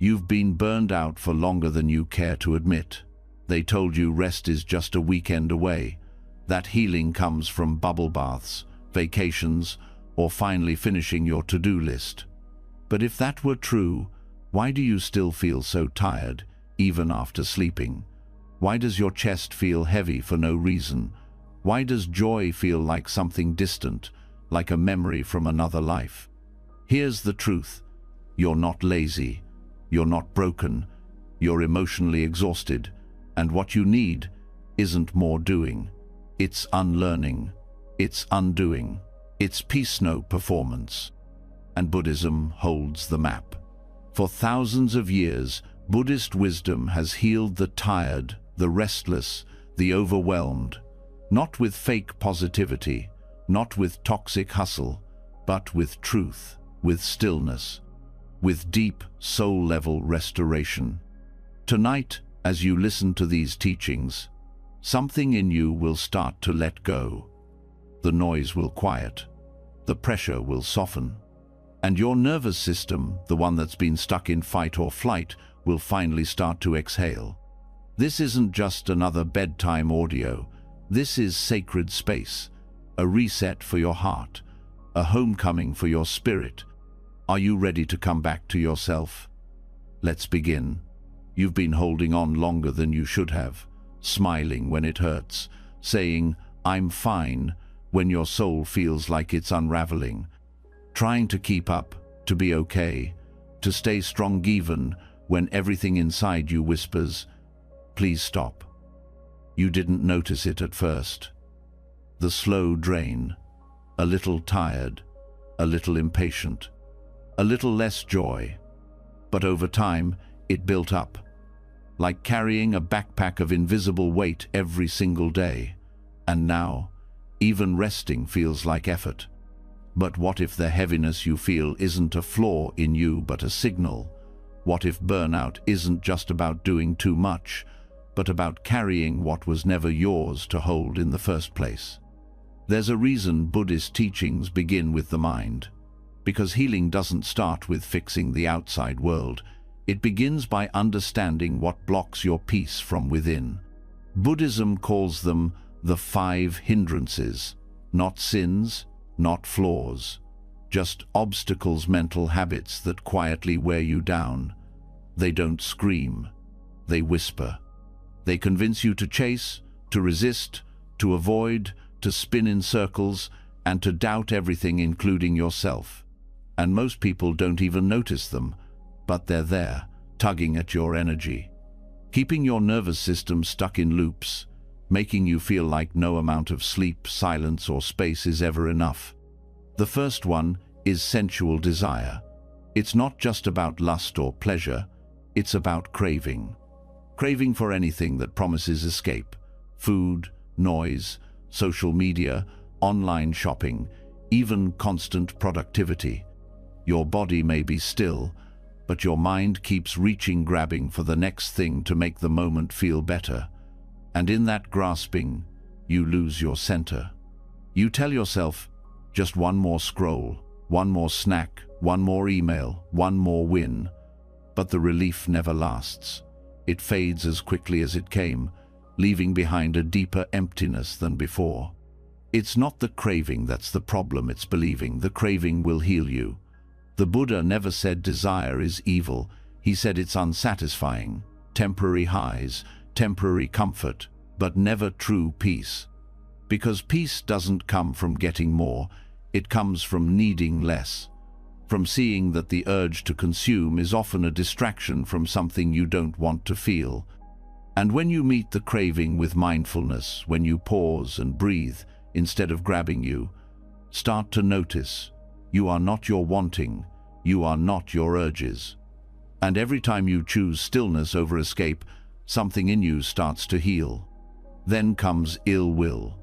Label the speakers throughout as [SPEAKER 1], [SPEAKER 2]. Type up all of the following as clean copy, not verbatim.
[SPEAKER 1] You've been burned out for longer than you care to admit. They told you rest is just a weekend away, that healing comes from bubble baths, vacations, or finally finishing your to-do list. But if that were true, why do you still feel so tired, even after sleeping? Why does your chest feel heavy for no reason? Why does joy feel like something distant, like a memory from another life? Here's the truth. You're not lazy. You're not broken. You're emotionally exhausted. And what you need isn't more doing. It's unlearning. It's undoing. It's peace, no performance. And Buddhism holds the map. For thousands of years, Buddhist wisdom has healed the tired, the restless, the overwhelmed. Not with fake positivity, not with toxic hustle, but with truth, with stillness, with deep soul-level restoration. Tonight, as you listen to these teachings, something in you will start to let go. The noise will quiet, the pressure will soften, and your nervous system, the one that's been stuck in fight or flight, will finally start to exhale. This isn't just another bedtime audio. This is sacred space, a reset for your heart, a homecoming for your spirit. Are you ready to come back to yourself? Let's begin. You've been holding on longer than you should have, smiling when it hurts, saying, "I'm fine," when your soul feels like it's unraveling, trying to keep up, to be okay, to stay strong even when everything inside you whispers, "Please stop." You didn't notice it at first. The slow drain, a little tired, a little impatient, a little less joy. But over time, it built up, like carrying a backpack of invisible weight every single day. And now, even resting feels like effort. But what if the heaviness you feel isn't a flaw in you but a signal? What if burnout isn't just about doing too much, but about carrying what was never yours to hold in the first place? There's a reason Buddhist teachings begin with the mind. Because healing doesn't start with fixing the outside world. It begins by understanding what blocks your peace from within. Buddhism calls them the 5 hindrances, not sins, not flaws, just obstacles, mental habits that quietly wear you down. They don't scream, they whisper. They convince you to chase, to resist, to avoid, to spin in circles, and to doubt everything, including yourself. And most people don't even notice them, but they're there, tugging at your energy, keeping your nervous system stuck in loops, making you feel like no amount of sleep, silence, or space is ever enough. The first one is sensual desire. It's not just about lust or pleasure, it's about craving. Craving for anything that promises escape. Food, noise, social media, online shopping, even constant productivity. Your body may be still, but your mind keeps reaching, grabbing for the next thing to make the moment feel better. And in that grasping, you lose your center. You tell yourself, just one more scroll, one more snack, one more email, one more win. But the relief never lasts. It fades as quickly as it came, leaving behind a deeper emptiness than before. It's not the craving that's the problem, it's believing the craving will heal you. The Buddha never said desire is evil. He said it's unsatisfying, temporary highs, temporary comfort, but never true peace. Because peace doesn't come from getting more, it comes from needing less, from seeing that the urge to consume is often a distraction from something you don't want to feel. And when you meet the craving with mindfulness, when you pause and breathe instead of grabbing you, start to notice you are not your wanting, you are not your urges. And every time you choose stillness over escape, something in you starts to heal. Then comes ill will,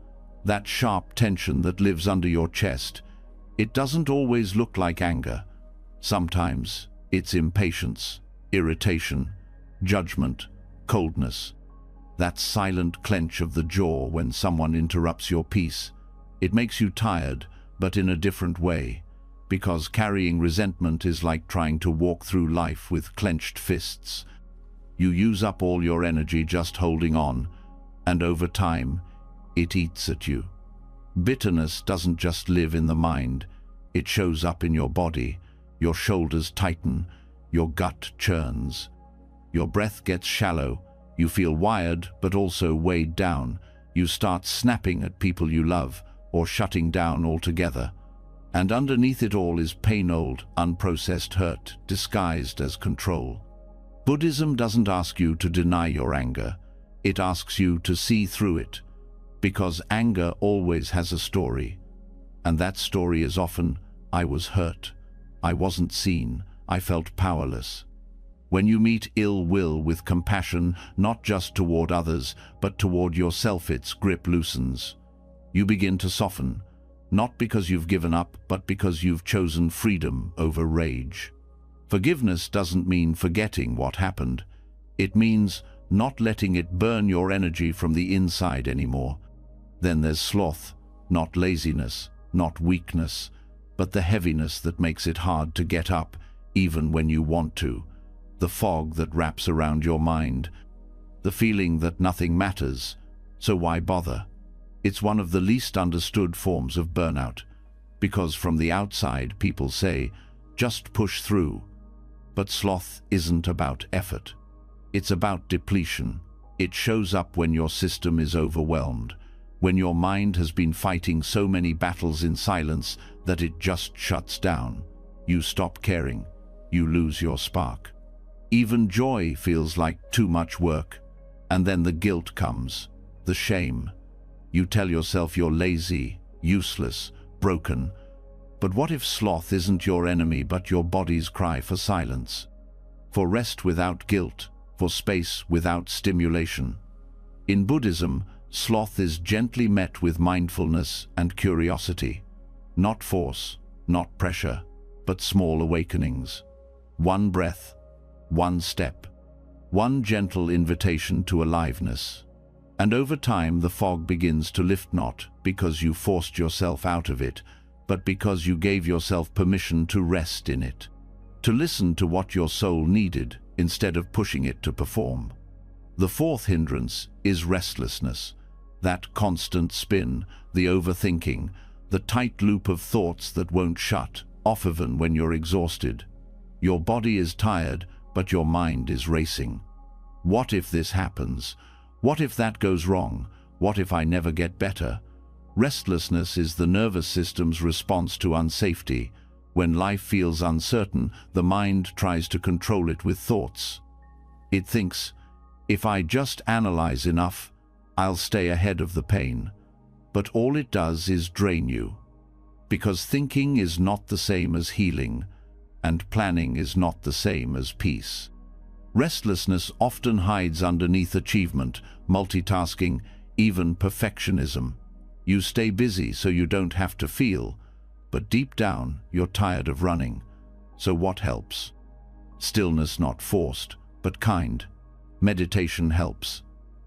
[SPEAKER 1] that sharp tension that lives under your chest. It doesn't always look like anger. Sometimes it's impatience, irritation, judgment, coldness. That silent clench of the jaw when someone interrupts your peace. It makes you tired, but in a different way. because carrying resentment is like trying to walk through life with clenched fists. You use up all your energy just holding on, and over time, it eats at you. Bitterness doesn't just live in the mind, it shows up in your body. Your shoulders tighten, your gut churns. Your breath gets shallow, you feel wired but also weighed down. You start snapping at people you love, or shutting down altogether. And underneath it all is pain-old, unprocessed hurt, disguised as control. Buddhism doesn't ask you to deny your anger, it asks you to see through it. Because anger always has a story. And that story is often, I was hurt, I wasn't seen, I felt powerless. When you meet ill will with compassion, not just toward others, but toward yourself, its grip loosens. You begin to soften, not because you've given up, but because you've chosen freedom over rage. Forgiveness doesn't mean forgetting what happened. It means not letting it burn your energy from the inside anymore. Then there's sloth, not laziness, not weakness, but the heaviness that makes it hard to get up, even when you want to. The fog that wraps around your mind, the feeling that nothing matters, so why bother? It's one of the least understood forms of burnout, because from the outside people say, just push through. But sloth isn't about effort. It's about depletion. It shows up when your system is overwhelmed, when your mind has been fighting so many battles in silence that it just shuts down. You stop caring. You lose your spark. Even joy feels like too much work. And then the guilt comes, the shame. You tell yourself you're lazy, useless, broken. But what if sloth isn't your enemy but your body's cry for silence? For rest without guilt, for space without stimulation. In Buddhism, sloth is gently met with mindfulness and curiosity. Not force, not pressure, but small awakenings. One breath, one step, one gentle invitation to aliveness. And over time the fog begins to lift, not because you forced yourself out of it, but because you gave yourself permission to rest in it, to listen to what your soul needed instead of pushing it to perform. The fourth hindrance is restlessness, that constant spin, the overthinking, the tight loop of thoughts that won't shut off even when you're exhausted. Your body is tired, but your mind is racing. What if this happens? What if that goes wrong? What if I never get better? Restlessness is the nervous system's response to unsafety. When life feels uncertain, the mind tries to control it with thoughts. It thinks, if I just analyze enough, I'll stay ahead of the pain. But all it does is drain you. Because thinking is not the same as healing, and planning is not the same as peace. Restlessness often hides underneath achievement, multitasking, even perfectionism. You stay busy so you don't have to feel, but deep down you're tired of running. So what helps? Stillness, not forced, but kind. Meditation helps.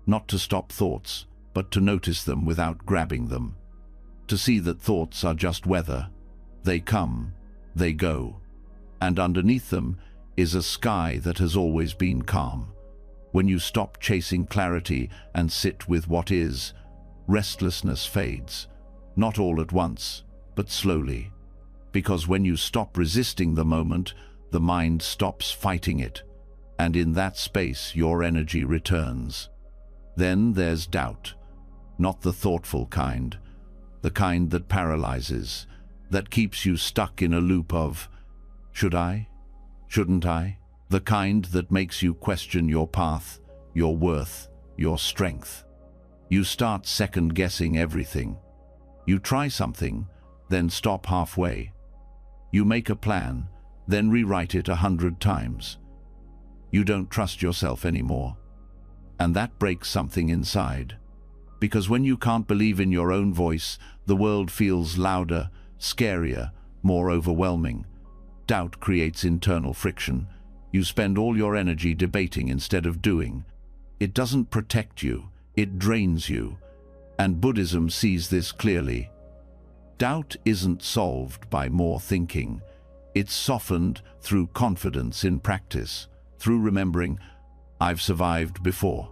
[SPEAKER 1] Not to stop thoughts, but to notice them without grabbing them. To see that thoughts are just weather. They come, they go. And underneath them is a sky that has always been calm. When you stop chasing clarity and sit with what is, restlessness fades. Not all at once, but slowly. Because when you stop resisting the moment, the mind stops fighting it. And in that space, your energy returns. Then there's doubt. Not the thoughtful kind. The kind that paralyzes. That keeps you stuck in a loop of, should I? Shouldn't I? The kind that makes you question your path, your worth, your strength. You start second-guessing everything. You try something, then stop halfway. You make a plan, then rewrite it 100 times. You don't trust yourself anymore. And that breaks something inside. Because when you can't believe in your own voice, the world feels louder, scarier, more overwhelming. Doubt creates internal friction. You spend all your energy debating instead of doing. It doesn't protect you, it drains you. And Buddhism sees this clearly. Doubt isn't solved by more thinking. It's softened through confidence in practice, through remembering, I've survived before.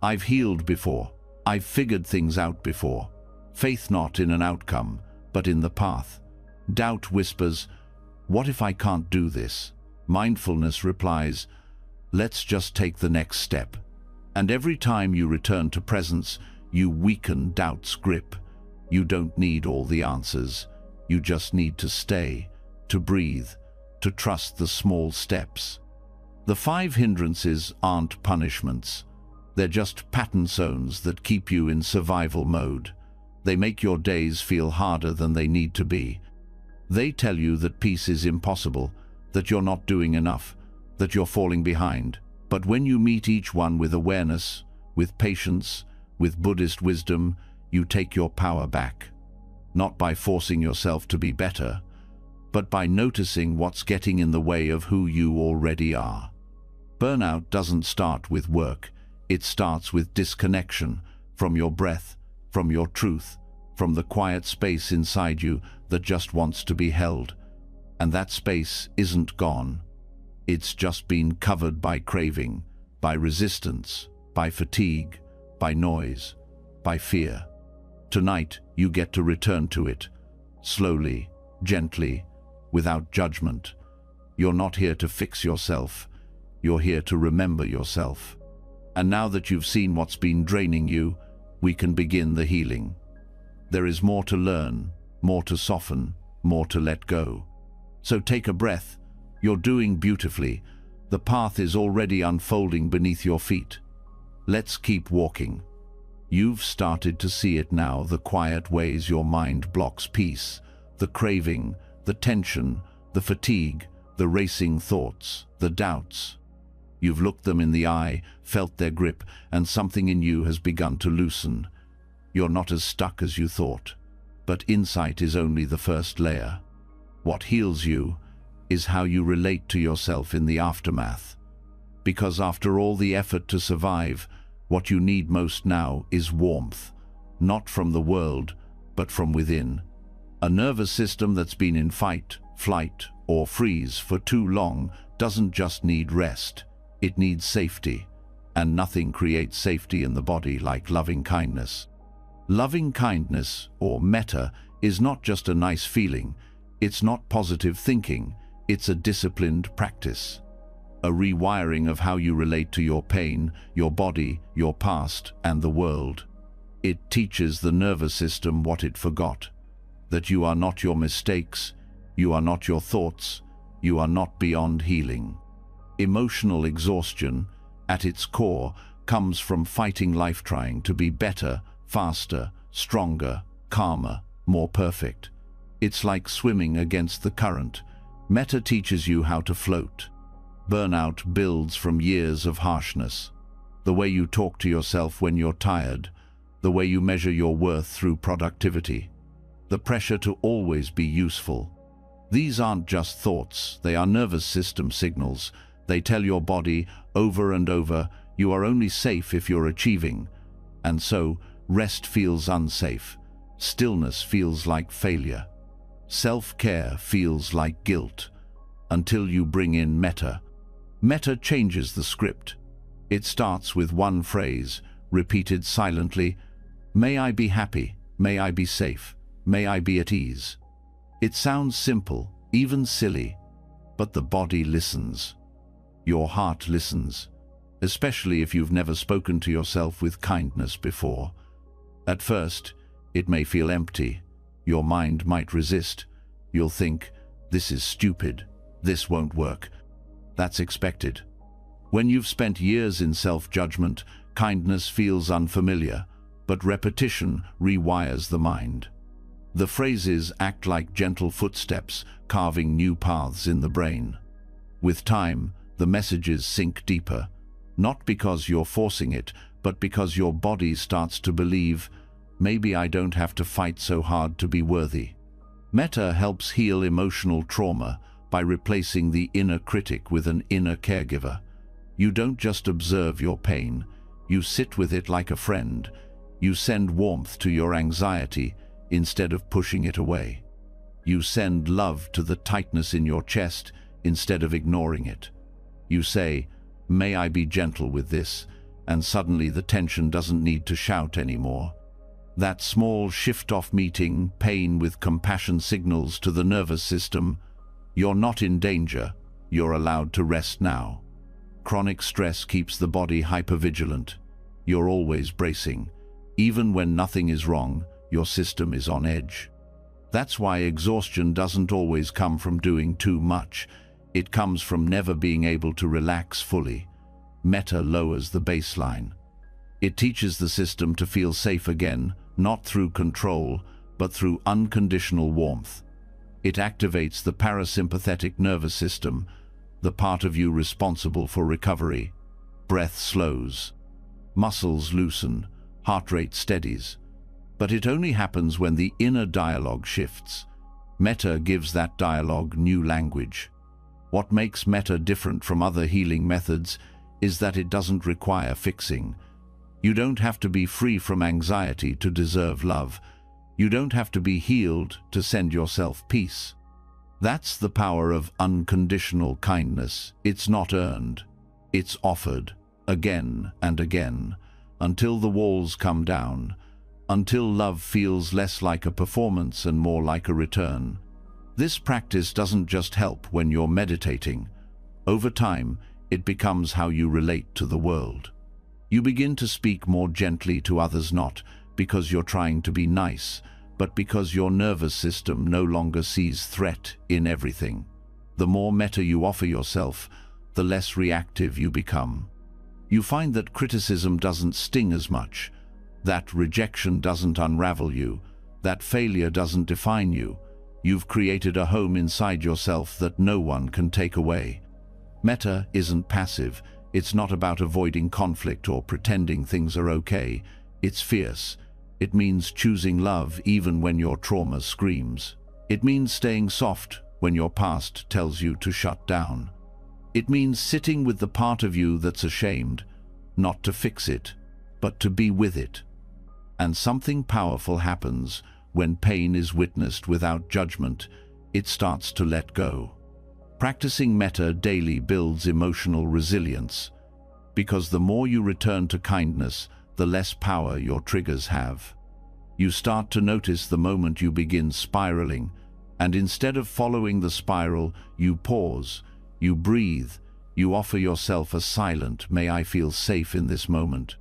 [SPEAKER 1] I've healed before. I've figured things out before. Faith not in an outcome, but in the path. Doubt whispers, what if I can't do this? Mindfulness replies, let's just take the next step. And every time you return to presence, you weaken doubt's grip. You don't need all the answers. You just need to stay, to breathe, to trust the small steps. The 5 hindrances aren't punishments. They're just pattern zones that keep you in survival mode. They make your days feel harder than they need to be. They tell you that peace is impossible, that you're not doing enough, that you're falling behind. But when you meet each one with awareness, with patience, with Buddhist wisdom, you take your power back. Not by forcing yourself to be better, but by noticing what's getting in the way of who you already are. Burnout doesn't start with work. It starts with disconnection from your breath, from your truth, from the quiet space inside you that just wants to be held. And that space isn't gone. It's just been covered by craving, by resistance, by fatigue, by noise, by fear. Tonight, you get to return to it, slowly, gently, without judgment. You're not here to fix yourself. You're here to remember yourself. And now that you've seen what's been draining you, we can begin the healing. There is more to learn, more to soften, more to let go. So take a breath. You're doing beautifully. The path is already unfolding beneath your feet. Let's keep walking. You've started to see it now, the quiet ways your mind blocks peace, the craving, the tension, the fatigue, the racing thoughts, the doubts. You've looked them in the eye, felt their grip, and something in you has begun to loosen. You're not as stuck as you thought, but insight is only the first layer. What heals you is how you relate to yourself in the aftermath. Because after all the effort to survive, what you need most now is warmth, not from the world, but from within. A nervous system that's been in fight, flight, or freeze for too long doesn't just need rest. It needs safety, and nothing creates safety in the body like loving kindness. Loving kindness, or metta, is not just a nice feeling. It's not positive thinking. It's a disciplined practice. A rewiring of how you relate to your pain, your body, your past, and the world. It teaches the nervous system what it forgot. That you are not your mistakes, you are not your thoughts, you are not beyond healing. Emotional exhaustion, at its core, comes from fighting life, trying to be better, faster, stronger, calmer, more perfect. It's like swimming against the current. Metta teaches you how to float. Burnout builds from years of harshness. The way you talk to yourself when you're tired, the way you measure your worth through productivity, the pressure to always be useful. These aren't just thoughts, they are nervous system signals. They tell your body over and over, you are only safe if you're achieving. And so, rest feels unsafe. Stillness feels like failure. Self-care feels like guilt. Until you bring in metta. Metta changes the script. It starts with one phrase, repeated silently, may I be happy, may I be safe, may I be at ease. It sounds simple, even silly, but the body listens. Your heart listens, especially if you've never spoken to yourself with kindness before. At first, it may feel empty. Your mind might resist. You'll think, this is stupid, this won't work. That's expected. When you've spent years in self-judgment, kindness feels unfamiliar, but repetition rewires the mind. The phrases act like gentle footsteps, carving new paths in the brain. With time, the messages sink deeper, not because you're forcing it, but because your body starts to believe, maybe I don't have to fight so hard to be worthy. Metta helps heal emotional trauma by replacing the inner critic with an inner caregiver. You don't just observe your pain, you sit with it like a friend. You send warmth to your anxiety, instead of pushing it away. You send love to the tightness in your chest instead of ignoring it. You say, "May I be gentle with this?" and suddenly the tension doesn't need to shout anymore. That small shift-off meeting pain with compassion signals to the nervous system, you're not in danger, you're allowed to rest now. Chronic stress keeps the body hypervigilant. You're always bracing. Even when nothing is wrong, your system is on edge. That's why exhaustion doesn't always come from doing too much. It comes from never being able to relax fully. Metta lowers the baseline. It teaches the system to feel safe again, not through control, but through unconditional warmth. It activates the parasympathetic nervous system, the part of you responsible for recovery. Breath slows. Muscles loosen. Heart rate steadies. But it only happens when the inner dialogue shifts. Metta gives that dialogue new language. What makes metta different from other healing methods is that it doesn't require fixing. You don't have to be free from anxiety to deserve love. You don't have to be healed to send yourself peace. That's the power of unconditional kindness. It's not earned. It's offered, again and again, until the walls come down, until love feels less like a performance and more like a return. This practice doesn't just help when you're meditating. Over time, it becomes how you relate to the world. You begin to speak more gently to others, not because you're trying to be nice, but because your nervous system no longer sees threat in everything. The more metta you offer yourself, the less reactive you become. You find that criticism doesn't sting as much, that rejection doesn't unravel you, that failure doesn't define you. You've created a home inside yourself that no one can take away. Metta isn't passive. It's not about avoiding conflict or pretending things are okay. It's fierce. It means choosing love even when your trauma screams. It means staying soft when your past tells you to shut down. It means sitting with the part of you that's ashamed, not to fix it, but to be with it. And something powerful happens when pain is witnessed without judgment. It starts to let go. Practicing metta daily builds emotional resilience, because the more you return to kindness, the less power your triggers have. You start to notice the moment you begin spiraling, and instead of following the spiral, you pause, you breathe, you offer yourself a silent, "May I feel safe in this moment?"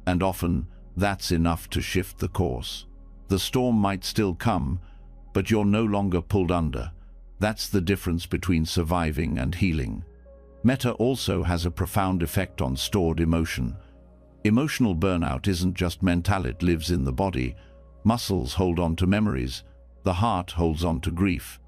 [SPEAKER 1] And often, that's enough to shift the course. The storm might still come, but you're no longer pulled under. That's the difference between surviving and healing. Metta also has a profound effect on stored emotion. Emotional burnout isn't just mental, it lives in the body. Muscles hold on to memories. The heart holds on to grief.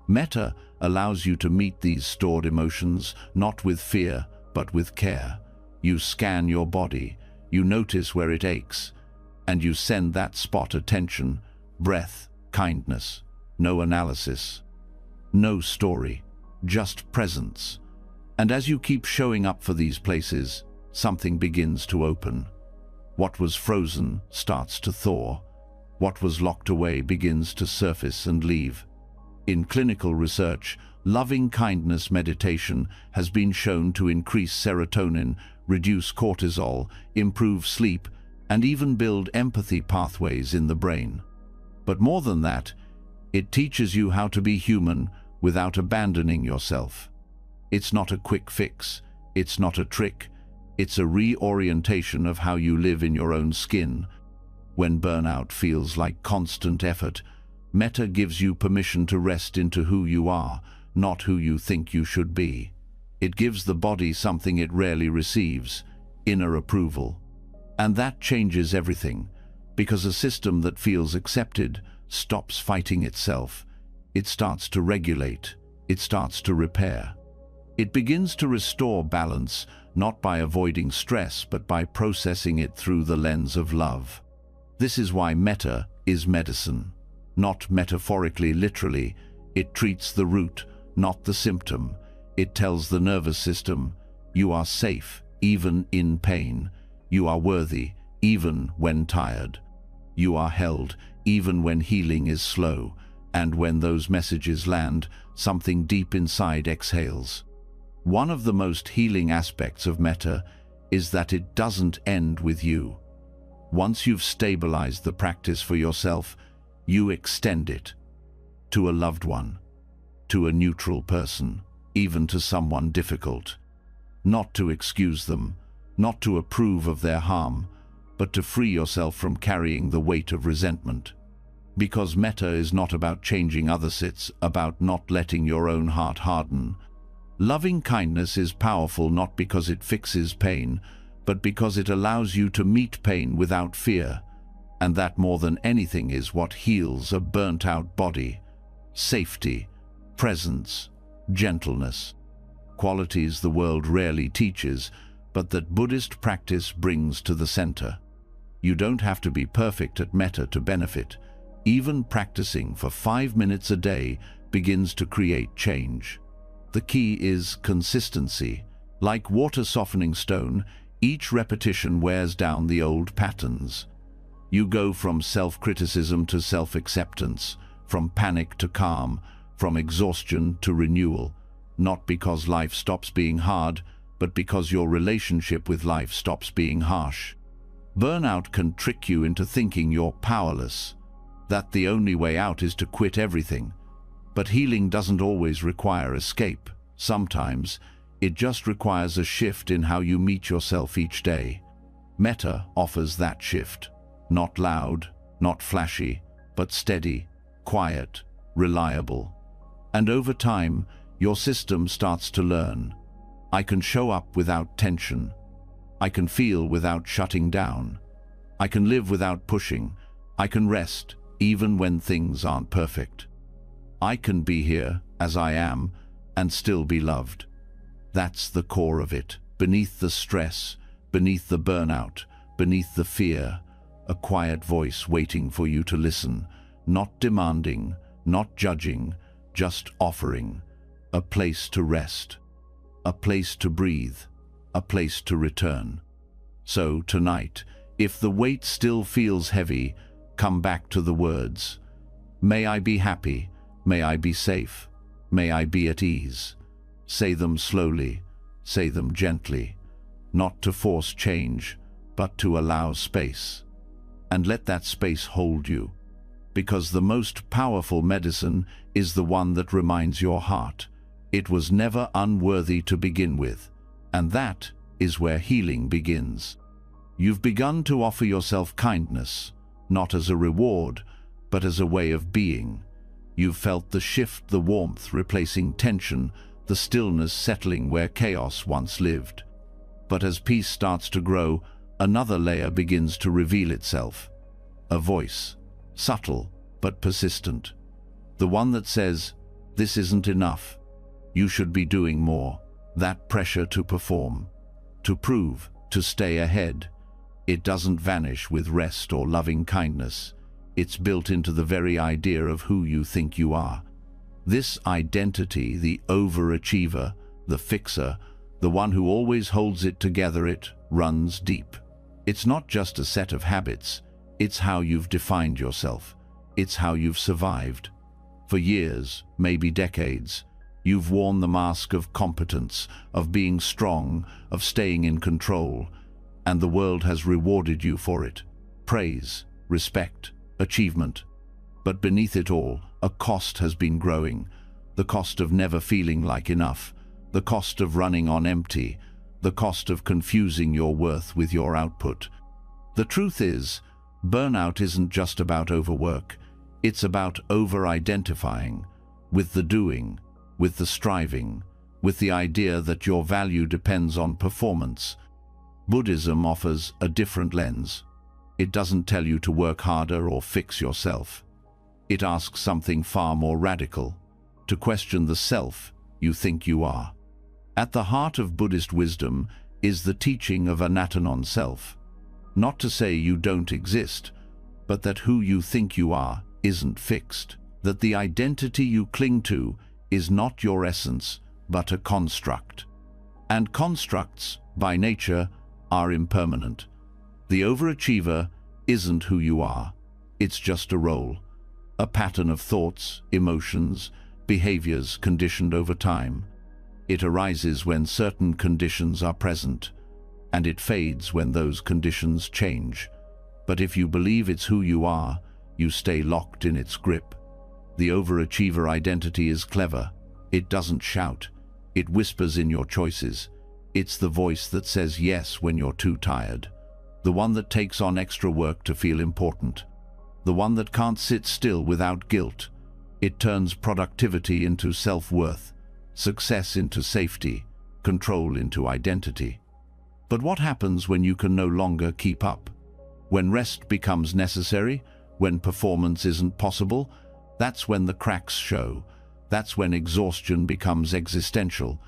[SPEAKER 1] Metta allows you to meet these stored emotions, not with fear, but with care. You scan your body, you notice where it aches, and you send that spot attention, breath, kindness. No analysis, no story, just presence. And as you keep showing up for these places, something begins to open. What was frozen starts to thaw. What was locked away begins to surface and leave. In clinical research, loving kindness meditation has been shown to increase serotonin, reduce cortisol, improve sleep, and even build empathy pathways in the brain. But more than that, it teaches you how to be human without abandoning yourself. It's not a quick fix, it's not a trick, it's a reorientation of how you live in your own skin. When burnout feels like constant effort, metta gives you permission to rest into who you are, not who you think you should be. It gives the body something it rarely receives, inner approval. And that changes everything, because a system that feels accepted stops fighting itself. It starts to regulate, it starts to repair. It begins to restore balance, not by avoiding stress, but by processing it through the lens of love. This is why metta is medicine. Not metaphorically, literally. It treats the root, not the symptom. It tells the nervous system, you are safe, even in pain. You are worthy, even when tired. You are held, even when healing is slow, and when those messages land, something deep inside exhales. One of the most healing aspects of metta is that it doesn't end with you. Once you've stabilized the practice for yourself, you extend it to a loved one, to a neutral person, even to someone difficult. Not to excuse them, not to approve of their harm, but to free yourself from carrying the weight of resentment. Because metta is not about changing others, it's about not letting your own heart harden. Loving kindness is powerful not because it fixes pain, but because it allows you to meet pain without fear. And that, more than anything, is what heals a burnt-out body. Safety, presence, gentleness. Qualities the world rarely teaches, but that Buddhist practice brings to the center. You don't have to be perfect at metta to benefit. Even practicing for 5 minutes a day begins to create change. The key is consistency. Like water softening stone, each repetition wears down the old patterns. You go from self-criticism to self-acceptance, from panic to calm, from exhaustion to renewal, not because life stops being hard, but because your relationship with life stops being harsh. Burnout can trick you into thinking you're powerless, that the only way out is to quit everything. But healing doesn't always require escape. Sometimes it just requires a shift in how you meet yourself each day. Metta offers that shift. Not loud, not flashy, but steady, quiet, reliable. And over time, your system starts to learn. I can show up without tension. I can feel without shutting down. I can live without pushing. I can rest even when things aren't perfect. I can be here as I am and still be loved. That's the core of it. Beneath the stress, beneath the burnout, beneath the fear, a quiet voice waiting for you to listen, not demanding, not judging, just offering. A place to rest, a place to breathe, a place to return. So tonight, if the weight still feels heavy, come back to the words. May I be happy, may I be safe, may I be at ease. Say them slowly, say them gently, not to force change, but to allow space. And let that space hold you, because the most powerful medicine is the one that reminds your heart it was never unworthy to begin with, and that is where healing begins. You've begun to offer yourself kindness, not as a reward, but as a way of being. You've felt the shift, the warmth replacing tension, the stillness settling where chaos once lived. But as peace starts to grow, another layer begins to reveal itself. A voice, subtle but persistent. The one that says, "This isn't enough. You should be doing more." That pressure to perform, to prove, to stay ahead. It doesn't vanish with rest or loving kindness. It's built into the very idea of who you think you are. This identity, the overachiever, the fixer, the one who always holds it together, it runs deep. It's not just a set of habits. It's how you've defined yourself. It's how you've survived. For years, maybe decades, you've worn the mask of competence, of being strong, of staying in control, and the world has rewarded you for it. Praise, respect, achievement. But beneath it all, a cost has been growing. The cost of never feeling like enough, the cost of running on empty, the cost of confusing your worth with your output. The truth is, burnout isn't just about overwork. It's about over-identifying with the doing, with the striving, with the idea that your value depends on performance. Buddhism offers a different lens. It doesn't tell you to work harder or fix yourself. It asks something far more radical, to question the self you think you are. At the heart of Buddhist wisdom is the teaching of anatta non-self. Not to say you don't exist, but that who you think you are isn't fixed, that the identity you cling to is not your essence, but a construct. And constructs, by nature, are impermanent. The overachiever isn't who you are. It's just a role, a pattern of thoughts, emotions, behaviors conditioned over time. It arises when certain conditions are present, and it fades when those conditions change. But if you believe it's who you are, you stay locked in its grip. The overachiever identity is clever. It doesn't shout. It whispers in your choices. It's the voice that says yes when you're too tired. The one that takes on extra work to feel important. The one that can't sit still without guilt. It turns productivity into self-worth, success into safety, control into identity. But what happens when you can no longer keep up? When rest becomes necessary, when performance isn't possible, that's when the cracks show. That's when exhaustion becomes existential.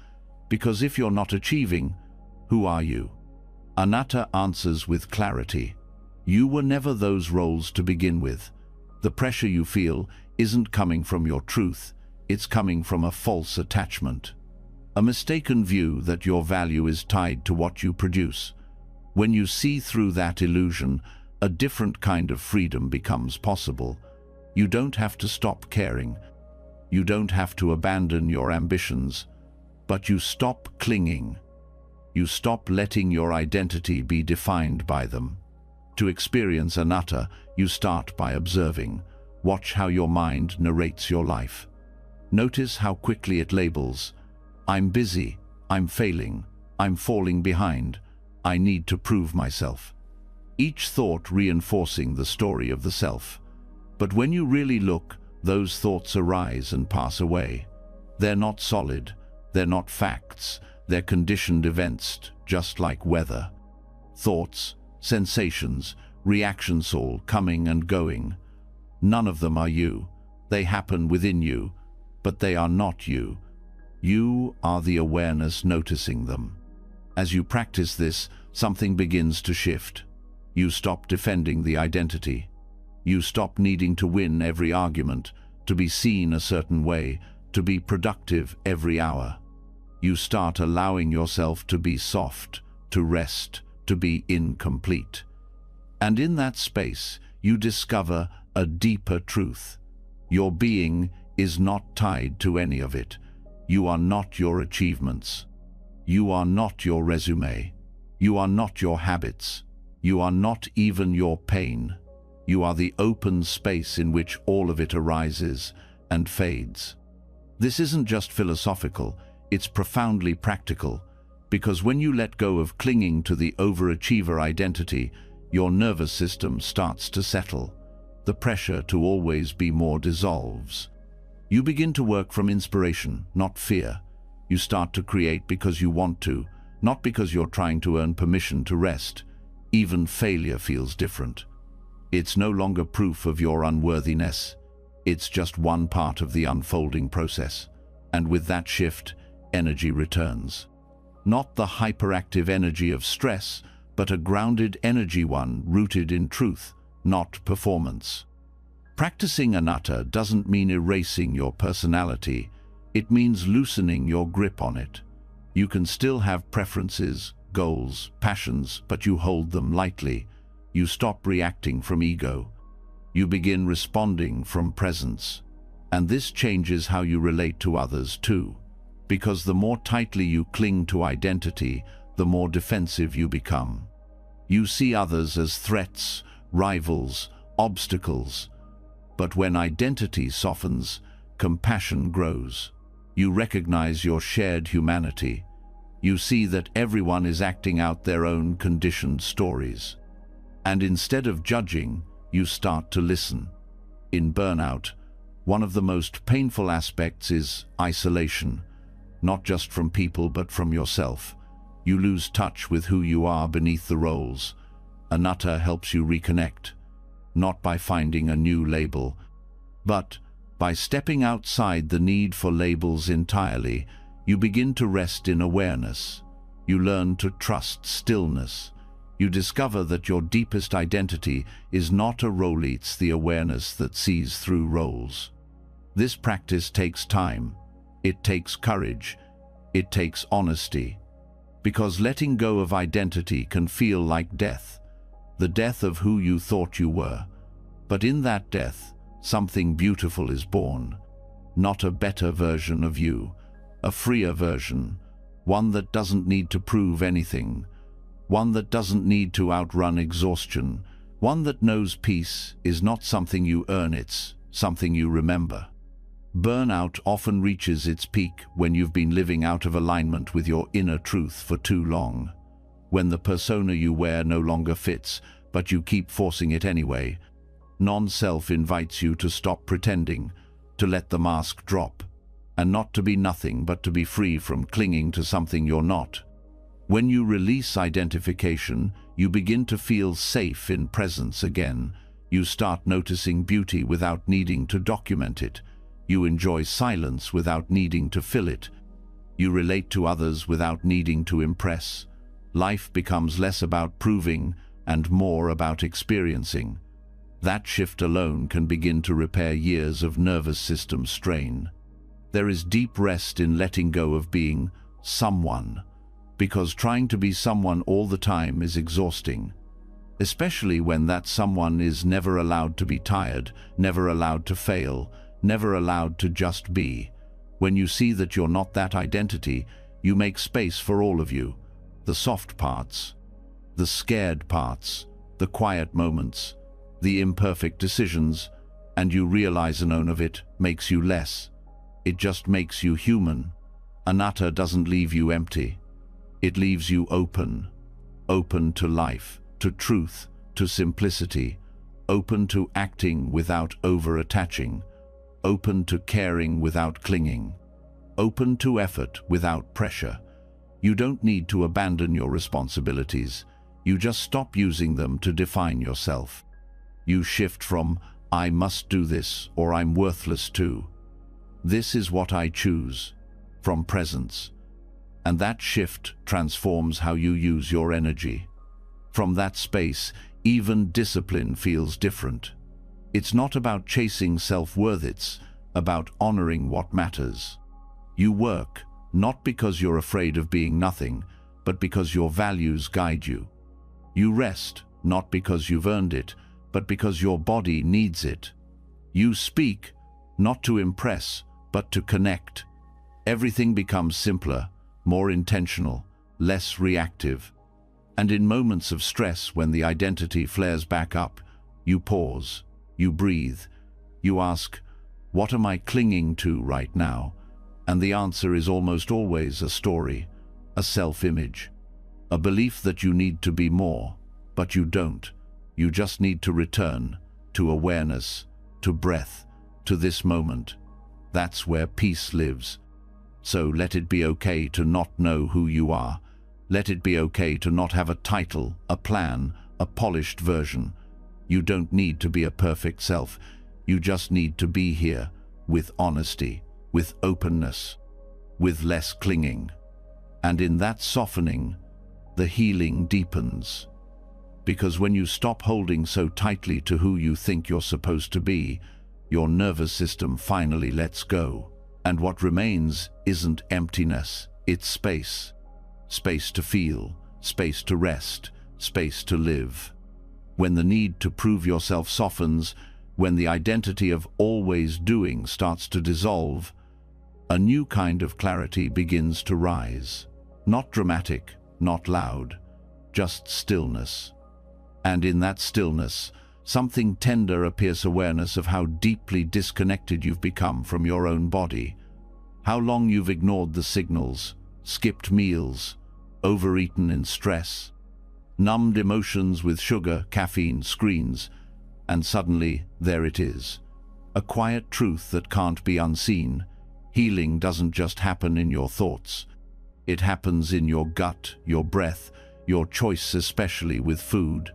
[SPEAKER 1] Because if you're not achieving, who are you? Anatta answers with clarity. You were never those roles to begin with. The pressure you feel isn't coming from your truth, it's coming from a false attachment. A mistaken view that your value is tied to what you produce. When you see through that illusion, a different kind of freedom becomes possible. You don't have to stop caring. You don't have to abandon your ambitions. But you stop clinging. You stop letting your identity be defined by them. To experience anatta, you start by observing. Watch how your mind narrates your life. Notice how quickly it labels, I'm busy, I'm failing, I'm falling behind, I need to prove myself. Each thought reinforcing the story of the self. But when you really look, those thoughts arise and pass away. They're not solid, they're not facts, they're conditioned events, just like weather. Thoughts, sensations, reactions all coming and going. None of them are you. They happen within you, but they are not you. You are the awareness noticing them. As you practice this, something begins to shift. You stop defending the identity. You stop needing to win every argument, to be seen a certain way, to be productive every hour. You start allowing yourself to be soft, to rest, to be incomplete. And in that space, you discover a deeper truth. Your being is not tied to any of it. You are not your achievements. You are not your resume. You are not your habits. You are not even your pain. You are the open space in which all of it arises and fades. This isn't just philosophical, it's profoundly practical, because when you let go of clinging to the overachiever identity, your nervous system starts to settle. The pressure to always be more dissolves. You begin to work from inspiration, not fear. You start to create because you want to, not because you're trying to earn permission to rest. Even failure feels different. It's no longer proof of your unworthiness. It's just one part of the unfolding process. And with that shift, energy returns. Not the hyperactive energy of stress, but a grounded energy one rooted in truth, not performance. Practicing anatta doesn't mean erasing your personality. It means loosening your grip on it. You can still have preferences, goals, passions, but you hold them lightly. You stop reacting from ego. You begin responding from presence. And this changes how you relate to others too. Because the more tightly you cling to identity, the more defensive you become. You see others as threats, rivals, obstacles. But when identity softens, compassion grows. You recognize your shared humanity. You see that everyone is acting out their own conditioned stories. And instead of judging, you start to listen. In burnout, one of the most painful aspects is isolation, not just from people but from yourself. You lose touch with who you are beneath the roles. Anatta helps you reconnect, not by finding a new label, but by stepping outside the need for labels entirely. You begin to rest in awareness. You learn to trust stillness. You discover that your deepest identity is not a role, it's the awareness that sees through roles. This practice takes time. It takes courage. It takes honesty. Because letting go of identity can feel like death, the death of who you thought you were. But in that death, something beautiful is born. Not a better version of you, a freer version, one that doesn't need to prove anything, one that doesn't need to outrun exhaustion, one that knows peace is not something you earn, it's something you remember. Burnout often reaches its peak when you've been living out of alignment with your inner truth for too long. When the persona you wear no longer fits, but you keep forcing it anyway. Non-self invites you to stop pretending, to let the mask drop, and not to be nothing but to be free from clinging to something you're not. When you release identification, you begin to feel safe in presence again. You start noticing beauty without needing to document it. You enjoy silence without needing to fill it. You relate to others without needing to impress. Life becomes less about proving and more about experiencing. That shift alone can begin to repair years of nervous system strain. There is deep rest in letting go of being someone, because trying to be someone all the time is exhausting, especially when that someone is never allowed to be tired, never allowed to fail, never allowed to just be. When you see that you're not that identity, you make space for all of you, the soft parts, the scared parts, the quiet moments, the imperfect decisions, and you realize none of it makes you less. It just makes you human. Anatta doesn't leave you empty. It leaves you open. Open to life, to truth, to simplicity. Open to acting without over-attaching. Open to caring without clinging. Open to effort without pressure. You don't need to abandon your responsibilities. You just stop using them to define yourself. You shift from, I must do this, or I'm worthless too. This is what I choose, from presence. And that shift transforms how you use your energy. From that space, even discipline feels different. It's not about chasing self-worth, it's about honoring what matters. You work, not because you're afraid of being nothing, but because your values guide you. You rest, not because you've earned it, but because your body needs it. You speak, not to impress, but to connect. Everything becomes simpler, more intentional, less reactive. And in moments of stress, when the identity flares back up, you pause, you breathe, you ask, what am I clinging to right now? And the answer is almost always a story, a self-image, a belief that you need to be more, but you don't. You just need to return to awareness, to breath, to this moment. That's where peace lives. So let it be okay to not know who you are. Let it be okay to not have a title, a plan, a polished version. You don't need to be a perfect self. You just need to be here, with honesty, with openness, with less clinging. And in that softening, the healing deepens. Because when you stop holding so tightly to who you think you're supposed to be, your nervous system finally lets go. And what remains isn't emptiness, it's space. Space to feel, space to rest, space to live. When the need to prove yourself softens, when the identity of always doing starts to dissolve, a new kind of clarity begins to rise. Not dramatic, not loud, just stillness. And in that stillness, something tender appears, awareness of how deeply disconnected you've become from your own body. How long you've ignored the signals, skipped meals, overeaten in stress, numbed emotions with sugar, caffeine, screens, and suddenly there it is. A quiet truth that can't be unseen. Healing doesn't just happen in your thoughts. It happens in your gut, your breath, your choice, especially with food.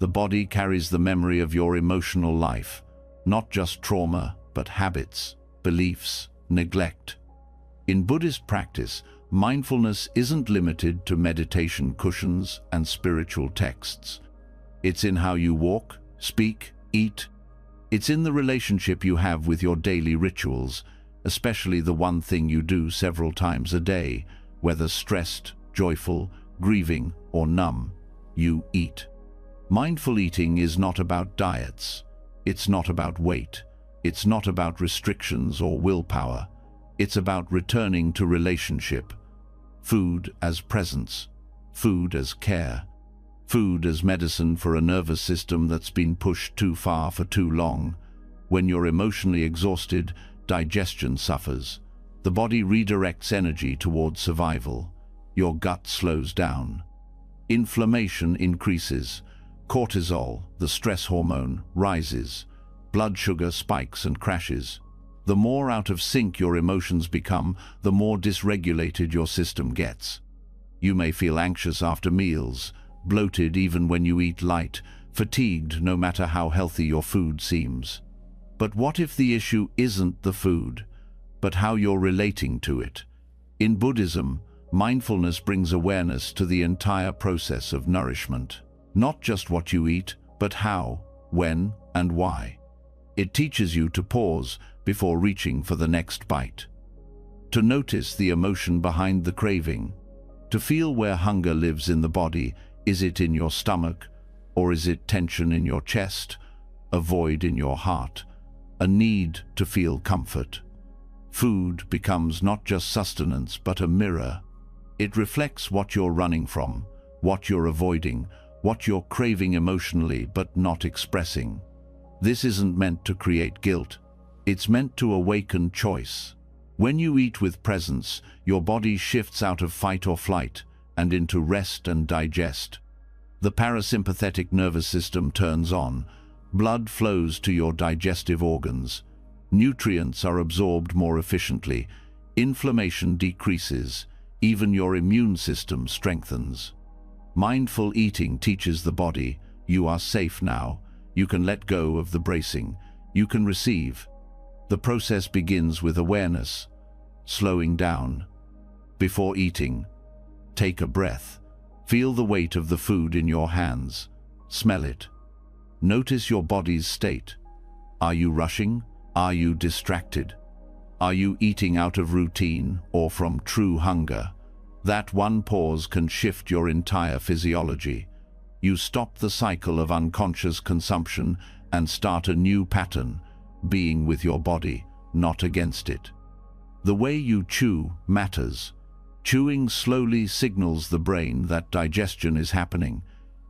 [SPEAKER 1] The body carries the memory of your emotional life, not just trauma, but habits, beliefs, neglect. In Buddhist practice, mindfulness isn't limited to meditation cushions and spiritual texts. It's in how you walk, speak, eat. It's in the relationship you have with your daily rituals, especially the one thing you do several times a day, whether stressed, joyful, grieving, or numb. You eat. Mindful eating is not about diets. It's not about weight. It's not about restrictions or willpower. It's about returning to relationship. Food as presence. Food as care. Food as medicine for a nervous system that's been pushed too far for too long. When you're emotionally exhausted, digestion suffers. The body redirects energy towards survival. Your gut slows down. Inflammation increases. Cortisol, the stress hormone, rises. Blood sugar spikes and crashes. The more out of sync your emotions become, the more dysregulated your system gets. You may feel anxious after meals, bloated even when you eat light, fatigued no matter how healthy your food seems. But what if the issue isn't the food, but how you're relating to it? In Buddhism, mindfulness brings awareness to the entire process of nourishment. Not just what you eat, but how, when, and why. It teaches you to pause before reaching for the next bite. To notice the emotion behind the craving. To feel where hunger lives in the body. Is it in your stomach, or is it tension in your chest, a void in your heart, a need to feel comfort? Food becomes not just sustenance, but a mirror. It reflects what you're running from, what you're avoiding, what you're craving emotionally but not expressing. This isn't meant to create guilt. It's meant to awaken choice. When you eat with presence, your body shifts out of fight or flight and into rest and digest. The parasympathetic nervous system turns on. Blood flows to your digestive organs. Nutrients are absorbed more efficiently. Inflammation decreases. Even your immune system strengthens. Mindful eating teaches the body, you are safe now. You can let go of the bracing. You can receive. The process begins with awareness, slowing down. Before eating, take a breath. Feel the weight of the food in your hands. Smell it. Notice your body's state. Are you rushing? Are you distracted? Are you eating out of routine or from true hunger? That one pause can shift your entire physiology. You stop the cycle of unconscious consumption and start a new pattern, being with your body, not against it. The way you chew matters. Chewing slowly signals the brain that digestion is happening.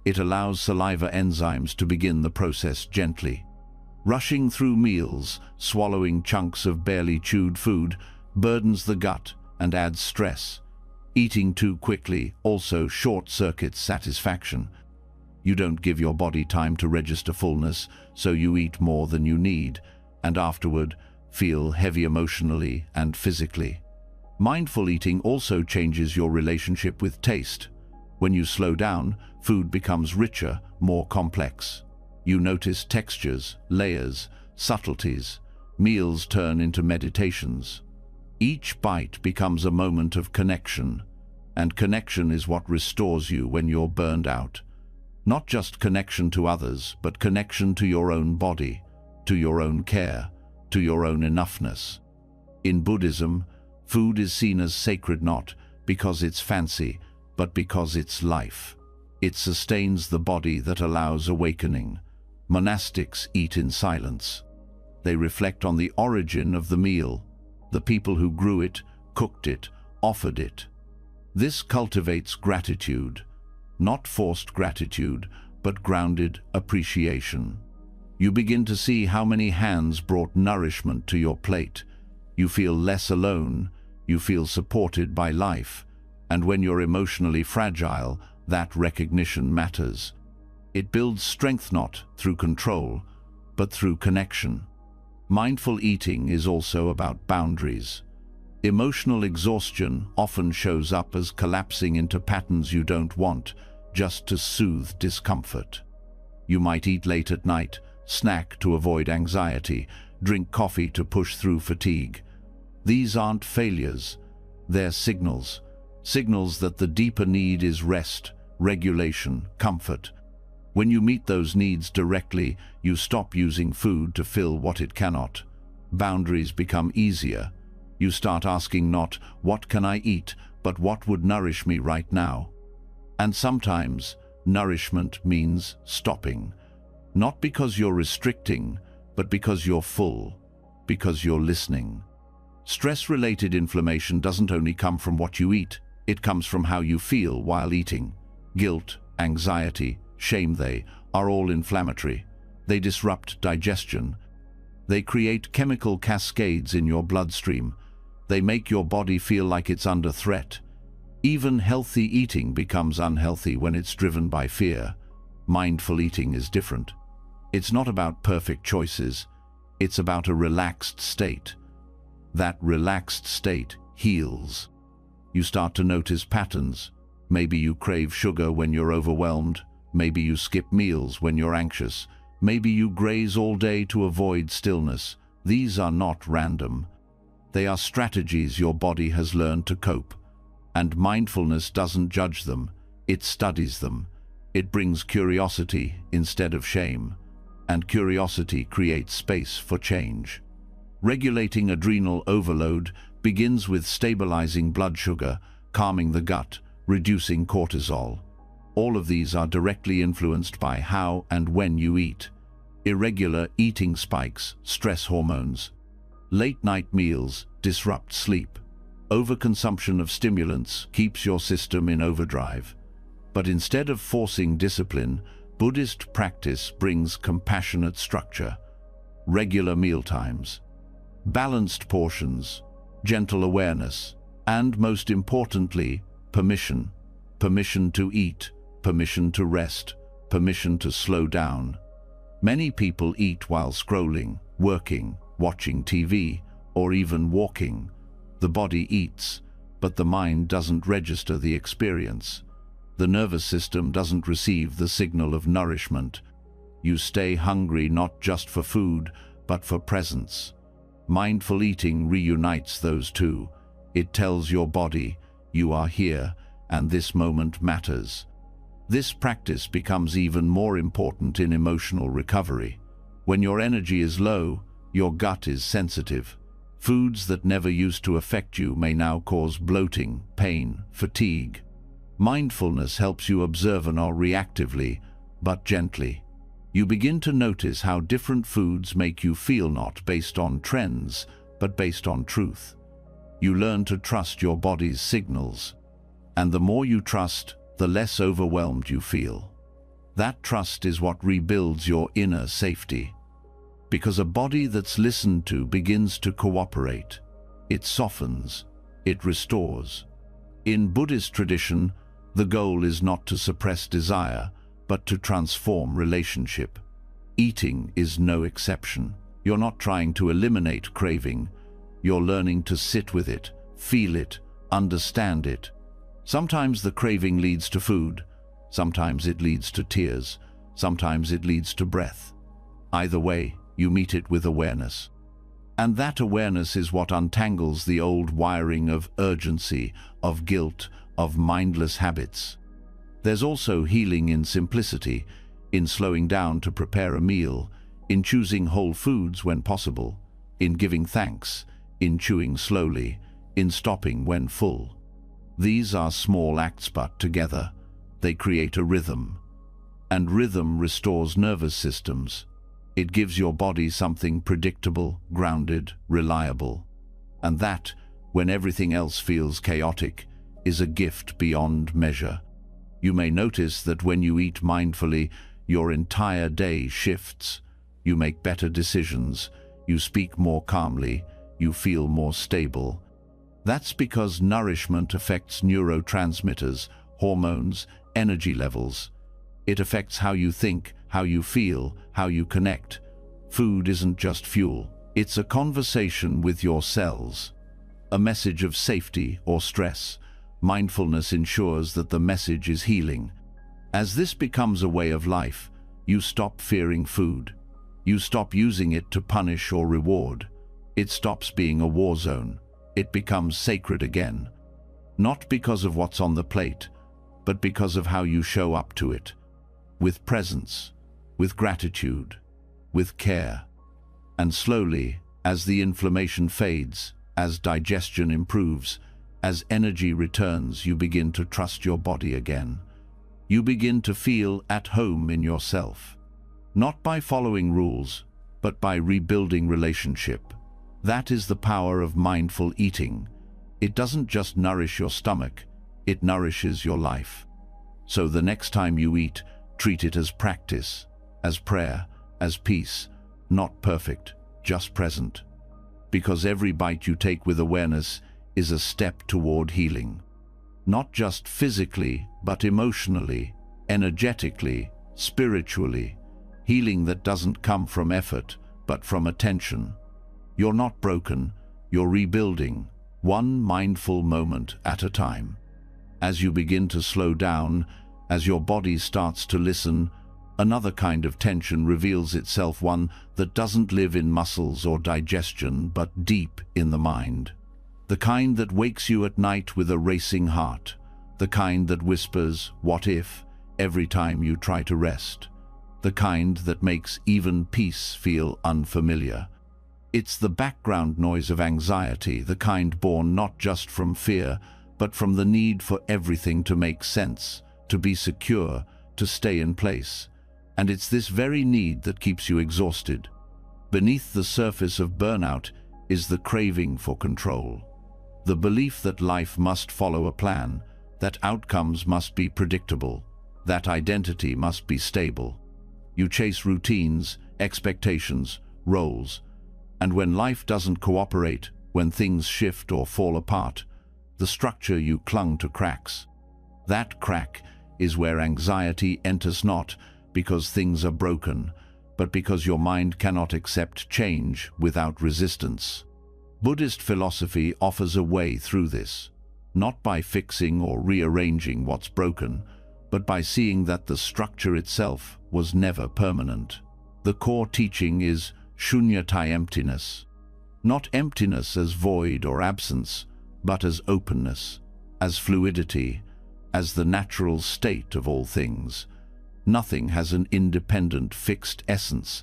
[SPEAKER 1] It allows saliva enzymes to begin the process gently. Rushing through meals, swallowing chunks of barely chewed food, burdens the gut and adds stress. Eating too quickly also short-circuits satisfaction. You don't give your body time to register fullness, so you eat more than you need, and afterward feel heavy emotionally and physically. Mindful eating also changes your relationship with taste. When you slow down, food becomes richer, more complex. You notice textures, layers, subtleties. Meals turn into meditations. Each bite becomes a moment of connection, and connection is what restores you when you're burned out. Not just connection to others, but connection to your own body, to your own care, to your own enoughness. In Buddhism, food is seen as sacred not because it's fancy, but because it's life. It sustains the body that allows awakening. Monastics eat in silence. They reflect on the origin of the meal, the people who grew it, cooked it, offered it. This cultivates gratitude, not forced gratitude, but grounded appreciation. You begin to see how many hands brought nourishment to your plate. You feel less alone, you feel supported by life, and when you're emotionally fragile, that recognition matters. It builds strength not through control, but through connection. Mindful eating is also about boundaries. Emotional exhaustion often shows up as collapsing into patterns you don't want, just to soothe discomfort. You might eat late at night, snack to avoid anxiety, drink coffee to push through fatigue. These aren't failures, they're signals. Signals that the deeper need is rest, regulation, comfort. When you meet those needs directly, you stop using food to fill what it cannot. Boundaries become easier. You start asking not, what can I eat, but what would nourish me right now? And sometimes, nourishment means stopping. Not because you're restricting, but because you're full, because you're listening. Stress-related inflammation doesn't only come from what you eat, it comes from how you feel while eating. Guilt, anxiety, shame, they are all inflammatory. They disrupt digestion. They create chemical cascades in your bloodstream. They make your body feel like it's under threat. Even healthy eating becomes unhealthy when it's driven by fear. Mindful eating is different. It's not about perfect choices. It's about a relaxed state. That relaxed state heals. You start to notice patterns. Maybe you crave sugar when you're overwhelmed. Maybe you skip meals when you're anxious. Maybe you graze all day to avoid stillness. These are not random. They are strategies your body has learned to cope. And mindfulness doesn't judge them. It studies them. It brings curiosity instead of shame. And curiosity creates space for change. Regulating adrenal overload begins with stabilizing blood sugar, calming the gut, reducing cortisol. All of these are directly influenced by how and when you eat. Irregular eating spikes stress hormones. Late-night meals disrupt sleep. Overconsumption of stimulants keeps your system in overdrive. But instead of forcing discipline, Buddhist practice brings compassionate structure. Regular mealtimes, balanced portions, gentle awareness, and most importantly, permission. Permission to eat, permission to rest, permission to slow down. Many people eat while scrolling, working, watching TV, or even walking. The body eats, but the mind doesn't register the experience. The nervous system doesn't receive the signal of nourishment. You stay hungry not just for food, but for presence. Mindful eating reunites those two. It tells your body, you are here, and this moment matters. This practice becomes even more important in emotional recovery. When your energy is low, your gut is sensitive. Foods that never used to affect you may now cause bloating, pain, fatigue. Mindfulness helps you observe not reactively, but gently. You begin to notice how different foods make you feel, not based on trends, but based on truth. You learn to trust your body's signals. And the more you trust, the less overwhelmed you feel. That trust is what rebuilds your inner safety. Because a body that's listened to begins to cooperate. It softens. It restores. In Buddhist tradition, the goal is not to suppress desire, but to transform relationship. Eating is no exception. You're not trying to eliminate craving. You're learning to sit with it, feel it, understand it. Sometimes the craving leads to food. Sometimes it leads to tears. Sometimes it leads to breath. Either way, you meet it with awareness. And that awareness is what untangles the old wiring of urgency, of guilt, of mindless habits. There's also healing in simplicity, in slowing down to prepare a meal, in choosing whole foods when possible, in giving thanks, in chewing slowly, in stopping when full. These are small acts, but together, they create a rhythm. And rhythm restores nervous systems. It gives your body something predictable, grounded, reliable. And that, when everything else feels chaotic, is a gift beyond measure. You may notice that when you eat mindfully, your entire day shifts. You make better decisions, you speak more calmly, you feel more stable. That's because nourishment affects neurotransmitters, hormones, energy levels. It affects how you think, how you feel, how you connect. Food isn't just fuel, it's a conversation with your cells. A message of safety or stress. Mindfulness ensures that the message is healing. As this becomes a way of life, you stop fearing food. You stop using it to punish or reward. It stops being a war zone. It becomes sacred again. Not because of what's on the plate, but because of how you show up to it. With presence, with gratitude, with care. And slowly, as the inflammation fades, as digestion improves, as energy returns, you begin to trust your body again. You begin to feel at home in yourself. Not by following rules, but by rebuilding relationship. That is the power of mindful eating. It doesn't just nourish your stomach, it nourishes your life. So the next time you eat, treat it as practice, as prayer, as peace, not perfect, just present. Because every bite you take with awareness is a step toward healing. Not just physically, but emotionally, energetically, spiritually. Healing that doesn't come from effort, but from attention. You're not broken, you're rebuilding, one mindful moment at a time. As you begin to slow down, as your body starts to listen, another kind of tension reveals itself, one that doesn't live in muscles or digestion, but deep in the mind. The kind that wakes you at night with a racing heart. The kind that whispers, "What if?" every time you try to rest. The kind that makes even peace feel unfamiliar. It's the background noise of anxiety, the kind born not just from fear, but from the need for everything to make sense, to be secure, to stay in place. And it's this very need that keeps you exhausted. Beneath the surface of burnout is the craving for control. The belief that life must follow a plan, that outcomes must be predictable, that identity must be stable. You chase routines, expectations, roles, and when life doesn't cooperate, when things shift or fall apart, the structure you clung to cracks. That crack is where anxiety enters, not because things are broken, but because your mind cannot accept change without resistance. Buddhist philosophy offers a way through this, not by fixing or rearranging what's broken, but by seeing that the structure itself was never permanent. The core teaching is shunyata, emptiness. Not emptiness as void or absence, but as openness, as fluidity, as the natural state of all things. Nothing has an independent, fixed essence.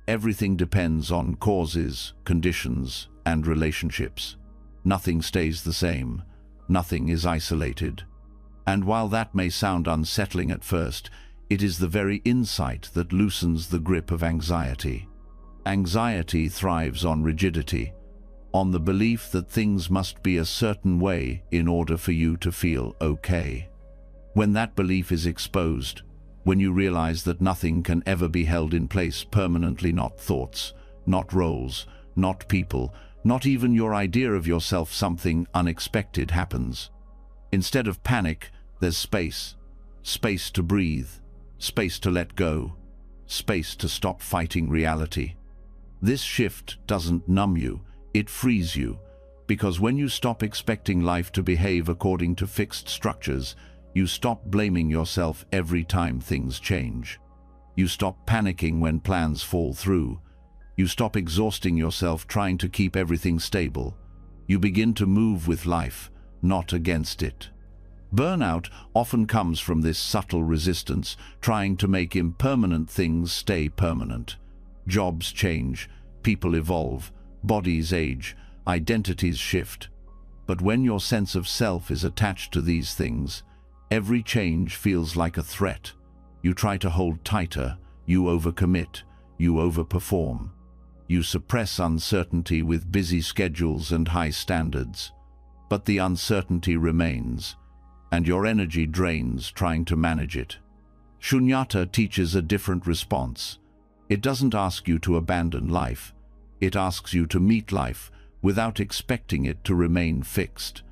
[SPEAKER 1] Everything depends on causes, conditions, and relationships. Nothing stays the same. Nothing is isolated. And while that may sound unsettling at first, it is the very insight that loosens the grip of anxiety. Anxiety thrives on rigidity, on the belief that things must be a certain way in order for you to feel okay. When that belief is exposed, when you realize that nothing can ever be held in place permanently, not thoughts, not roles, not people, not even your idea of yourself, something unexpected happens. Instead of panic, there's space. Space to breathe, space to let go, space to stop fighting reality. This shift doesn't numb you, it frees you, because when you stop expecting life to behave according to fixed structures, you stop blaming yourself every time things change. You stop panicking when plans fall through. You stop exhausting yourself trying to keep everything stable. You begin to move with life, not against it. Burnout often comes from this subtle resistance, trying to make impermanent things stay permanent. Jobs change, people evolve, bodies age, identities shift. But when your sense of self is attached to these things, every change feels like a threat. You try to hold tighter, you overcommit, you overperform. You suppress uncertainty with busy schedules and high standards. But the uncertainty remains, and your energy drains trying to manage it. Shunyata teaches a different response. It doesn't ask you to abandon life. It asks you to meet life without expecting it to remain fixed.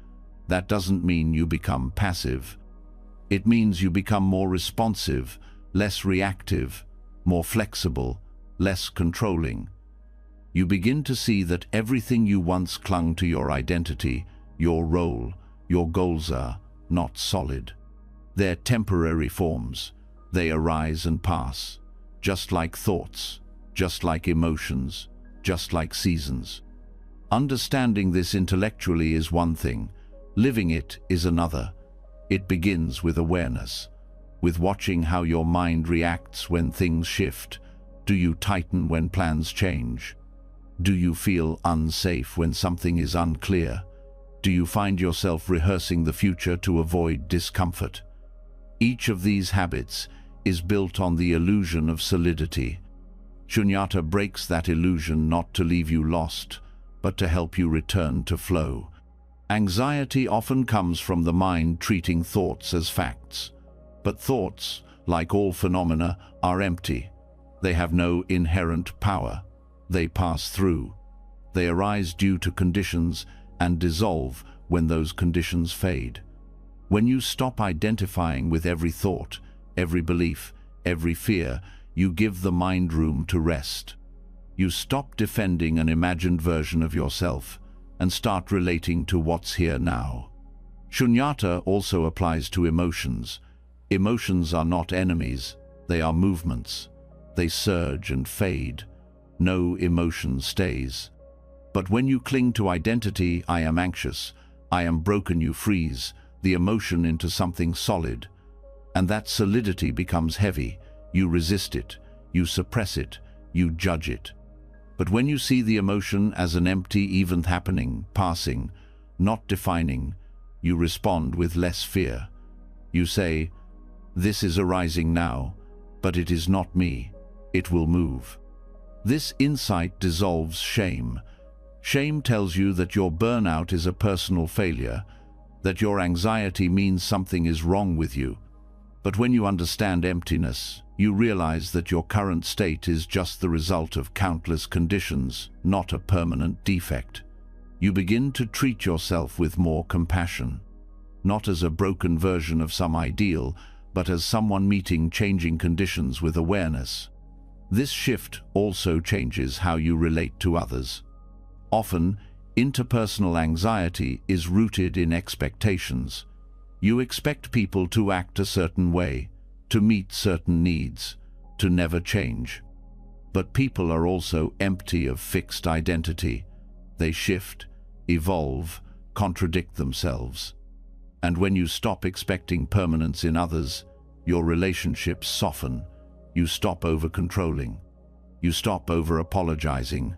[SPEAKER 1] That doesn't mean you become passive. It means you become more responsive, less reactive, more flexible, less controlling. You begin to see that everything you once clung to, your identity, your role, your goals, are not solid. They're temporary forms. They arise and pass, just like thoughts, just like emotions, just like seasons. Understanding this intellectually is one thing. Living it is another. It begins with awareness, with watching how your mind reacts when things shift. Do you tighten when plans change? Do you feel unsafe when something is unclear? Do you find yourself rehearsing the future to avoid discomfort? Each of these habits, is built on the illusion of solidity. Shunyata breaks that illusion not to leave you lost, but to help you return to flow. Anxiety often comes from the mind treating thoughts as facts. But thoughts, like all phenomena, are empty. They have no inherent power. They pass through. They arise due to conditions and dissolve when those conditions fade. When you stop identifying with every thought, every belief, every fear, you give the mind room to rest. You stop defending an imagined version of yourself and start relating to what's here now. Shunyata also applies to emotions. Emotions are not enemies, they are movements. They surge and fade. No emotion stays. But when you cling to identity, I am anxious, I am broken, you freeze the emotion into something solid. And that solidity becomes heavy. You resist it, you suppress it, you judge it. But when you see the emotion as an empty event happening, passing, not defining, you respond with less fear. You say, "This is arising now, but it is not me. It will move." This insight dissolves shame. Shame tells you that your burnout is a personal failure, that your anxiety means something is wrong with you. But when you understand emptiness, you realize that your current state is just the result of countless conditions, not a permanent defect. You begin to treat yourself with more compassion, not as a broken version of some ideal, but as someone meeting changing conditions with awareness. This shift also changes how you relate to others. Often, interpersonal anxiety is rooted in expectations. You expect people to act a certain way, to meet certain needs, to never change. But people are also empty of fixed identity. They shift, evolve, contradict themselves. And when you stop expecting permanence in others, your relationships soften. You stop over-controlling. You stop over-apologizing.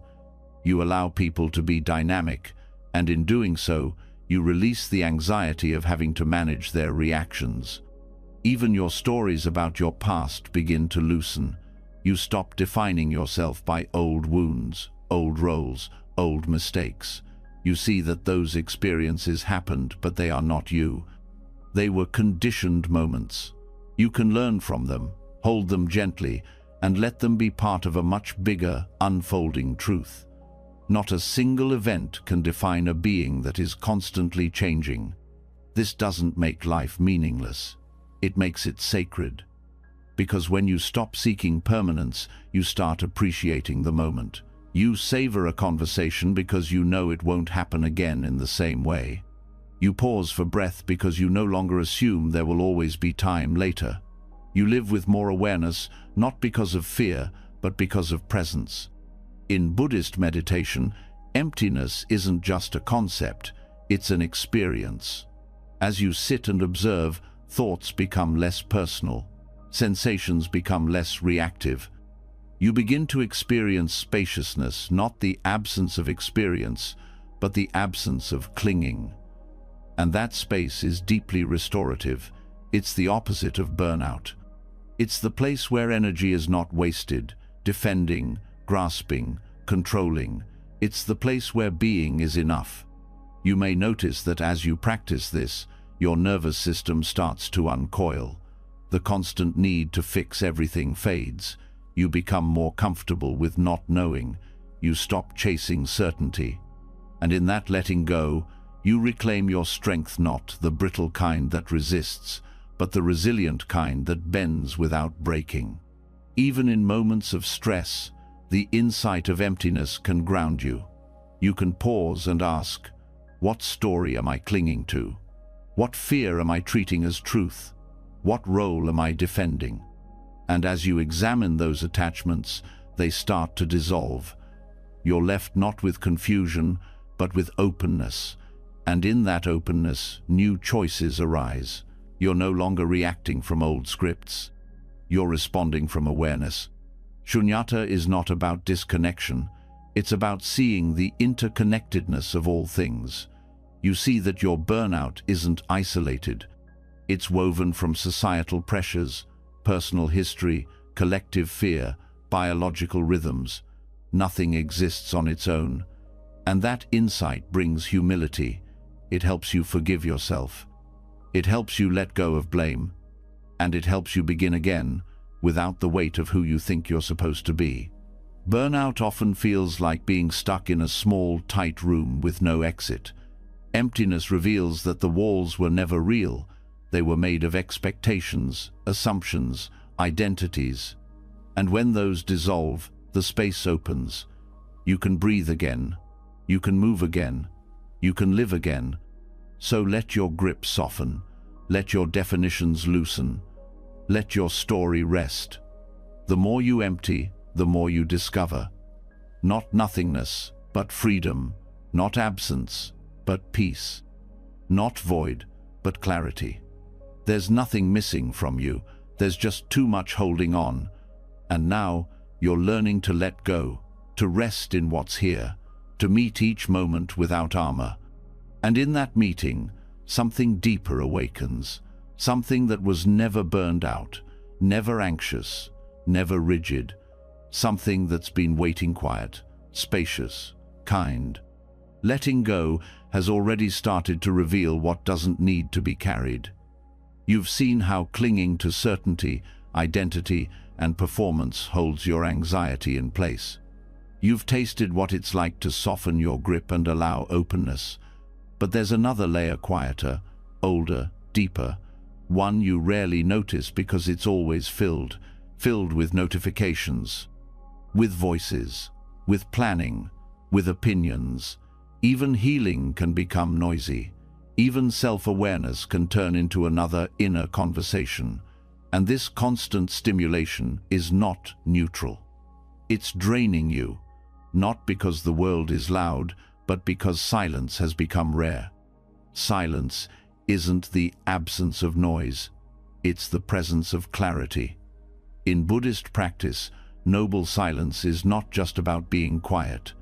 [SPEAKER 1] You allow people to be dynamic, and in doing so, you release the anxiety of having to manage their reactions. Even your stories about your past begin to loosen. You stop defining yourself by old wounds, old roles, old mistakes. You see that those experiences happened, but they are not you. They were conditioned moments. You can learn from them, hold them gently, and let them be part of a much bigger, unfolding truth. Not a single event can define a being that is constantly changing. This doesn't make life meaningless. It makes it sacred. Because when you stop seeking permanence, you start appreciating the moment. You savor a conversation because you know it won't happen again in the same way. You pause for breath because you no longer assume there will always be time later. You live with more awareness, not because of fear, but because of presence. In Buddhist meditation, emptiness isn't just a concept, it's an experience. As you sit and observe, thoughts become less personal, sensations become less reactive. You begin to experience spaciousness, not the absence of experience, but the absence of clinging. And that space is deeply restorative. It's the opposite of burnout. It's the place where energy is not wasted, defending, grasping, controlling. It's the place where being is enough. You may notice that as you practice this, your nervous system starts to uncoil. The constant need to fix everything fades. You become more comfortable with not knowing. You stop chasing certainty. And in that letting go, you reclaim your strength, not the brittle kind that resists, but the resilient kind that bends without breaking. Even in moments of stress, the insight of emptiness can ground you. You can pause and ask, what story am I clinging to? What fear am I treating as truth? What role am I defending? And as you examine those attachments, they start to dissolve. You're left not with confusion, but with openness. And in that openness, new choices arise. You're no longer reacting from old scripts. You're responding from awareness. Shunyata is not about disconnection. It's about seeing the interconnectedness of all things. You see that your burnout isn't isolated. It's woven from societal pressures, personal history, collective fear, biological rhythms. Nothing exists on its own. And that insight brings humility. It helps you forgive yourself. It helps you let go of blame. And it helps you begin again without the weight of who you think you're supposed to be. Burnout often feels like being stuck in a small, tight room with no exit. Emptiness reveals that the walls were never real. They were made of expectations, assumptions, identities. And when those dissolve, the space opens. You can breathe again. You can move again. You can live again. So let your grip soften. Let your definitions loosen. Let your story rest. The more you empty, the more you discover. Not nothingness, but freedom. Not absence, but peace. Not void, but clarity. There's nothing missing from you. There's just too much holding on. And now you're learning to let go, to rest in what's here, to meet each moment without armor. And in that meeting, something deeper awakens. Something that was never burned out, never anxious, never rigid. Something that's been waiting quiet, spacious, kind. Letting go has already started to reveal what doesn't need to be carried. You've seen how clinging to certainty, identity, and performance holds your anxiety in place. You've tasted what it's like to soften your grip and allow openness. But there's another layer quieter, older, deeper, one you rarely notice because it's always filled with notifications, with voices, with planning, with opinions. Even healing can become noisy. Even self-awareness can turn into another inner conversation. And this constant stimulation is not neutral. It's draining you, not because the world is loud, but because silence has become rare. Silence isn't the absence of noise, it's the presence of clarity. In Buddhist practice, noble silence is not just about being quiet.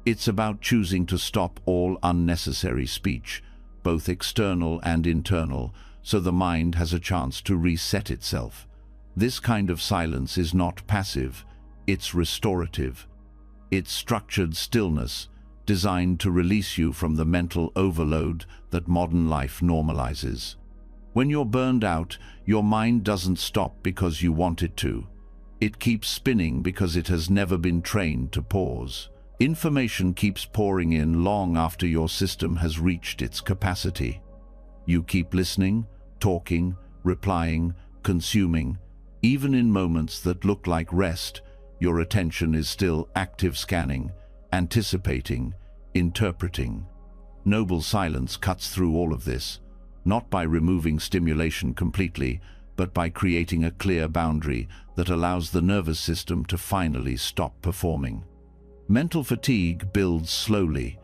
[SPEAKER 1] It's about choosing to stop all unnecessary speech, both external and internal, so the mind has a chance to reset itself. This kind of silence is not passive, it's restorative. It's structured stillness, designed to release you from the mental overload that modern life normalizes. When you're burned out, your mind doesn't stop because you want it to. It keeps spinning because it has never been trained to pause. Information keeps pouring in long after your system has reached its capacity. You keep listening, talking, replying, consuming. Even in moments that look like rest, your attention is still active, scanning, anticipating, interpreting. Noble silence cuts through all of this, not by removing stimulation completely, but by creating a clear boundary that allows the nervous system to finally stop performing. Mental fatigue builds slowly,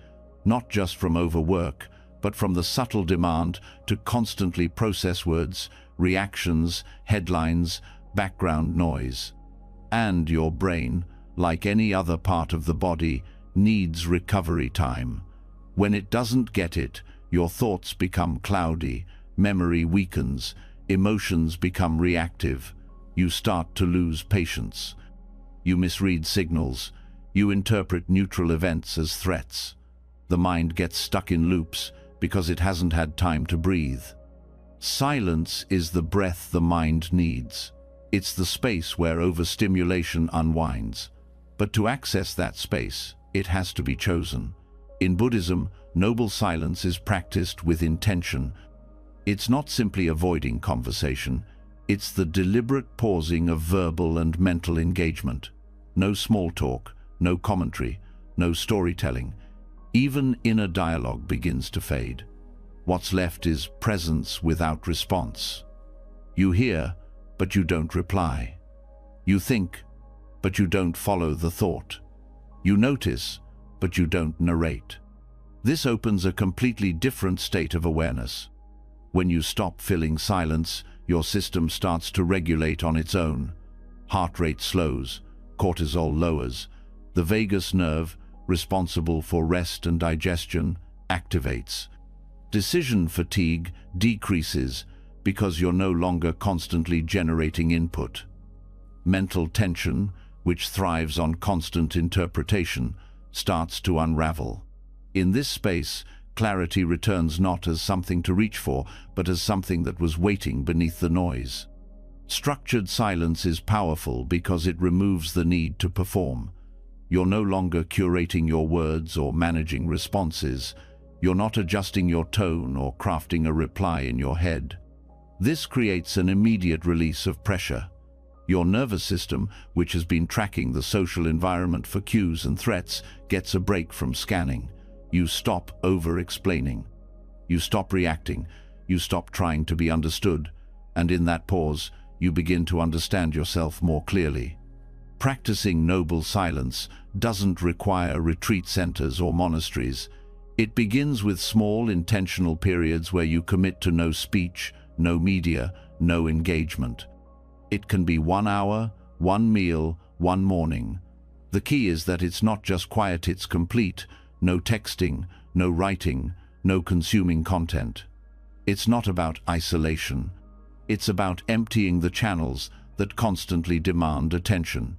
[SPEAKER 1] not just from overwork, but from the subtle demand to constantly process words, reactions, headlines, background noise. And your brain, like any other part of the body, needs recovery time. When it doesn't get it, your thoughts become cloudy, memory weakens, emotions become reactive. You start to lose patience. You misread signals. You interpret neutral events as threats. The mind gets stuck in loops because it hasn't had time to breathe. Silence is the breath the mind needs. It's the space where overstimulation unwinds. But to access that space, it has to be chosen. In Buddhism, noble silence is practiced with intention. It's not simply avoiding conversation. It's the deliberate pausing of verbal and mental engagement. No small talk, no commentary, no storytelling. Even inner dialogue begins to fade. What's left is presence without response. You hear, but you don't reply. You think, but you don't follow the thought. You notice, but you don't narrate. This opens a completely different state of awareness. When you stop filling silence, your system starts to regulate on its own. Heart rate slows, cortisol lowers. The vagus nerve, responsible for rest and digestion, activates. Decision fatigue decreases, because you're no longer constantly generating input. Mental tension, which thrives on constant interpretation, starts to unravel. In this space, clarity returns not as something to reach for, but as something that was waiting beneath the noise. Structured silence is powerful because it removes the need to perform. You're no longer curating your words or managing responses. You're not adjusting your tone or crafting a reply in your head. This creates an immediate release of pressure. Your nervous system, which has been tracking the social environment for cues and threats, gets a break from scanning. You stop over-explaining. You stop reacting. You stop trying to be understood. And in that pause, you begin to understand yourself more clearly. Practicing noble silence doesn't require retreat centers or monasteries. It begins with small, intentional periods where you commit to no speech, no media, no engagement. It can be 1 hour, 1 meal, 1 morning. The key is that it's not just quiet, it's complete. No texting, no writing, no consuming content. It's not about isolation. It's about emptying the channels that constantly demand attention.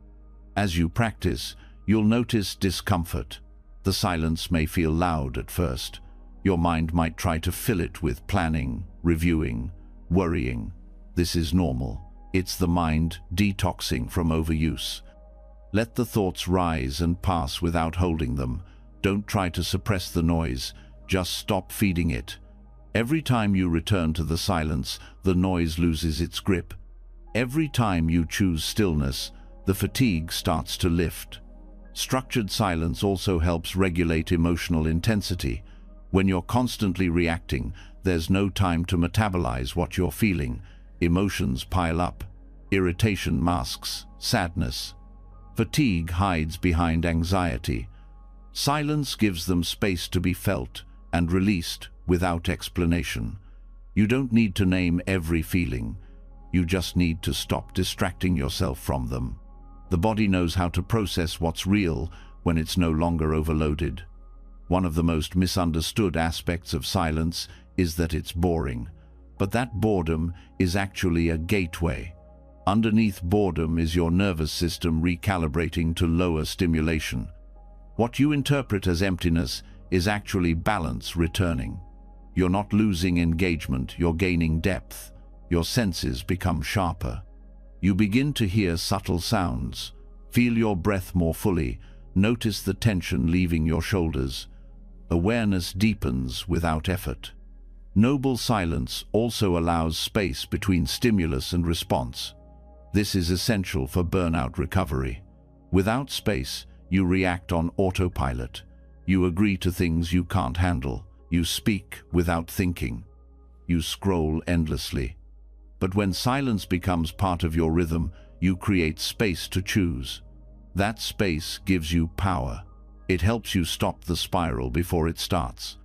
[SPEAKER 1] As you practice, you'll notice discomfort. The silence may feel loud at first. Your mind might try to fill it with planning, reviewing, worrying. This is normal. It's the mind detoxing from overuse. Let the thoughts rise and pass without holding them. Don't try to suppress the noise. Just stop feeding it. Every time you return to the silence, the noise loses its grip. Every time you choose stillness, the fatigue starts to lift. Structured silence also helps regulate emotional intensity. When you're constantly reacting, there's no time to metabolize what you're feeling. Emotions pile up. Irritation masks sadness. Fatigue hides behind anxiety. Silence gives them space to be felt and released without explanation. You don't need to name every feeling. You just need to stop distracting yourself from them. The body knows how to process what's real when it's no longer overloaded. One of the most misunderstood aspects of silence is that it's boring. But that boredom is actually a gateway. Underneath boredom is your nervous system recalibrating to lower stimulation. What you interpret as emptiness is actually balance returning. You're not losing engagement, you're gaining depth. Your senses become sharper. You begin to hear subtle sounds. Feel your breath more fully. Notice the tension leaving your shoulders. Awareness deepens without effort. Noble silence also allows space between stimulus and response. This is essential for burnout recovery. Without space, you react on autopilot. You agree to things you can't handle. You speak without thinking. You scroll endlessly. But when silence becomes part of your rhythm, you create space to choose. That space gives you power. It helps you stop the spiral before it starts.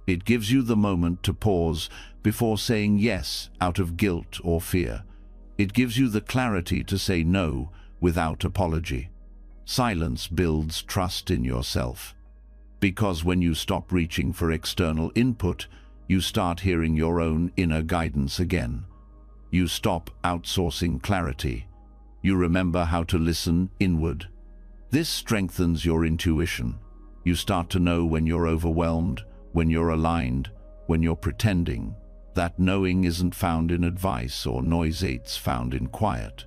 [SPEAKER 1] It gives you the moment to pause before saying yes out of guilt or fear. It gives you the clarity to say no without apology. Silence builds trust in yourself. Because when you stop reaching for external input, you start hearing your own inner guidance again. You stop outsourcing clarity. You remember how to listen inward. This strengthens your intuition. You start to know when you're overwhelmed, when you're aligned, when you're pretending. That knowing isn't found in advice or noise, it's found in quiet.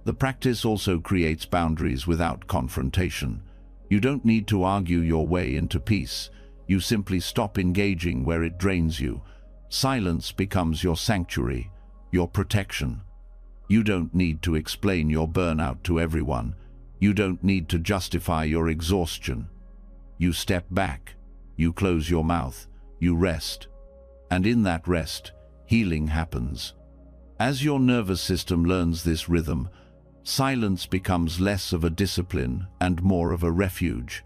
[SPEAKER 1] The practice also creates boundaries without confrontation. You don't need to argue your way into peace. You simply stop engaging where it drains you. Silence becomes your sanctuary, your protection. You don't need to explain your burnout to everyone. You don't need to justify your exhaustion. You step back, you close your mouth, you rest. And in that rest, healing happens. As your nervous system learns this rhythm, silence becomes less of a discipline and more of a refuge.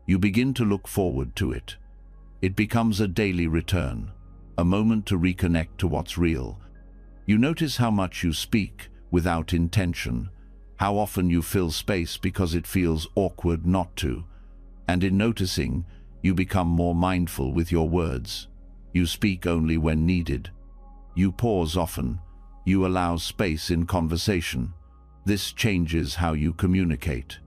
[SPEAKER 1] You begin to look forward to it. It becomes a daily return, a moment to reconnect to what's real. You notice how much you speak without intention, how often you fill space because it feels awkward not to. And in noticing, you become more mindful with your words. You speak only when needed. You pause often. You allow space in conversation. This changes how you communicate.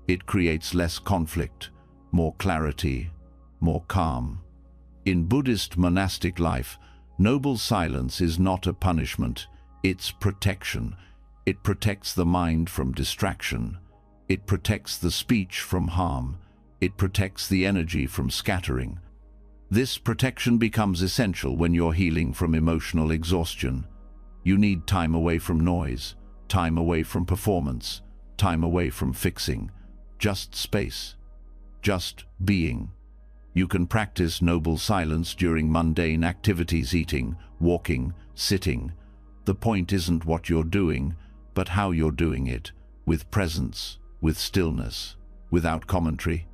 [SPEAKER 1] It creates less conflict, more clarity, more calm. In Buddhist monastic life, noble silence is not a punishment, it's protection. It protects the mind from distraction. It protects the speech from harm. It protects the energy from scattering. This protection becomes essential when you're healing from emotional exhaustion. You need time away from noise, time away from performance, time away from fixing. Just space. Just being. You can practice noble silence during mundane activities, eating, walking, sitting. The point isn't what you're doing, but how you're doing it, with presence, with stillness, without commentary.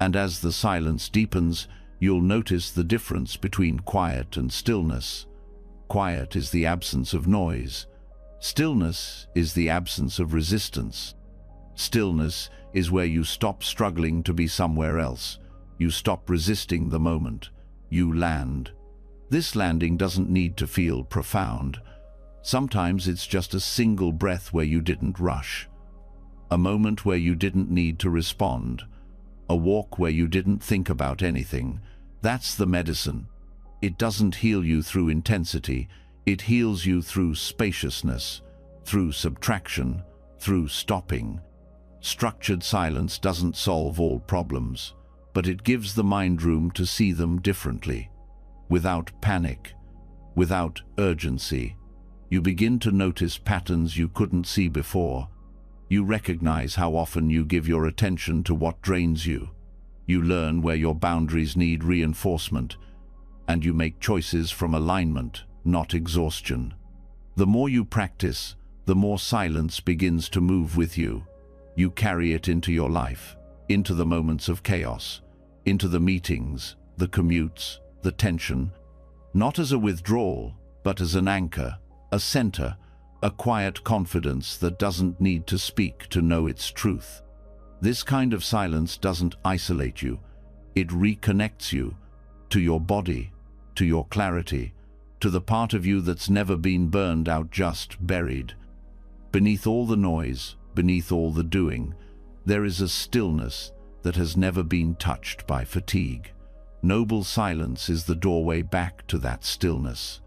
[SPEAKER 1] And as the silence deepens, you'll notice the difference between quiet and stillness. Quiet is the absence of noise. Stillness is the absence of resistance. Stillness is where you stop struggling to be somewhere else. You stop resisting the moment. You land. This landing doesn't need to feel profound. Sometimes it's just a single breath where you didn't rush. A moment where you didn't need to respond. A walk where you didn't think about anything. That's the medicine. It doesn't heal you through intensity. It heals you through spaciousness, through subtraction, through stopping. Structured silence doesn't solve all problems, but it gives the mind room to see them differently. Without panic, without urgency, you begin to notice patterns you couldn't see before. You recognize how often you give your attention to what drains you. You learn where your boundaries need reinforcement, and you make choices from alignment, not exhaustion. The more you practice, the more silence begins to move with you. You carry it into your life, into the moments of chaos, into the meetings, the commutes, the tension, not as a withdrawal, but as an anchor, a center, a quiet confidence that doesn't need to speak to know its truth. This kind of silence doesn't isolate you. It reconnects you to your body, to your clarity, to the part of you that's never been burned out, just buried. Beneath all the noise, beneath all the doing, there is a stillness that has never been touched by fatigue. Noble silence is the doorway back to that stillness.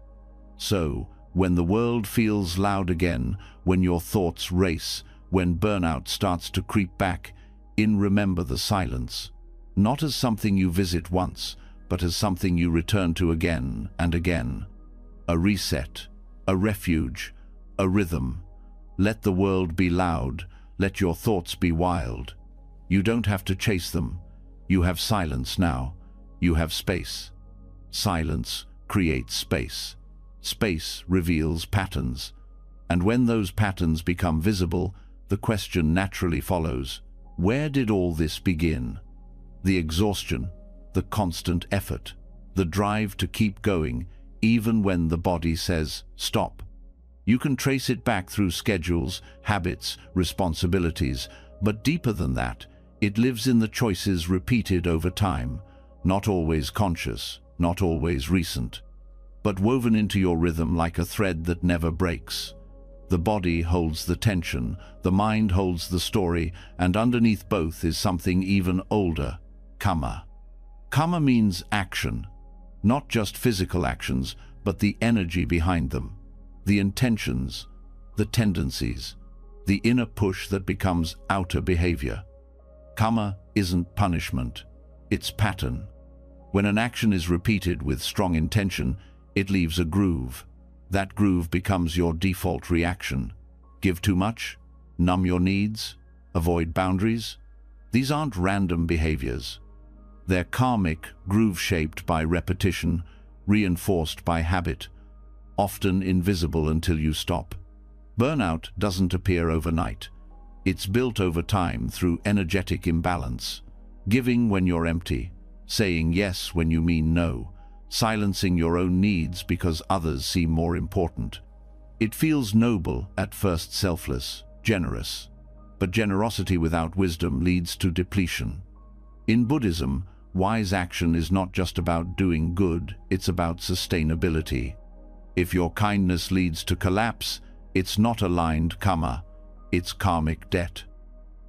[SPEAKER 1] So, when the world feels loud again, when your thoughts race, when burnout starts to creep back, remember the silence, not as something you visit once, but as something you return to again and again. A reset, a refuge, a rhythm. Let the world be loud, let your thoughts be wild. You don't have to chase them. You have silence now. You have space. Silence creates space. Space reveals patterns. And when those patterns become visible, the question naturally follows: where did all this begin? The exhaustion, the constant effort, the drive to keep going, even when the body says, stop. You can trace it back through schedules, habits, responsibilities, but deeper than that, it lives in the choices repeated over time, not always conscious, not always recent, but woven into your rhythm like a thread that never breaks. The body holds the tension, the mind holds the story, and underneath both is something even older: karma. Karma means action, not just physical actions, but the energy behind them, the intentions, the tendencies, the inner push that becomes outer behavior. Karma isn't punishment, it's pattern. When an action is repeated with strong intention, it leaves a groove. That groove becomes your default reaction. Give too much? Numb your needs? Avoid boundaries? These aren't random behaviors. They're karmic, groove-shaped by repetition, reinforced by habit, often invisible until you stop. Burnout doesn't appear overnight. It's built over time through energetic imbalance. Giving when you're empty, saying yes when you mean no, silencing your own needs because others seem more important. It feels noble, at first selfless, generous. But generosity without wisdom leads to depletion. In Buddhism, wise action is not just about doing good, it's about sustainability. If your kindness leads to collapse, it's not aligned karma, it's karmic debt.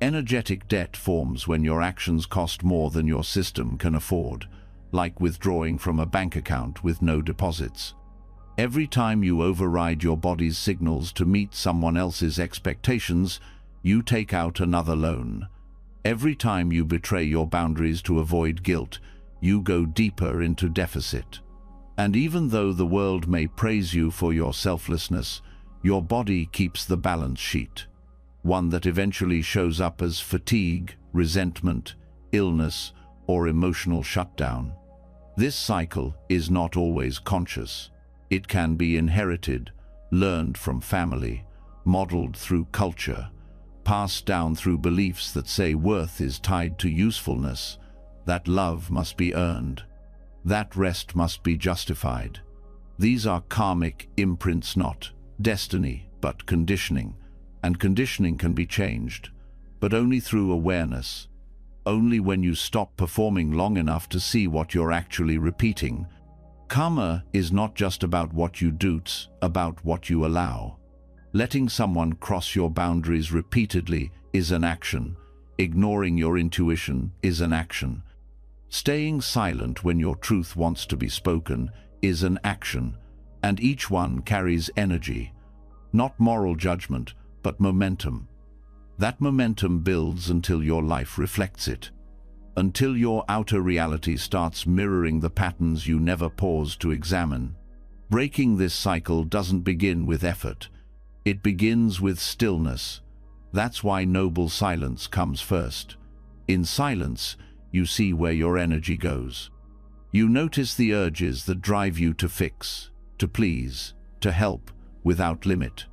[SPEAKER 1] Energetic debt forms when your actions cost more than your system can afford, like withdrawing from a bank account with no deposits. Every time you override your body's signals to meet someone else's expectations, you take out another loan. Every time you betray your boundaries to avoid guilt, you go deeper into deficit. And even though the world may praise you for your selflessness, your body keeps the balance sheet, one that eventually shows up as fatigue, resentment, illness, or emotional shutdown. This cycle is not always conscious. It can be inherited, learned from family, modeled through culture, passed down through beliefs that say worth is tied to usefulness, that love must be earned, that rest must be justified. These are karmic imprints, not destiny, but conditioning. And conditioning can be changed, but only through awareness. Only when you stop performing long enough to see what you're actually repeating. Karma is not just about what you do, it's about what you allow. Letting someone cross your boundaries repeatedly is an action. Ignoring your intuition is an action. Staying silent when your truth wants to be spoken is an action, and each one carries energy, not moral judgment, but momentum. That momentum builds until your life reflects it, until your outer reality starts mirroring the patterns you never paused to examine. Breaking this cycle doesn't begin with effort. It begins with stillness. That's why noble silence comes first. In silence, you see where your energy goes. You notice the urges that drive you to fix, to please, to help without limit.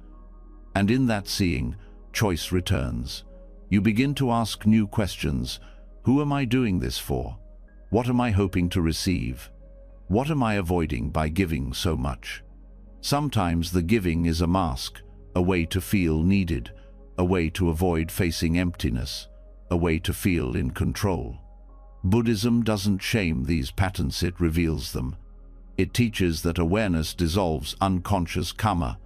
[SPEAKER 1] And in that seeing, choice returns. You begin to ask new questions. Who am I doing this for? What am I hoping to receive? What am I avoiding by giving so much? Sometimes the giving is a mask, a way to feel needed, a way to avoid facing emptiness, a way to feel in control. Buddhism doesn't shame these patterns, it reveals them. It teaches that awareness dissolves unconscious karma.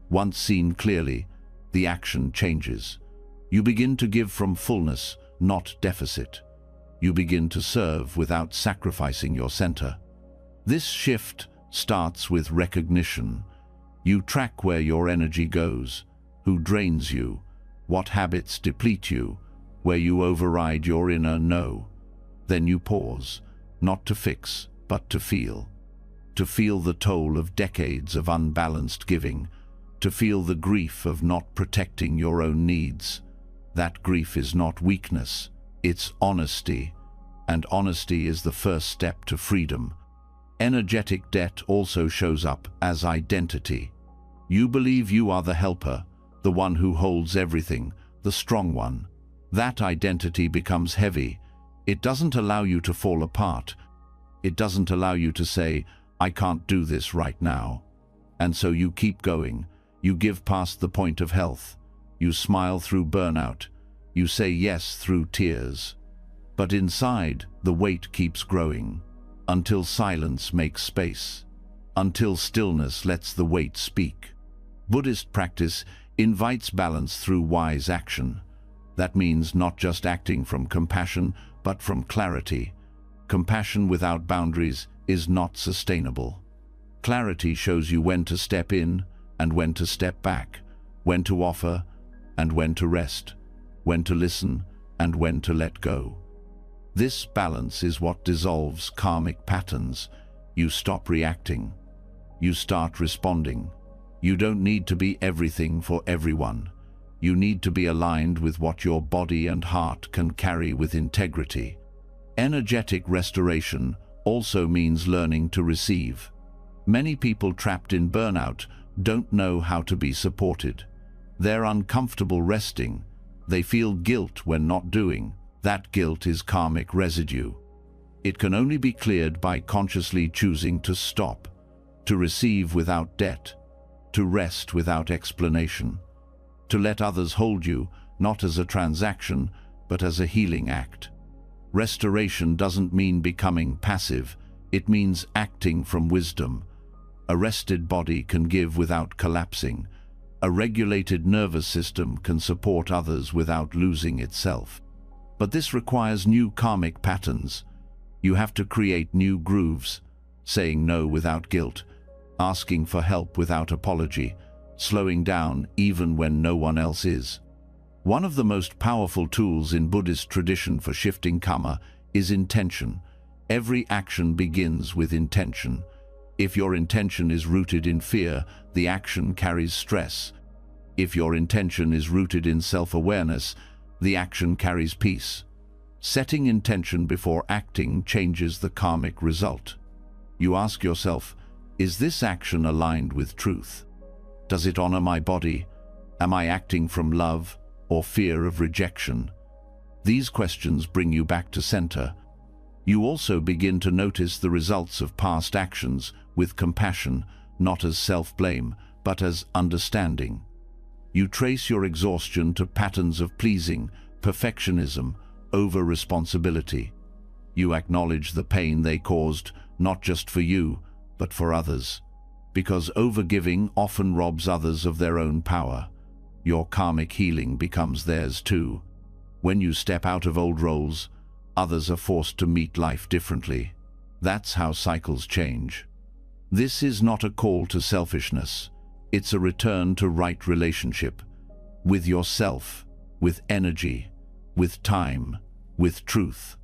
[SPEAKER 1] Once seen clearly, the action changes. You begin to give from fullness, not deficit. You begin to serve without sacrificing your center. This shift starts with recognition. You track where your energy goes, who drains you, what habits deplete you, where you override your inner no. Then you pause, not to fix, but to feel. To feel the toll of decades of unbalanced giving, to feel the grief of not protecting your own needs. That grief is not weakness, it's honesty, and honesty is the first step to freedom. Energetic debt also shows up as identity. You believe you are the helper, the one who holds everything, the strong one. That identity becomes heavy. It doesn't allow you to fall apart. It doesn't allow you to say, I can't do this right now. And so you keep going. You give past the point of health. You smile through burnout. You say yes through tears. But inside, the weight keeps growing, until silence makes space, until stillness lets the weight speak. Buddhist practice invites balance through wise action. That means not just acting from compassion, but from clarity. Compassion without boundaries is not sustainable. Clarity shows you when to step in and when to step back, when to offer and when to rest, when to listen and when to let go. This balance is what dissolves karmic patterns. You stop reacting. You start responding. You don't need to be everything for everyone. You need to be aligned with what your body and heart can carry with integrity. Energetic restoration also means learning to receive. Many people trapped in burnout don't know how to be supported. They're uncomfortable resting. They feel guilt when not doing. That guilt is karmic residue. It can only be cleared by consciously choosing to stop, to receive without debt, to rest without explanation, to let others hold you, not as a transaction, but as a healing act. Restoration doesn't mean becoming passive. It means acting from wisdom. A rested body can give without collapsing. A regulated nervous system can support others without losing itself. But this requires new karmic patterns. You have to create new grooves, saying no without guilt, asking for help without apology, slowing down even when no one else is. One of the most powerful tools in Buddhist tradition for shifting karma is intention. Every action begins with intention. If your intention is rooted in fear, the action carries stress. If your intention is rooted in self-awareness, the action carries peace. Setting intention before acting changes the karmic result. You ask yourself, is this action aligned with truth? Does it honor my body? Am I acting from love or fear of rejection? These questions bring you back to center. You also begin to notice the results of past actions with compassion, not as self-blame, but as understanding. You trace your exhaustion to patterns of pleasing, perfectionism, over-responsibility. You acknowledge the pain they caused, not just for you, but for others. Because overgiving often robs others of their own power. Your karmic healing becomes theirs too. When you step out of old roles, others are forced to meet life differently. That's how cycles change. This is not a call to selfishness. It's a return to right relationship. With yourself, with energy, with time, with truth.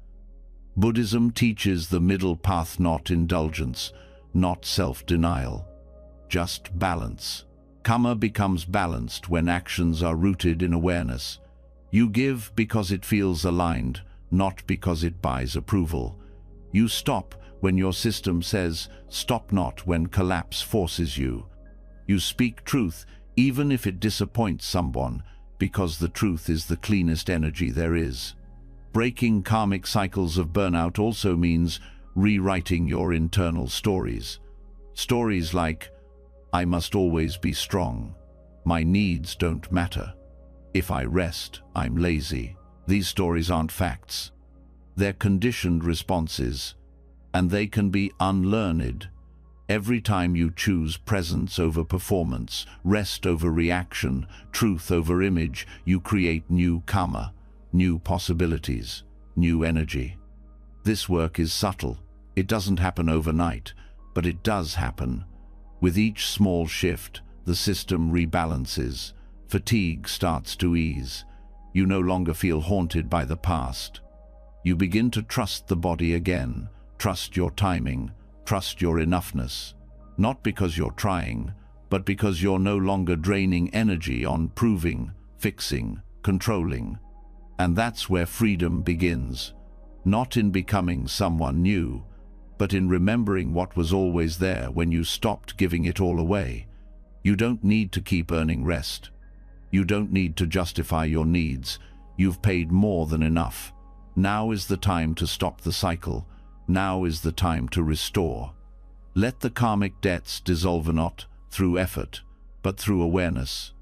[SPEAKER 1] Buddhism teaches the middle path, not indulgence, not self-denial. Just balance. Karma becomes balanced when actions are rooted in awareness. You give because it feels aligned, not because it buys approval. You stop when your system says stop, not when collapse forces you. You speak truth even if it disappoints someone, because the truth is the cleanest energy there is. Breaking karmic cycles of burnout also means rewriting your internal stories. Stories like, I must always be strong. My needs don't matter. If I rest, I'm lazy. These stories aren't facts. They're conditioned responses, and they can be unlearned. Every time you choose presence over performance, rest over reaction, truth over image, you create new karma, new possibilities, new energy. This work is subtle. It doesn't happen overnight, but it does happen. With each small shift, the system rebalances. Fatigue starts to ease. You no longer feel haunted by the past. You begin to trust the body again, trust your timing, trust your enoughness. Not because you're trying, but because you're no longer draining energy on proving, fixing, controlling. And that's where freedom begins. Not in becoming someone new, but in remembering what was always there when you stopped giving it all away. You don't need to keep earning rest. You don't need to justify your needs. You've paid more than enough. Now is the time to stop the cycle. Now is the time to restore. Let the karmic debts dissolve, not through effort, but through awareness.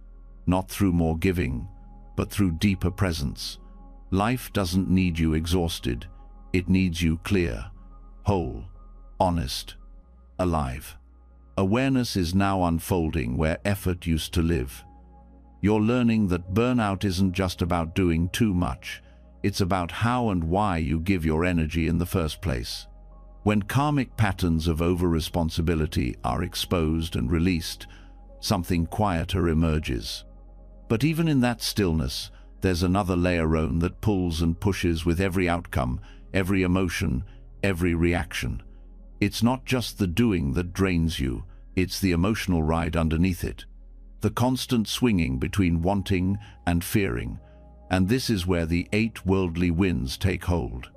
[SPEAKER 1] Not through more giving, but through deeper presence. Life doesn't need you exhausted. It needs you clear, whole, honest, alive. Awareness is now unfolding where effort used to live. You're learning that burnout isn't just about doing too much. It's about how and why you give your energy in the first place. When karmic patterns of over-responsibility are exposed and released, something quieter emerges. But even in that stillness, there's another layer on that pulls and pushes with every outcome, every emotion, every reaction. It's not just the doing that drains you, it's the emotional ride underneath it. The constant swinging between wanting and fearing. And this is where the 8 worldly winds take hold.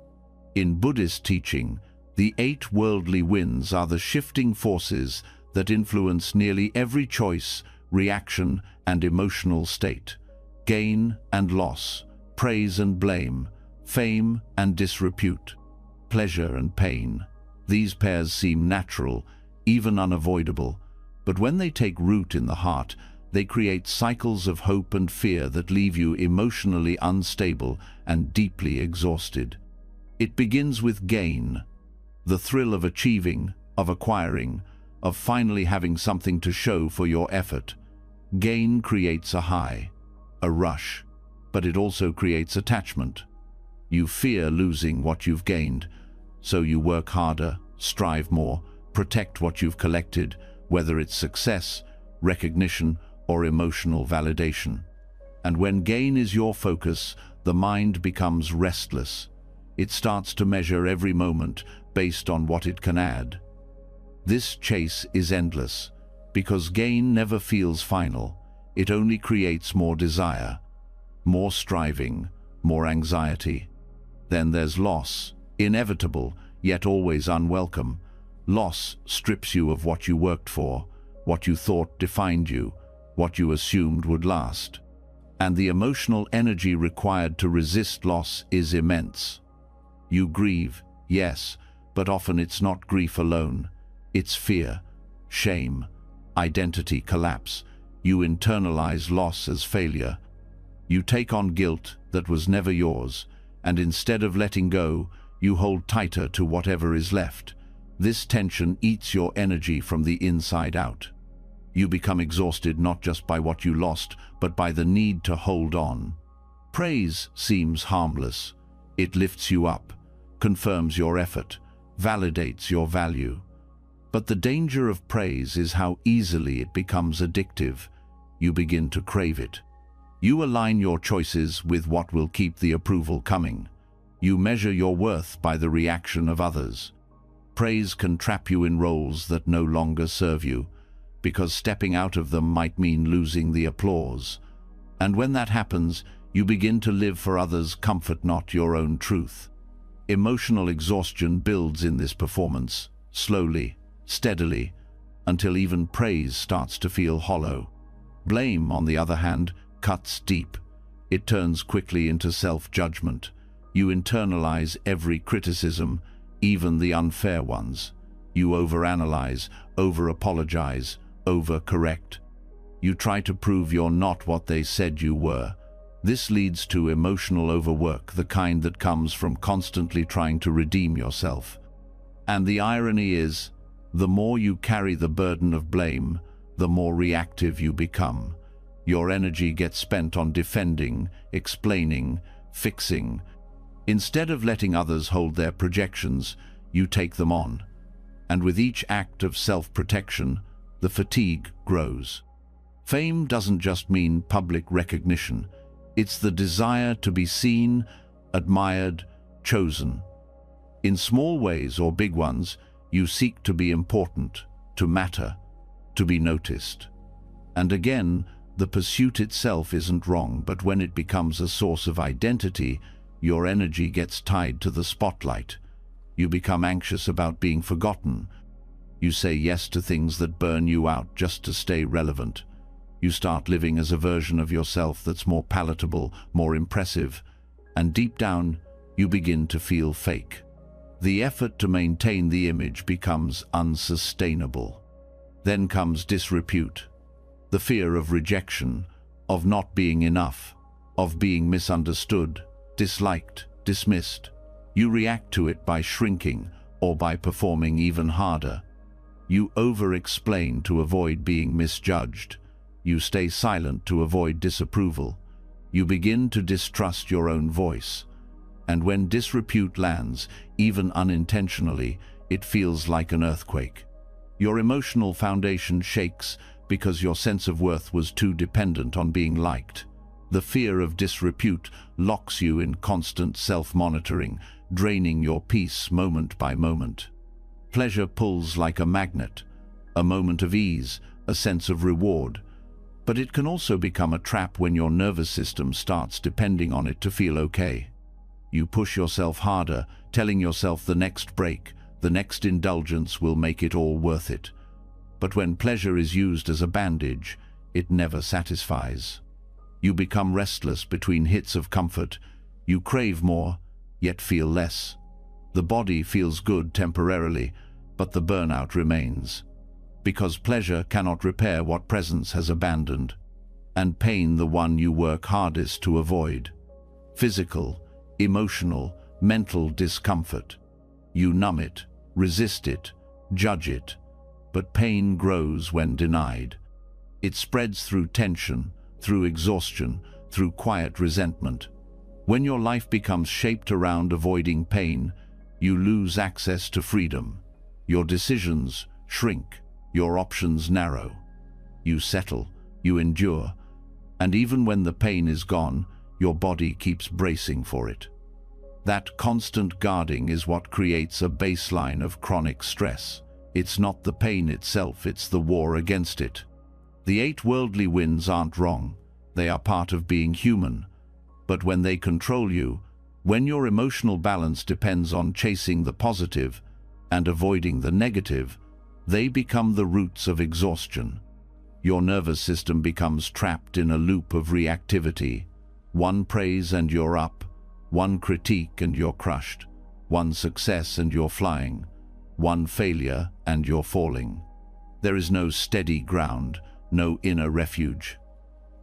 [SPEAKER 1] In Buddhist teaching, the 8 worldly winds are the shifting forces that influence nearly every choice, reaction, and emotional state. Gain and loss, praise and blame, fame and disrepute, pleasure and pain. These pairs seem natural, even unavoidable, but when they take root in the heart, they create cycles of hope and fear that leave you emotionally unstable and deeply exhausted. It begins with gain, the thrill of achieving, of acquiring, of finally having something to show for your effort. Gain creates a high, a rush, but it also creates attachment. You fear losing what you've gained, so you work harder, strive more, protect what you've collected, whether it's success, recognition, or emotional validation. And when gain is your focus, the mind becomes restless. It starts to measure every moment based on what it can add. This chase is endless, because gain never feels final. It only creates more desire, more striving, more anxiety. Then there's loss, inevitable, yet always unwelcome. Loss strips you of what you worked for, what you thought defined you, what you assumed would last. And the emotional energy required to resist loss is immense. You grieve, yes, but often it's not grief alone. It's fear, shame, identity collapse. You internalize loss as failure. You take on guilt that was never yours, and instead of letting go, you hold tighter to whatever is left. This tension eats your energy from the inside out. You become exhausted not just by what you lost, but by the need to hold on. Praise seems harmless. It lifts you up, confirms your effort, validates your value. But the danger of praise is how easily it becomes addictive. You begin to crave it. You align your choices with what will keep the approval coming. You measure your worth by the reaction of others. Praise can trap you in roles that no longer serve you, because stepping out of them might mean losing the applause. And when that happens, you begin to live for others' comfort, not your own truth. Emotional exhaustion builds in this performance, slowly, steadily, until even praise starts to feel hollow. Blame, on the other hand, cuts deep. It turns quickly into self-judgment. You internalize every criticism, even the unfair ones. You overanalyze, over-apologize, over-correct. You try to prove you're not what they said you were. This leads to emotional overwork, the kind that comes from constantly trying to redeem yourself. And the irony is, the more you carry the burden of blame, the more reactive you become. Your energy gets spent on defending, explaining, fixing. Instead of letting others hold their projections, you take them on. And with each act of self-protection, the fatigue grows. Fame doesn't just mean public recognition. It's the desire to be seen, admired, chosen. In small ways or big ones, you seek to be important, to matter, to be noticed. And again, the pursuit itself isn't wrong, but when it becomes a source of identity, your energy gets tied to the spotlight. You become anxious about being forgotten. You say yes to things that burn you out just to stay relevant. You start living as a version of yourself that's more palatable, more impressive, and deep down, you begin to feel fake. The effort to maintain the image becomes unsustainable. Then comes disrepute, the fear of rejection, of not being enough, of being misunderstood, disliked, dismissed. You react to it by shrinking or by performing even harder. You over-explain to avoid being misjudged. You stay silent to avoid disapproval. You begin to distrust your own voice. And when disrepute lands, even unintentionally, it feels like an earthquake. Your emotional foundation shakes because your sense of worth was too dependent on being liked. The fear of disrepute locks you in constant self-monitoring, draining your peace moment by moment. Pleasure pulls like a magnet, a moment of ease, a sense of reward. But it can also become a trap when your nervous system starts depending on it to feel okay. You push yourself harder, telling yourself the next break, the next indulgence will make it all worth it. But when pleasure is used as a bandage, it never satisfies. You become restless between hits of comfort. You crave more, yet feel less. The body feels good temporarily, but the burnout remains. Because pleasure cannot repair what presence has abandoned, and pain the one you work hardest to avoid. Physical, emotional, mental discomfort. You numb it, resist it, judge it, but pain grows when denied. It spreads through tension, through exhaustion, through quiet resentment. When your life becomes shaped around avoiding pain, you lose access to freedom. Your decisions shrink, your options narrow. You settle, you endure, and even when the pain is gone, your body keeps bracing for it. That constant guarding is what creates a baseline of chronic stress. It's not the pain itself, it's the war against it. The 8 worldly winds aren't wrong. They are part of being human. But when they control you, when your emotional balance depends on chasing the positive and avoiding the negative, they become the roots of exhaustion. Your nervous system becomes trapped in a loop of reactivity. One praise and you're up, one critique and you're crushed, one success and you're flying, one failure and you're falling. There is no steady ground, no inner refuge.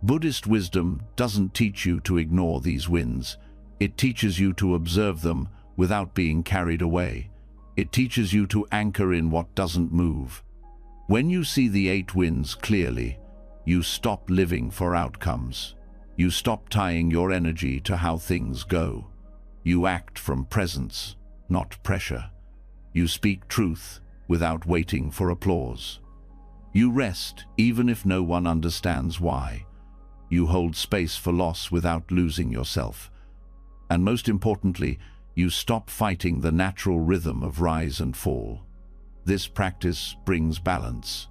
[SPEAKER 1] Buddhist wisdom doesn't teach you to ignore these winds. It teaches you to observe them without being carried away. It teaches you to anchor in what doesn't move. When you see the 8 winds clearly, you stop living for outcomes. You stop tying your energy to how things go. You act from presence, not pressure. You speak truth without waiting for applause. You rest even if no one understands why. You hold space for loss without losing yourself. And most importantly, you stop fighting the natural rhythm of rise and fall. This practice brings balance,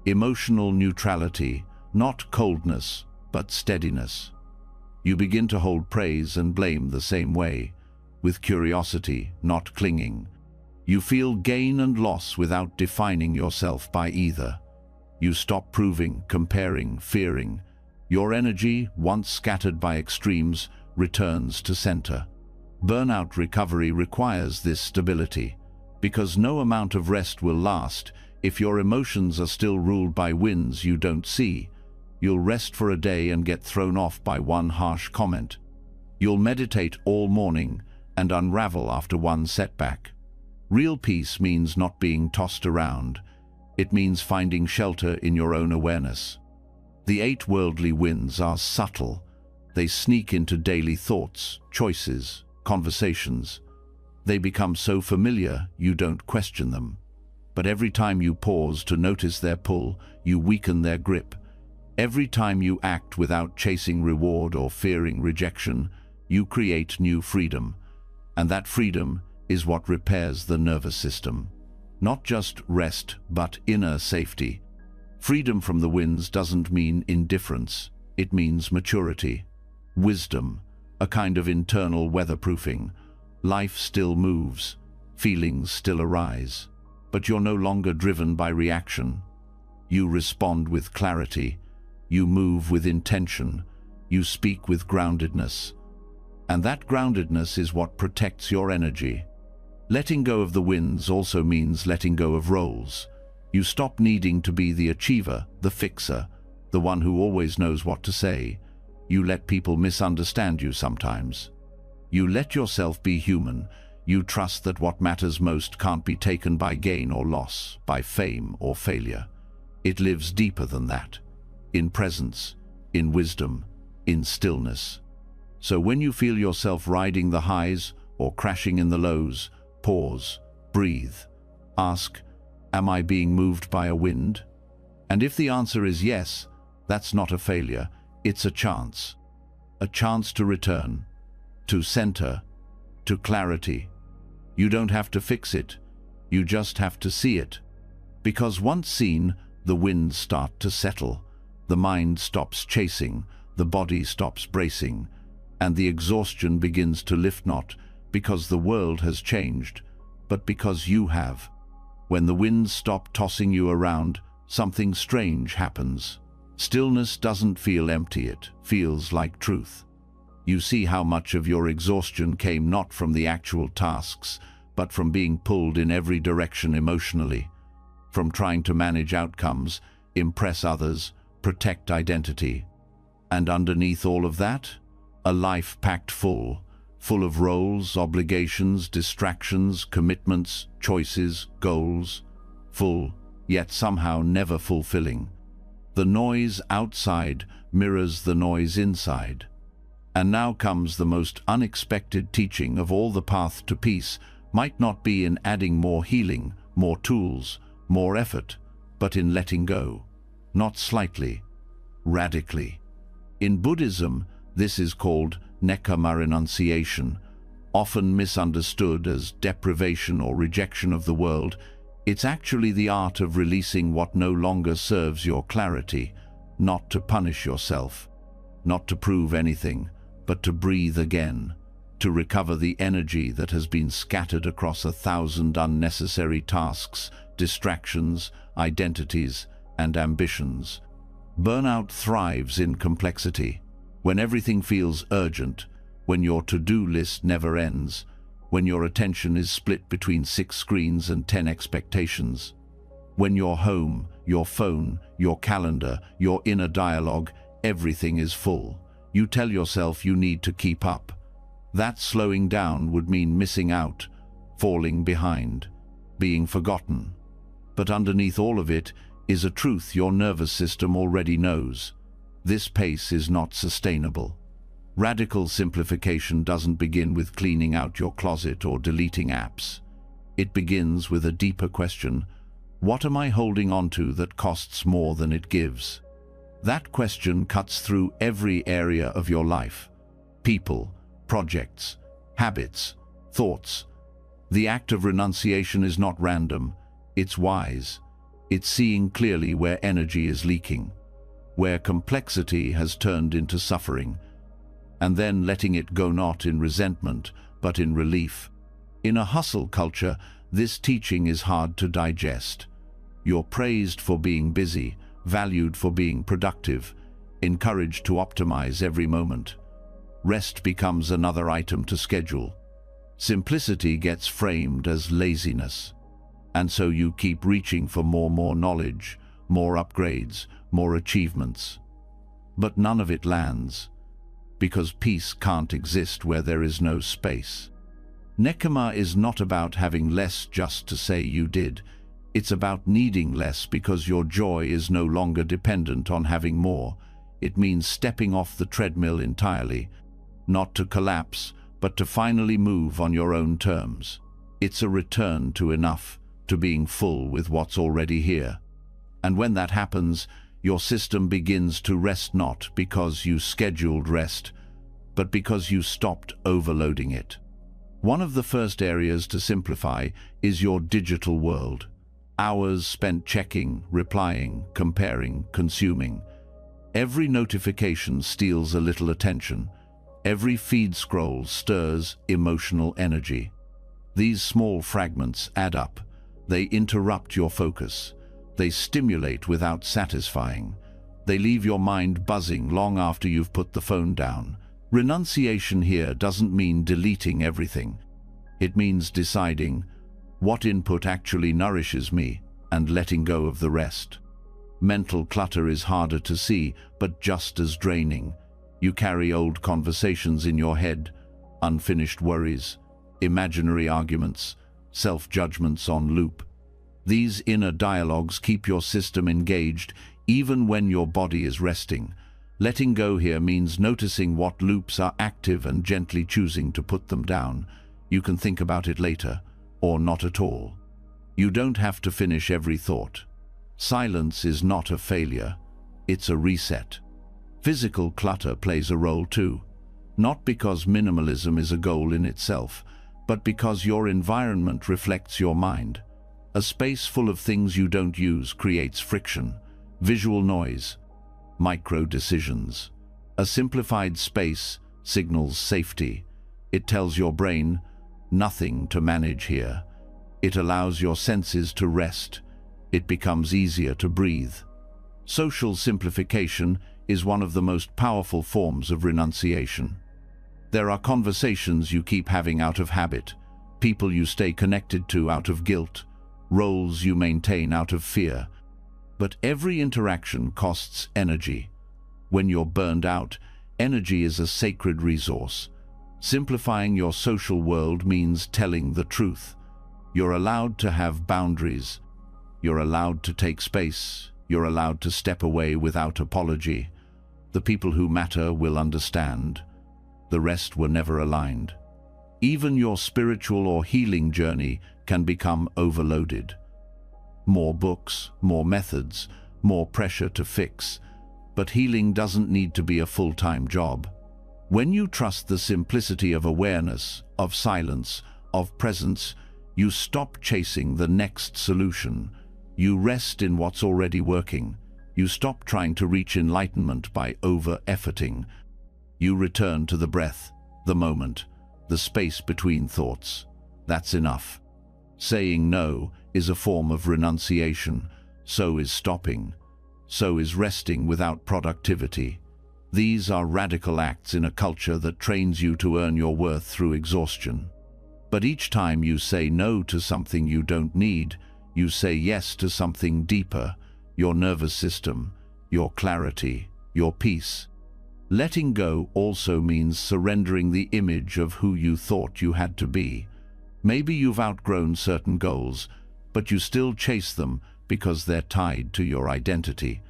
[SPEAKER 1] emotional neutrality, not coldness, but steadiness. You begin to hold praise and blame the same way, with curiosity, not clinging. You feel gain and loss without defining yourself by either. You stop proving, comparing, fearing. Your energy, once scattered by extremes, returns to center. Burnout recovery requires this stability, because no amount of rest will last if your emotions are still ruled by winds you don't see. You'll rest for a day and get thrown off by one harsh comment. You'll meditate all morning and unravel after one setback. Real peace means not being tossed around. It means finding shelter in your own awareness. The 8 worldly winds are subtle. They sneak into daily thoughts, choices, conversations. They become so familiar you don't question them. But every time you pause to notice their pull, you weaken their grip. Every time you act without chasing reward or fearing rejection, you create new freedom. And that freedom is what repairs the nervous system. Not just rest, but inner safety. Freedom from the winds doesn't mean indifference. It means maturity, wisdom, a kind of internal weatherproofing. Life still moves, feelings still arise, but you're no longer driven by reaction. You respond with clarity, you move with intention, you speak with groundedness. And that groundedness is what protects your energy. Letting go of the winds also means letting go of roles. You stop needing to be the achiever, the fixer, the one who always knows what to say. You let people misunderstand you sometimes. You let yourself be human. You trust that what matters most can't be taken by gain or loss, by fame or failure. It lives deeper than that, in presence, in wisdom, in stillness. So when you feel yourself riding the highs or crashing in the lows, pause, breathe, ask, am I being moved by a wind? And if the answer is yes, that's not a failure, it's a chance to return, to center, to clarity. You don't have to fix it, you just have to see it. Because once seen, the winds start to settle, the mind stops chasing, the body stops bracing, and the exhaustion begins to lift, not because the world has changed, but because you have. When the winds stop tossing you around, something strange happens. Stillness doesn't feel empty, it feels like truth. You see how much of your exhaustion came not from the actual tasks, but from being pulled in every direction emotionally, from trying to manage outcomes, impress others, protect identity. And underneath all of that, a life packed full of roles, obligations, distractions, commitments, choices, goals, full yet somehow never fulfilling. The noise outside mirrors the noise inside. And now comes the most unexpected teaching of all. The path to peace might not be in adding more healing, more tools, more effort, but in letting go. Not slightly, radically. In Buddhism, this is called nekkhamma renunciation, often misunderstood as deprivation or rejection of the world. It's actually the art of releasing what no longer serves your clarity, not to punish yourself, not to prove anything, but to breathe again, to recover the energy that has been scattered across 1,000 unnecessary tasks, distractions, identities, and ambitions. Burnout thrives in complexity. When everything feels urgent, when your to-do list never ends, when your attention is split between 6 screens and 10 expectations, when your home, your phone, your calendar, your inner dialogue, everything is full, you tell yourself you need to keep up. That slowing down would mean missing out, falling behind, being forgotten. But underneath all of it is a truth your nervous system already knows. This pace is not sustainable. Radical simplification doesn't begin with cleaning out your closet or deleting apps. It begins with a deeper question: what am I holding onto that costs more than it gives? That question cuts through every area of your life: people, projects, habits, thoughts. The act of renunciation is not random, it's wise. It's seeing clearly where energy is leaking, where complexity has turned into suffering, and then letting it go, not in resentment, but in relief. In a hustle culture, this teaching is hard to digest. You're praised for being busy, valued for being productive, encouraged to optimize every moment. Rest becomes another item to schedule. Simplicity gets framed as laziness. And so you keep reaching for more knowledge, more upgrades, more achievements. But none of it lands, because peace can't exist where there is no space. Nekkhamma is not about having less just to say you did. It's about needing less because your joy is no longer dependent on having more. It means stepping off the treadmill entirely, not to collapse, but to finally move on your own terms. It's a return to enough, to being full with what's already here. And when that happens, your system begins to rest, not because you scheduled rest, but because you stopped overloading it. One of the first areas to simplify is your digital world. Hours spent checking, replying, comparing, consuming. Every notification steals a little attention. Every feed scroll stirs emotional energy. These small fragments add up. They interrupt your focus. They stimulate without satisfying. They leave your mind buzzing long after you've put the phone down. Renunciation here doesn't mean deleting everything. It means deciding what input actually nourishes me and letting go of the rest. Mental clutter is harder to see, but just as draining. You carry old conversations in your head, unfinished worries, imaginary arguments, self-judgments on loop. These inner dialogues keep your system engaged even when your body is resting. Letting go here means noticing what loops are active and gently choosing to put them down. You can think about it later, or not at all. You don't have to finish every thought. Silence is not a failure, it's a reset. Physical clutter plays a role too, not because minimalism is a goal in itself, but because your environment reflects your mind. A space full of things you don't use creates friction, visual noise, micro-decisions. A simplified space signals safety. It tells your brain, nothing to manage here. It allows your senses to rest. It becomes easier to breathe. Social simplification is one of the most powerful forms of renunciation. There are conversations you keep having out of habit, people you stay connected to out of guilt, roles you maintain out of fear. But every interaction costs energy. When you're burned out, energy is a sacred resource. Simplifying your social world means telling the truth. You're allowed to have boundaries. You're allowed to take space. You're allowed to step away without apology. The people who matter will understand. The rest were never aligned. Even your spiritual or healing journey can become overloaded. More books, more methods, more pressure to fix. But healing doesn't need to be a full-time job. When you trust the simplicity of awareness, of silence, of presence, you stop chasing the next solution. You rest in what's already working. You stop trying to reach enlightenment by over-efforting. You return to the breath, the moment, the space between thoughts. That's enough. Saying no is a form of renunciation. So is stopping. So is resting without productivity. These are radical acts in a culture that trains you to earn your worth through exhaustion. But each time you say no to something you don't need, you say yes to something deeper, your nervous system, your clarity, your peace. Letting go also means surrendering the image of who you thought you had to be. Maybe you've outgrown certain goals, but you still chase them because they're tied to your identity.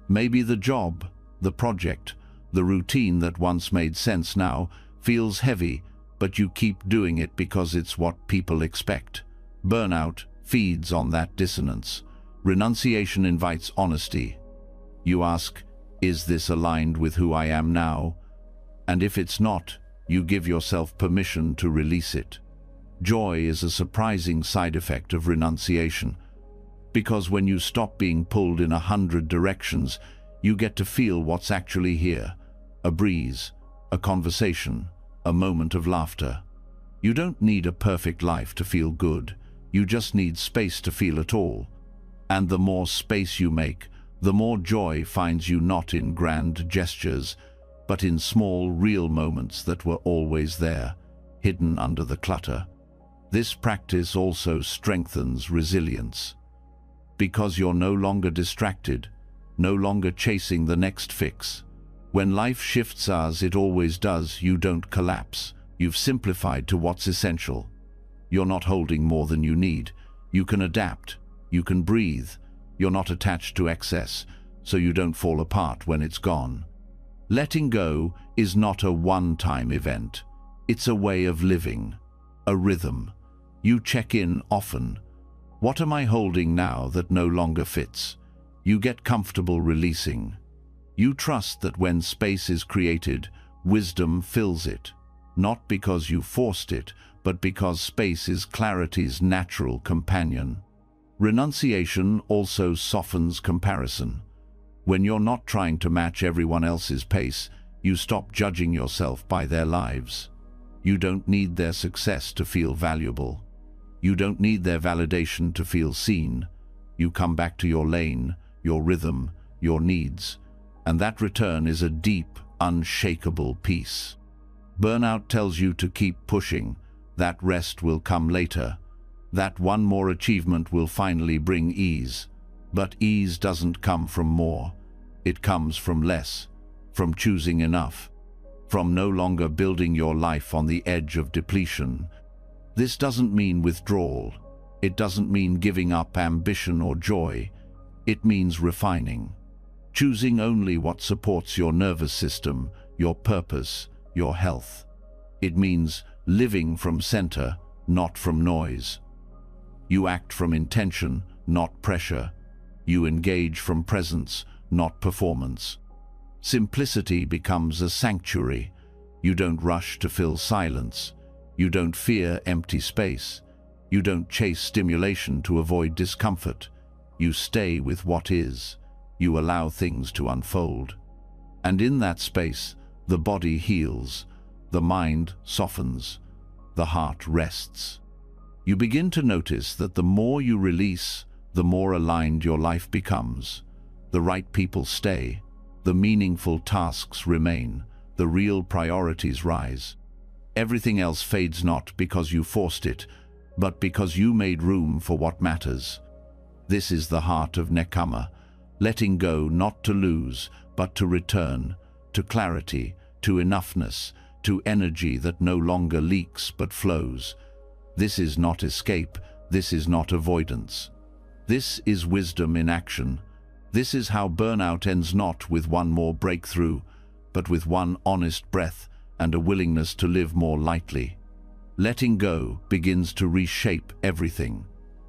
[SPEAKER 1] Maybe the job, the project, the routine that once made sense now feels heavy, but you keep doing it because it's what people expect. Burnout feeds on that dissonance. Renunciation invites honesty. You ask, is this aligned with who I am now? And if it's not, you give yourself permission to release it. Joy is a surprising side effect of renunciation, because when you stop being pulled in 100 directions, you get to feel what's actually here. A breeze, a conversation, a moment of laughter. You don't need a perfect life to feel good. You just need space to feel it all. And the more space you make, the more joy finds you, not in grand gestures, but in small, real moments that were always there, hidden under the clutter. This practice also strengthens resilience, because you're no longer distracted, no longer chasing the next fix. When life shifts, as it always does, you don't collapse. You've simplified to what's essential. You're not holding more than you need. You can adapt. You can breathe. You're not attached to excess, so you don't fall apart when it's gone. Letting go is not a one-time event. It's a way of living, a rhythm. You check in often. What am I holding now that no longer fits? You get comfortable releasing. You trust that when space is created, wisdom fills it, not because you forced it, but because space is clarity's natural companion. Renunciation also softens comparison. When you're not trying to match everyone else's pace, you stop judging yourself by their lives. You don't need their success to feel valuable. You don't need their validation to feel seen. You come back to your lane, your rhythm, your needs, and that return is a deep, unshakable peace. Burnout tells you to keep pushing. That rest will come later. That one more achievement will finally bring ease. But ease doesn't come from more. It comes from less, from choosing enough, from no longer building your life on the edge of depletion. This doesn't mean withdrawal. It doesn't mean giving up ambition or joy. It means refining, choosing only what supports your nervous system, your purpose, your health. It means living from center, not from noise. You act from intention, not pressure. You engage from presence, not performance. Simplicity becomes a sanctuary. You don't rush to fill silence. You don't fear empty space. You don't chase stimulation to avoid discomfort. You stay with what is. You allow things to unfold. And in that space, the body heals, the mind softens, the heart rests. You begin to notice that the more you release, the more aligned your life becomes. The right people stay, the meaningful tasks remain, the real priorities rise. Everything else fades not because you forced it, but because you made room for what matters. This is the heart of Nekama, letting go not to lose, but to return, to clarity, to enoughness, to energy that no longer leaks but flows. This is not escape, this is not avoidance. This is wisdom in action. This is how burnout ends, not with one more breakthrough, but with one honest breath and a willingness to live more lightly. Letting go begins to reshape everything.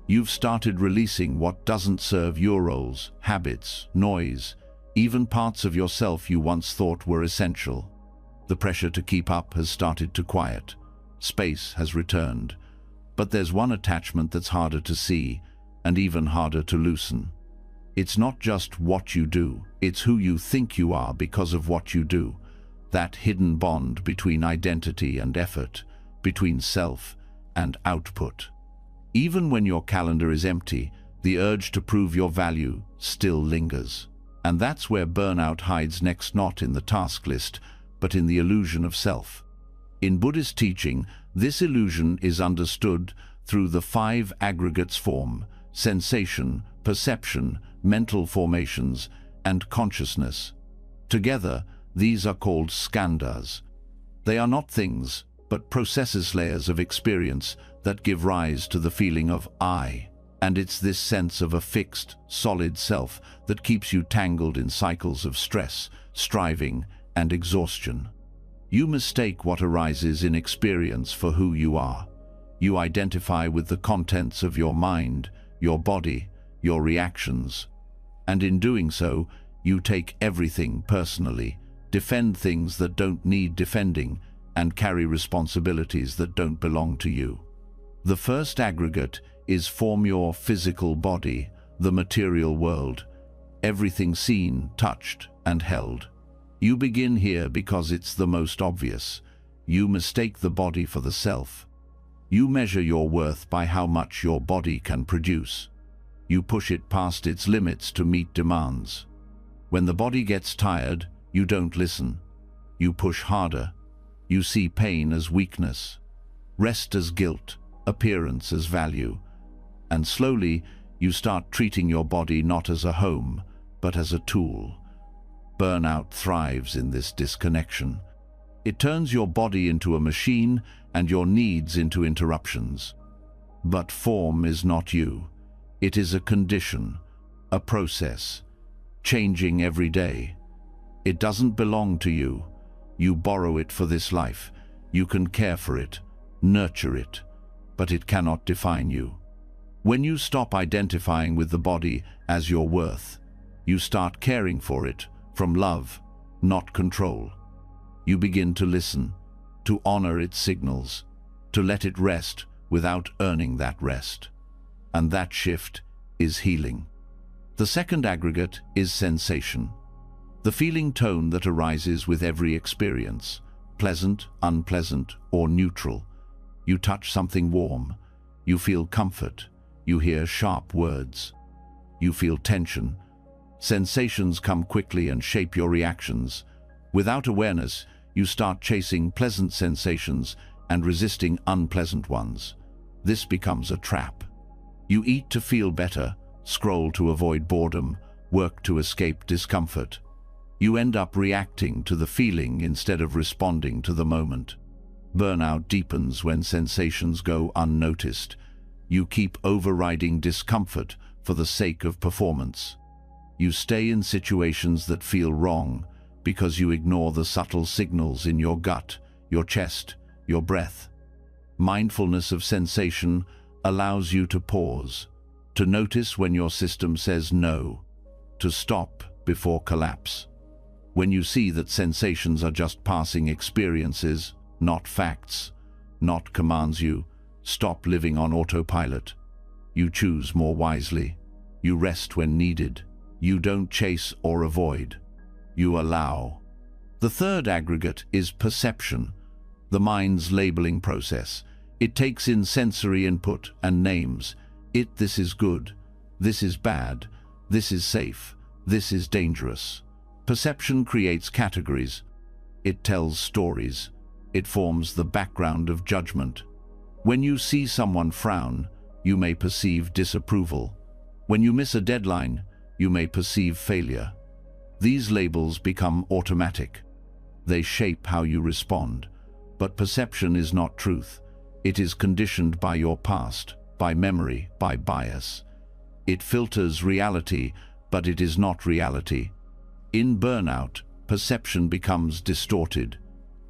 [SPEAKER 1] You've started releasing what doesn't serve your roles, habits, noise, even parts of yourself you once thought were essential. The pressure to keep up has started to quiet. Space has returned. But there's one attachment that's harder to see and even harder to loosen. It's not just what you do, it's who you think you are because of what you do. That hidden bond between identity and effort, between self and output. Even when your calendar is empty, the urge to prove your value still lingers. And that's where burnout hides next, not in the task list, but in the illusion of self. In Buddhist teaching, this illusion is understood through the 5 aggregates: form, sensation, perception, mental formations, and consciousness. Together, these are called skandhas. They are not things, but processes, layers of experience that give rise to the feeling of I. And it's this sense of a fixed, solid self that keeps you tangled in cycles of stress, striving, and exhaustion. You mistake what arises in experience for who you are. You identify with the contents of your mind, your body, your reactions. And in doing so, you take everything personally, defend things that don't need defending, and carry responsibilities that don't belong to you. The first aggregate is form, your physical body, the material world, everything seen, touched, and held. You begin here because it's the most obvious. You mistake the body for the self. You measure your worth by how much your body can produce. You push it past its limits to meet demands. When the body gets tired, you don't listen. You push harder. You see pain as weakness, rest as guilt, appearance as value. And slowly, you start treating your body not as a home, but as a tool. Burnout thrives in this disconnection. It turns your body into a machine and your needs into interruptions. But form is not you. It is a condition, a process, changing every day. It doesn't belong to you. You borrow it for this life. You can care for it, nurture it, but it cannot define you. When you stop identifying with the body as your worth, you start caring for it from love, not control. You begin to listen, to honor its signals, to let it rest without earning that rest. And that shift is healing. The second aggregate is sensation. The feeling tone that arises with every experience, pleasant, unpleasant, or neutral. You touch something warm. You feel comfort. You hear sharp words. You feel tension. Sensations come quickly and shape your reactions. Without awareness, you start chasing pleasant sensations and resisting unpleasant ones. This becomes a trap. You eat to feel better, scroll to avoid boredom, work to escape discomfort. You end up reacting to the feeling instead of responding to the moment. Burnout deepens when sensations go unnoticed. You keep overriding discomfort for the sake of performance. You stay in situations that feel wrong because you ignore the subtle signals in your gut, your chest, your breath. Mindfulness of sensation allows you to pause, to notice when your system says no, to stop before collapse. When you see that sensations are just passing experiences, not facts, not commands, you stop living on autopilot. You choose more wisely. You rest when needed. You don't chase or avoid. You allow. The third aggregate is perception, the mind's labeling process. It takes in sensory input and names. This is good. This is bad. This is safe. This is dangerous. Perception creates categories. It tells stories. It forms the background of judgment. When you see someone frown, you may perceive disapproval. When you miss a deadline, you may perceive failure. These labels become automatic. They shape how you respond. But perception is not truth. It is conditioned by your past, by memory, by bias. It filters reality, but it is not reality. In burnout, perception becomes distorted.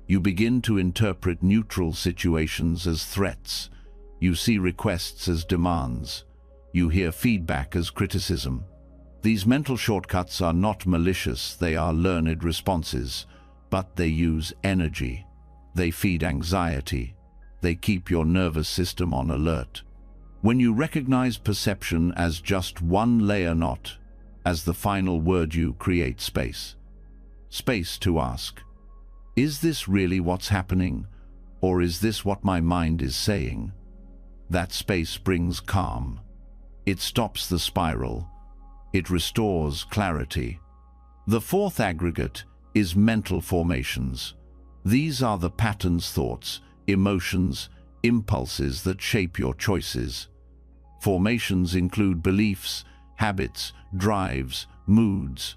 [SPEAKER 1] You begin to interpret neutral situations as threats. You see requests as demands. You hear feedback as criticism. These mental shortcuts are not malicious, they are learned responses, but they use energy. They feed anxiety. They keep your nervous system on alert. When you recognize perception as just one layer knot, as the final word, you create space. Space to ask, is this really what's happening? Or is this what my mind is saying? That space brings calm. It stops the spiral. It restores clarity. The fourth aggregate is mental formations. These are the patterns, thoughts, emotions, impulses that shape your choices. Formations include beliefs, habits, drives, moods.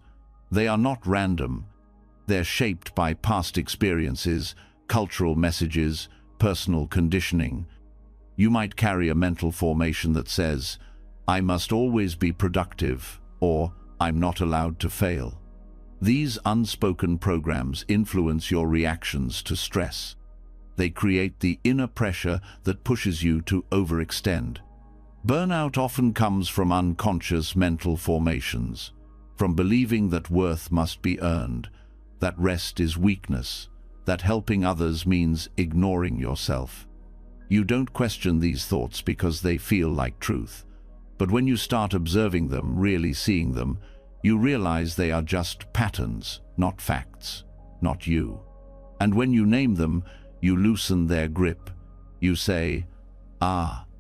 [SPEAKER 1] They are not random. They're shaped by past experiences, cultural messages, personal conditioning. You might carry a mental formation that says, I must always be productive, or I'm not allowed to fail. These unspoken programs influence your reactions to stress. They create the inner pressure that pushes you to overextend. Burnout often comes from unconscious mental formations, from believing that worth must be earned, that rest is weakness, that helping others means ignoring yourself. You don't question these thoughts because they feel like truth, but when you start observing them, really seeing them, you realize they are just patterns, not facts, not you. And when you name them, you loosen their grip. You say,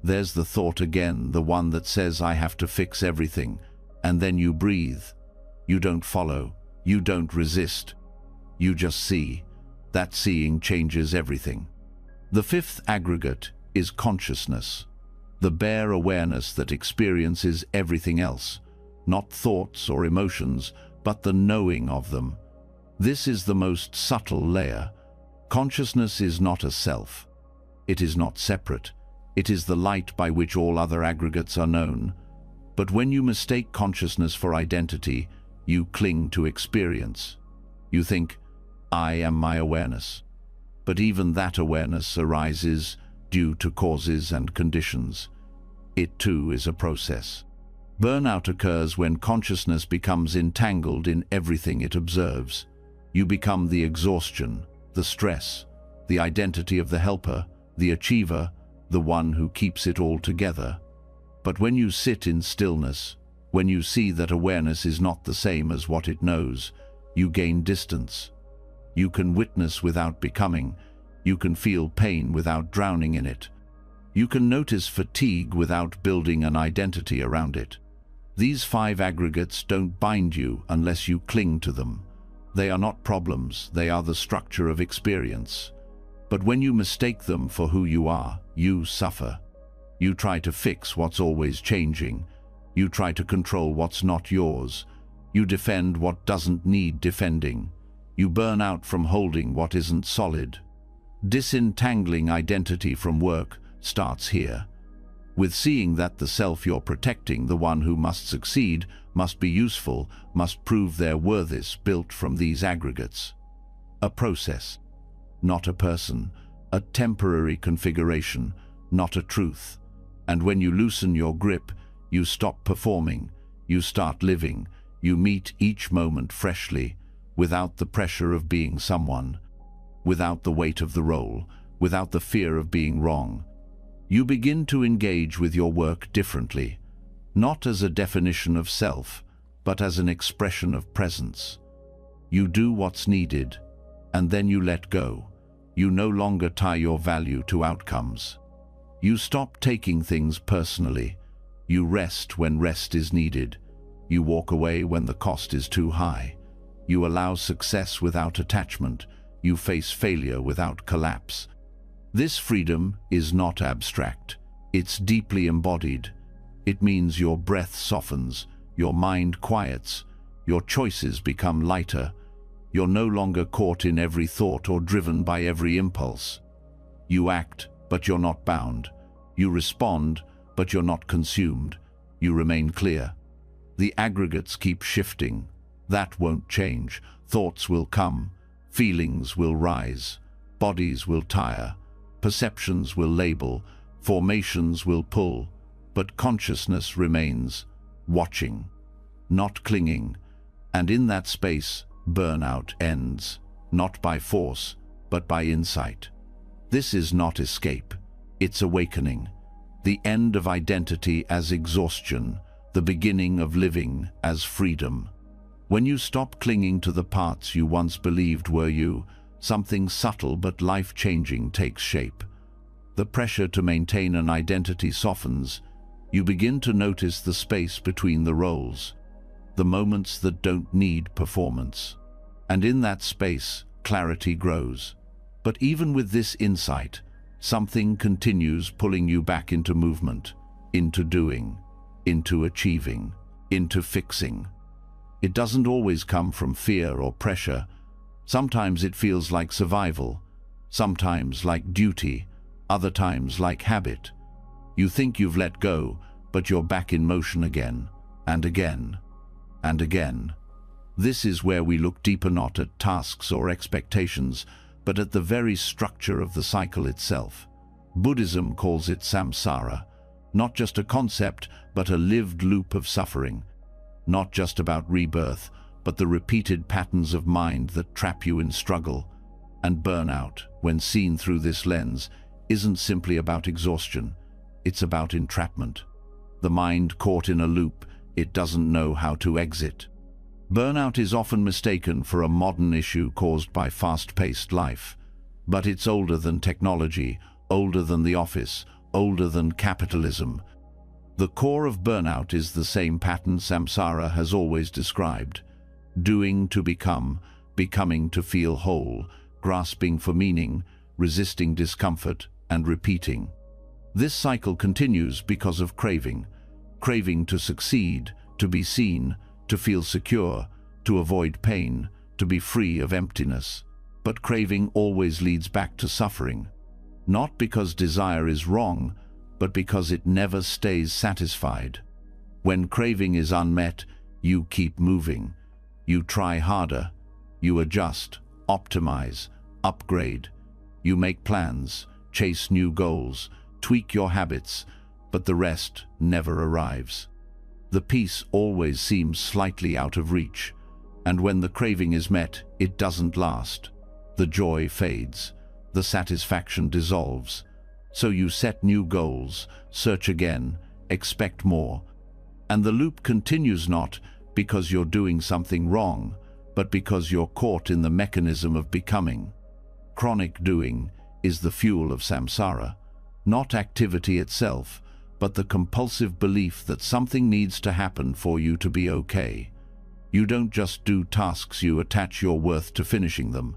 [SPEAKER 1] there's the thought again, the one that says I have to fix everything. And then you breathe. You don't follow. You don't resist. You just see. That seeing changes everything. The fifth aggregate is consciousness, the bare awareness that experiences everything else, not thoughts or emotions, but the knowing of them. This is the most subtle layer. Consciousness is not a self. It is not separate. It is the light by which all other aggregates are known. But when you mistake consciousness for identity, you cling to experience. You think, I am my awareness. But even that awareness arises due to causes and conditions. It too is a process. Burnout occurs when consciousness becomes entangled in everything it observes. You become the exhaustion, the stress, the identity of the helper, the achiever, the one who keeps it all together. But when you sit in stillness, when you see that awareness is not the same as what it knows, you gain distance. You can witness without becoming. You can feel pain without drowning in it. You can notice fatigue without building an identity around it. These five aggregates don't bind you unless you cling to them. They are not problems, they are the structure of experience. But when you mistake them for who you are, you suffer. You try to fix what's always changing. You try to control what's not yours. You defend what doesn't need defending. You burn out from holding what isn't solid. Disentangling identity from work starts here, with seeing that the self you're protecting, the one who must succeed, must be useful, must prove their worth, is built from these aggregates. A process, not a person, a temporary configuration, not a truth. And when you loosen your grip, you stop performing, you start living, you meet each moment freshly, without the pressure of being someone, without the weight of the role, without the fear of being wrong. You begin to engage with your work differently, not as a definition of self, but as an expression of presence. You do what's needed, and then you let go. You no longer tie your value to outcomes. You stop taking things personally. You rest when rest is needed. You walk away when the cost is too high. You allow success without attachment. You face failure without collapse. This freedom is not abstract. It's deeply embodied. It means your breath softens, your mind quiets, your choices become lighter. You're no longer caught in every thought or driven by every impulse. You act, but you're not bound. You respond, but you're not consumed. you remain clear. The aggregates keep shifting. That won't change. Thoughts will come, feelings will rise, bodies will tire, perceptions will label, formations will pull, but consciousness remains, watching, not clinging, and in that space, burnout ends, not by force, but by insight. This is not escape, it's awakening, the end of identity as exhaustion, the beginning of living as freedom. When you stop clinging to the parts you once believed were you, something subtle but life-changing takes shape. The pressure to maintain an identity softens. You begin to notice the space between the roles, the moments that don't need performance. And in that space, clarity grows. But even with this insight, something continues pulling you back into movement, into doing, into achieving, into fixing. It doesn't always come from fear or pressure. Sometimes it feels like survival, sometimes like duty, other times like habit. You think you've let go, but you're back in motion again, and again, and again. This is where we look deeper, not at tasks or expectations, but at the very structure of the cycle itself. Buddhism calls it samsara, not just a concept, but a lived loop of suffering. Not just about rebirth, but the repeated patterns of mind that trap you in struggle. And burnout, when seen through this lens, isn't simply about exhaustion, it's about entrapment. The mind caught in a loop it doesn't know how to exit. Burnout is often mistaken for a modern issue caused by fast-paced life. But it's older than technology, older than the office, older than capitalism. The core of burnout is the same pattern samsara has always described. Doing to become, becoming to feel whole, grasping for meaning, resisting discomfort, and repeating. This cycle continues because of craving. Craving to succeed, to be seen, to feel secure, to avoid pain, to be free of emptiness. But craving always leads back to suffering. Not because desire is wrong, but because it never stays satisfied. When craving is unmet, you keep moving. You try harder. You adjust, optimize, upgrade. You make plans, chase new goals, tweak your habits, but the rest never arrives. The peace always seems slightly out of reach, and when the craving is met, it doesn't last. The joy fades, the satisfaction dissolves. So you set new goals, search again, expect more. And the loop continues not because you're doing something wrong, but because you're caught in the mechanism of becoming. Chronic doing is the fuel of samsara, not activity itself, but the compulsive belief that something needs to happen for you to be okay. You don't just do tasks, you attach your worth to finishing them.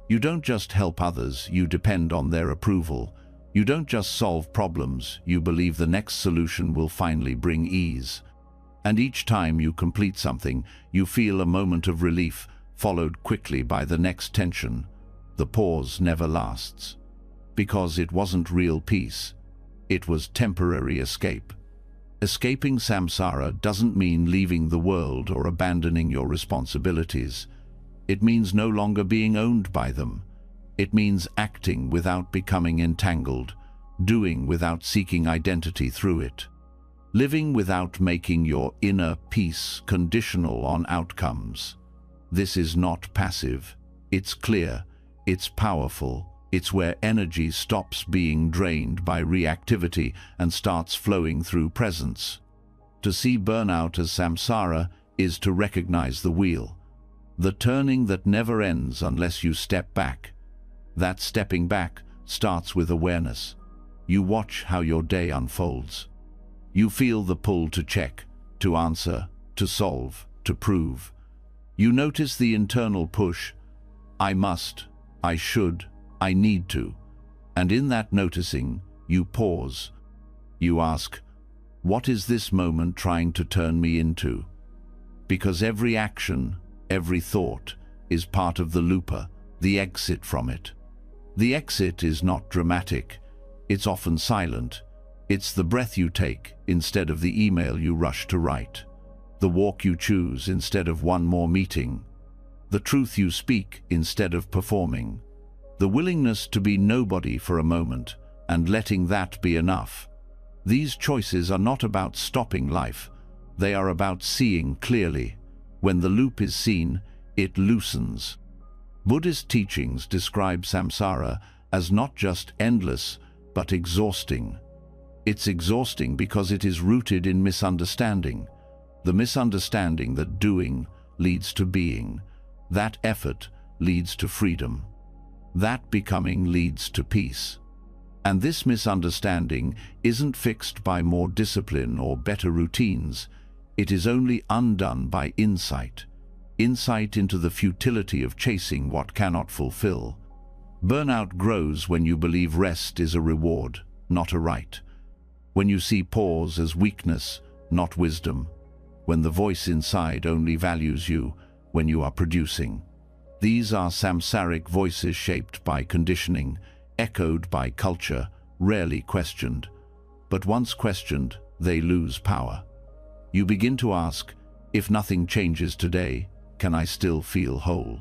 [SPEAKER 1] You don't just help others, you depend on their approval. You don't just solve problems, you believe the next solution will finally bring ease. And each time you complete something, you feel a moment of relief, followed quickly by the next tension. The pause never lasts. Because it wasn't real peace. It was temporary escape. Escaping samsara doesn't mean leaving the world or abandoning your responsibilities. It means no longer being owned by them. It means acting without becoming entangled, doing without seeking identity through it, living without making your inner peace conditional on outcomes. This is not passive. It's clear. It's powerful. It's where energy stops being drained by reactivity and starts flowing through presence. To see burnout as samsara is to recognize the wheel, the turning that never ends unless you step back. That stepping back starts with awareness. You watch how your day unfolds. You feel the pull to check, to answer, to solve, to prove. You notice the internal push. I must, I should, I need to. And in that noticing, you pause. You ask, what is this moment trying to turn me into? Because every action, every thought, is part of the looper, the exit from it. The exit is not dramatic. It's often silent. It's the breath you take instead of the email you rush to write, the walk you choose instead of one more meeting, the truth you speak instead of performing, the willingness to be nobody for a moment and letting that be enough. These choices are not about stopping life, they are about seeing clearly. When the loop is seen, it loosens. Buddhist teachings describe samsara as not just endless, but exhausting. It's exhausting because it is rooted in misunderstanding. The misunderstanding that doing leads to being, that effort leads to freedom, that becoming leads to peace. And this misunderstanding isn't fixed by more discipline or better routines. It is only undone by insight into the futility of chasing what cannot fulfill. Burnout grows when you believe rest is a reward, not a right. When you see pause as weakness, not wisdom. When the voice inside only values you when you are producing. These are samsaric voices shaped by conditioning, echoed by culture, rarely questioned. But once questioned, they lose power. You begin to ask, if nothing changes today, can I still feel whole?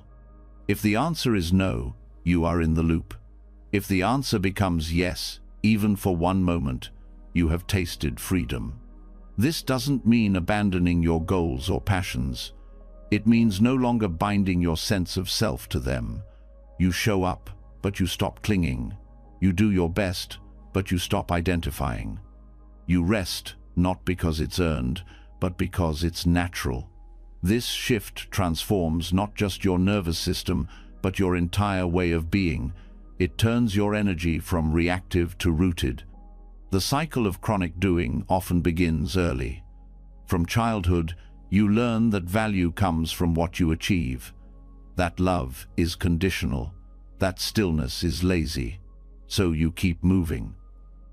[SPEAKER 1] If the answer is no, you are in the loop. If the answer becomes yes, even for one moment, you have tasted freedom. This doesn't mean abandoning your goals or passions. It means no longer binding your sense of self to them. You show up, but you stop clinging. You do your best, but you stop identifying. You rest, not because it's earned, but because it's natural. This shift transforms not just your nervous system, but your entire way of being. It turns your energy from reactive to rooted. The cycle of chronic doing often begins early. From childhood, you learn that value comes from what you achieve, that love is conditional, that stillness is lazy. So you keep moving.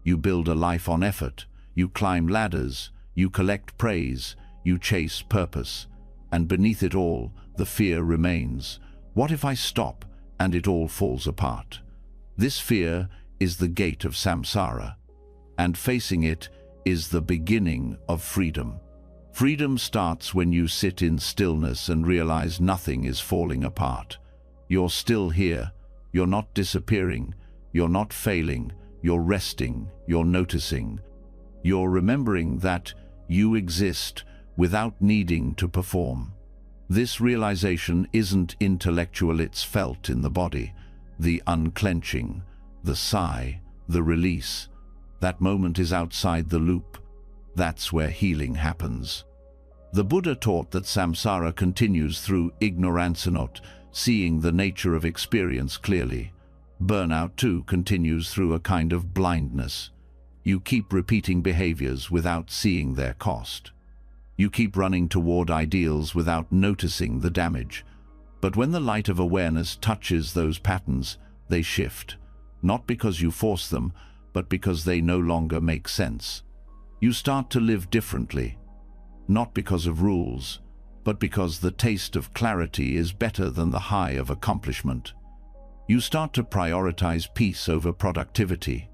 [SPEAKER 1] You build a life on effort, you climb ladders, you collect praise, you chase purpose. And beneath it all, the fear remains. What if I stop and it all falls apart? This fear is the gate of samsara, and facing it is the beginning of freedom. Freedom starts when you sit in stillness and realize nothing is falling apart. You're still here. You're not disappearing. You're not failing. You're resting. You're noticing. You're remembering that you exist without needing to perform. This realization isn't intellectual, it's felt in the body. The unclenching, the sigh, the release. That moment is outside the loop. That's where healing happens. The Buddha taught that samsara continues through ignorancenot, seeing the nature of experience clearly. Burnout, too, continues through a kind of blindness. You keep repeating behaviors without seeing their cost. You keep running toward ideals without noticing the damage. But when the light of awareness touches those patterns, they shift. Not because you force them, but because they no longer make sense. You start to live differently. Not because of rules, but because the taste of clarity is better than the high of accomplishment. You start to prioritize peace over productivity,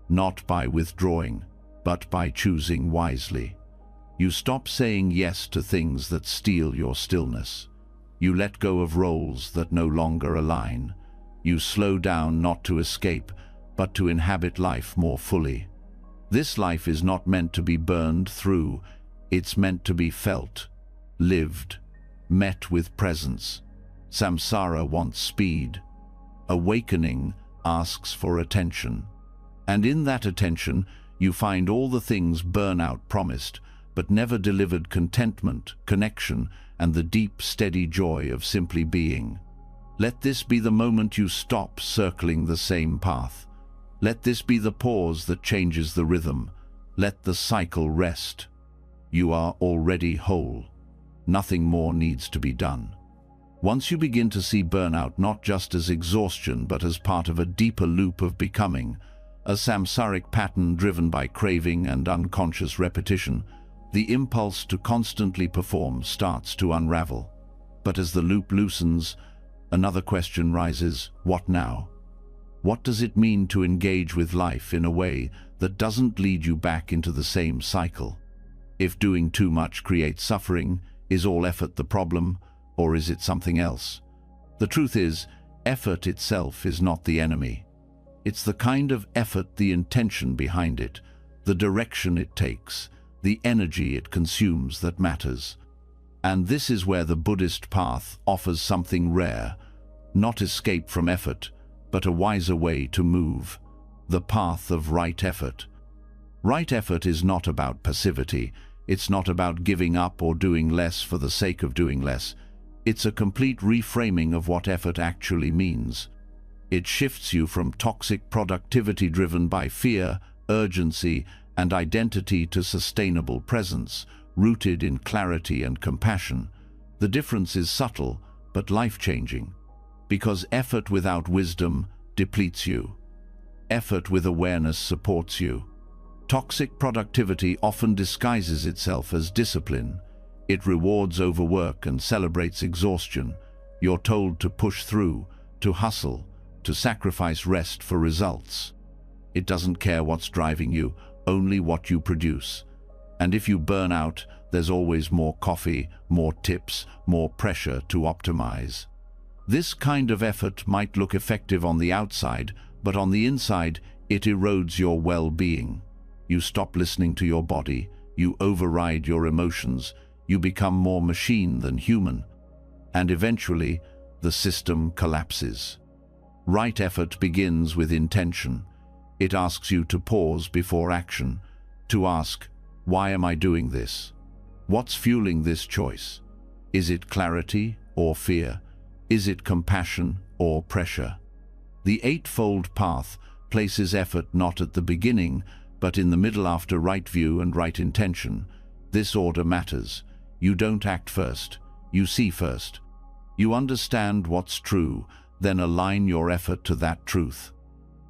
[SPEAKER 1] not by withdrawing, but by choosing wisely. You stop saying yes to things that steal your stillness. You let go of roles that no longer align. You slow down not to escape, but to inhabit life more fully. This life is not meant to be burned through. It's meant to be felt, lived, met with presence. Samsara wants speed. Awakening asks for attention. And in that attention, you find all the things burnout promised, but never delivered: contentment, connection, and the deep, steady joy of simply being. Let this be the moment you stop circling the same path. Let this be the pause that changes the rhythm. Let the cycle rest. You are already whole. Nothing more needs to be done. Once you begin to see burnout not just as exhaustion, but as part of a deeper loop of becoming, a samsaric pattern driven by craving and unconscious repetition, the impulse to constantly perform starts to unravel. But as the loop loosens, another question rises: what now? What does it mean to engage with life in a way that doesn't lead you back into the same cycle? If doing too much creates suffering, is all effort the problem, or is it something else? The truth is, effort itself is not the enemy. It's the kind of effort, the intention behind it, the direction it takes, the energy it consumes that matters. And this is where the Buddhist path offers something rare, not escape from effort, but a wiser way to move, the path of right effort. Right effort is not about passivity. It's not about giving up or doing less for the sake of doing less. It's a complete reframing of what effort actually means. It shifts you from toxic productivity driven by fear, urgency, and identity to sustainable presence, rooted in clarity and compassion. The difference is subtle, but life-changing. Because effort without wisdom depletes you. Effort with awareness supports you. Toxic productivity often disguises itself as discipline. It rewards overwork and celebrates exhaustion. You're told to push through, to hustle, to sacrifice rest for results. It doesn't care what's driving you, only what you produce. And if you burn out, there's always more coffee, more tips, more pressure to optimize. This kind of effort might look effective on the outside, but on the inside, it erodes your well-being. You stop listening to your body, you override your emotions, you become more machine than human, and eventually, the system collapses. Right effort begins with intention. It asks you to pause before action, to ask, why am I doing this? What's fueling this choice? Is it clarity or fear? Is it compassion or pressure? The Eightfold Path places effort not at the beginning, but in the middle after right view and right intention. This order matters. You don't act first, you see first. You understand what's true, then align your effort to that truth.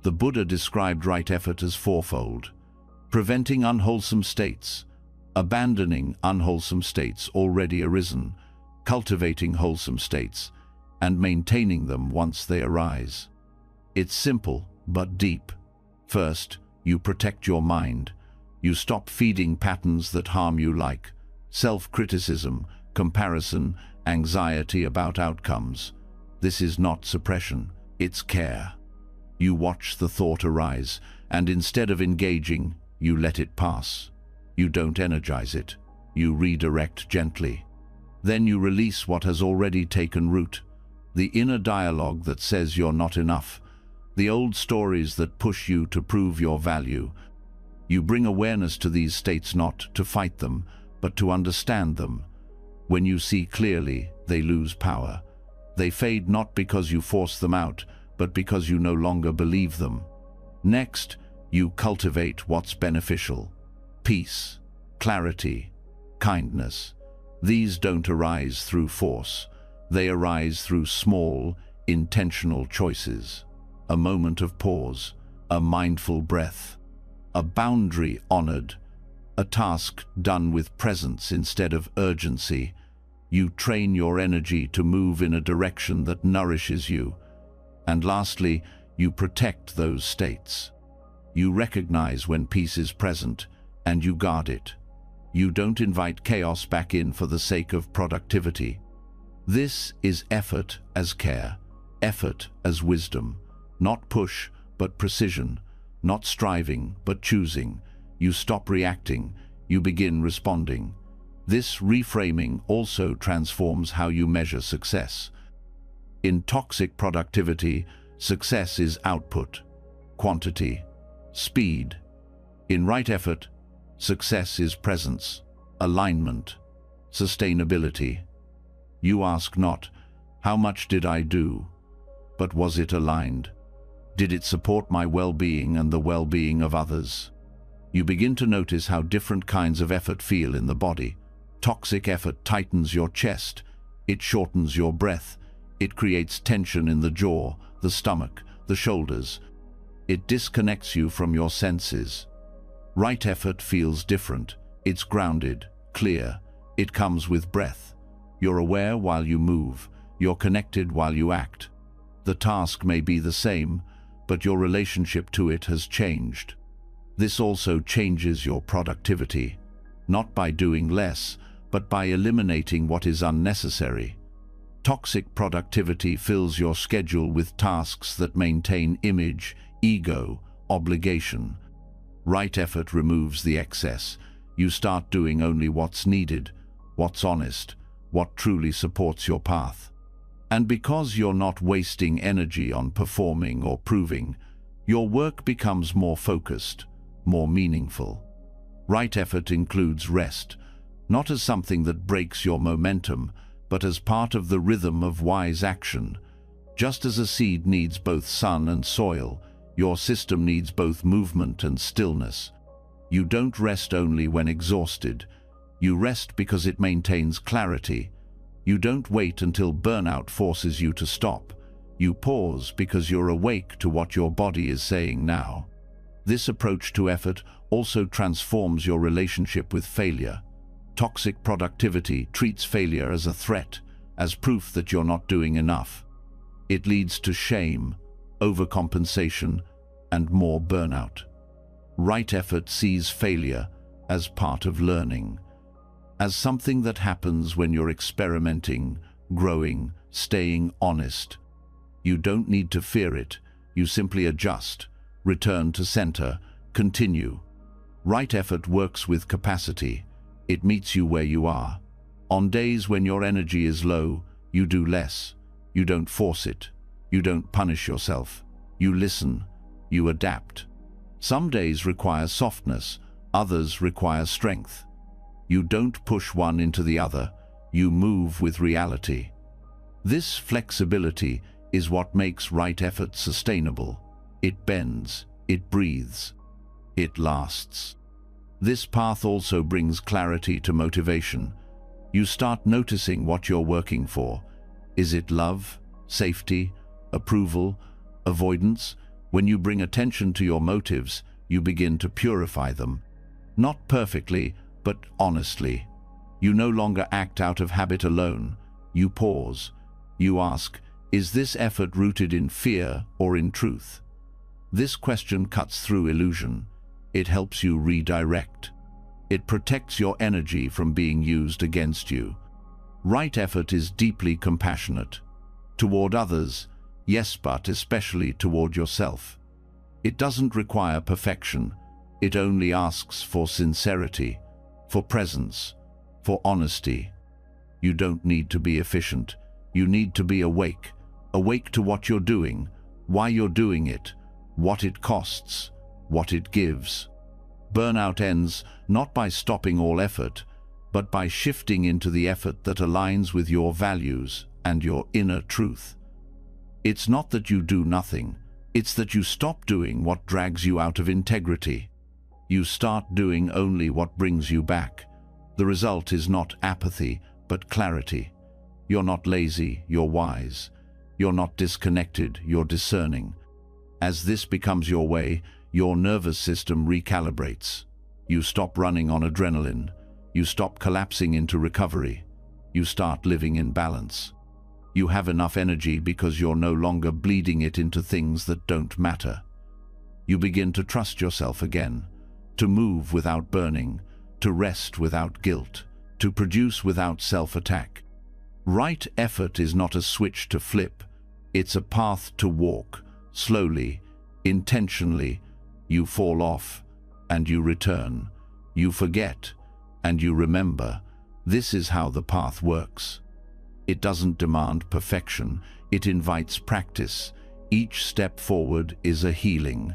[SPEAKER 1] The Buddha described right effort as fourfold: preventing unwholesome states, abandoning unwholesome states already arisen, cultivating wholesome states, and maintaining them once they arise. It's simple but deep. First, you protect your mind. You stop feeding patterns that harm you, like self-criticism, comparison, anxiety about outcomes. This is not suppression, it's care. You watch the thought arise, and instead of engaging, you let it pass. You don't energize it, you redirect gently. Then you release what has already taken root, the inner dialogue that says you're not enough, the old stories that push you to prove your value. You bring awareness to these states not to fight them, but to understand them. When you see clearly, they lose power. They fade not because you force them out, but because you no longer believe them. Next, you cultivate what's beneficial: peace, clarity, kindness. These don't arise through force. They arise through small, intentional choices. A moment of pause, a mindful breath, a boundary honored, a task done with presence instead of urgency. You train your energy to move in a direction that nourishes you. And lastly, you protect those states. You recognize when peace is present, and you guard it. You don't invite chaos back in for the sake of productivity. This is effort as care, effort as wisdom. Not push, but precision. Not striving, but choosing. You stop reacting, you begin responding. This reframing also transforms how you measure success. In toxic productivity, success is output, quantity, speed. In right effort, success is presence, alignment, sustainability. You ask not, how much did I do? But was it aligned? Did it support my well-being and the well-being of others? You begin to notice how different kinds of effort feel in the body. Toxic effort tightens your chest. It shortens your breath. It creates tension in the jaw, the stomach, the shoulders. It disconnects you from your senses. Right effort feels different. It's grounded, clear. It comes with breath. You're aware while you move. You're connected while you act. The task may be the same, but your relationship to it has changed. This also changes your productivity, not by doing less, but by eliminating what is unnecessary. Toxic productivity fills your schedule with tasks that maintain image, ego, obligation. Right effort removes the excess. You start doing only what's needed, what's honest, what truly supports your path. And because you're not wasting energy on performing or proving, your work becomes more focused, more meaningful. Right effort includes rest, not as something that breaks your momentum, but as part of the rhythm of wise action. Just as a seed needs both sun and soil, your system needs both movement and stillness. You don't rest only when exhausted. You rest because it maintains clarity. You don't wait until burnout forces you to stop. You pause because you're awake to what your body is saying now. This approach to effort also transforms your relationship with failure. Toxic productivity treats failure as a threat, as proof that you're not doing enough. It leads to shame, overcompensation, and more burnout. Right effort sees failure as part of learning, as something that happens when you're experimenting, growing, staying honest. You don't need to fear it. You simply adjust, return to center, continue. Right effort works with capacity. It meets you where you are. On days when your energy is low, you do less. You don't force it. You don't punish yourself. You listen. You adapt. Some days require softness, others require strength. You don't push one into the other. You move with reality. This flexibility is what makes right effort sustainable. It bends, it breathes, it lasts. This path also brings clarity to motivation. You start noticing what you're working for. Is it love, safety, approval, avoidance? When you bring attention to your motives, you begin to purify them. Not perfectly, but honestly. You no longer act out of habit alone. You pause. You ask, is this effort rooted in fear or in truth? This question cuts through illusion. It helps you redirect. It protects your energy from being used against you. Right effort is deeply compassionate. Toward others, yes, but especially toward yourself. It doesn't require perfection. It only asks for sincerity, for presence, for honesty. You don't need to be efficient. You need to be awake. Awake to what you're doing, why you're doing it, what it costs, what it gives. Burnout ends not by stopping all effort, but by shifting into the effort that aligns with your values and your inner truth. It's not that you do nothing, it's that you stop doing what drags you out of integrity. You start doing only what brings you back. The result is not apathy, but clarity. You're not lazy, you're wise. You're not disconnected, you're discerning. As this becomes your way, your nervous system recalibrates. You stop running on adrenaline. You stop collapsing into recovery. You start living in balance. You have enough energy because you're no longer bleeding it into things that don't matter. You begin to trust yourself again, to move without burning, to rest without guilt, to produce without self-attack. Right effort is not a switch to flip. It's a path to walk, slowly, intentionally. You fall off, and you return. You forget, and you remember. This is how the path works. It doesn't demand perfection. It invites practice. Each step forward is a healing.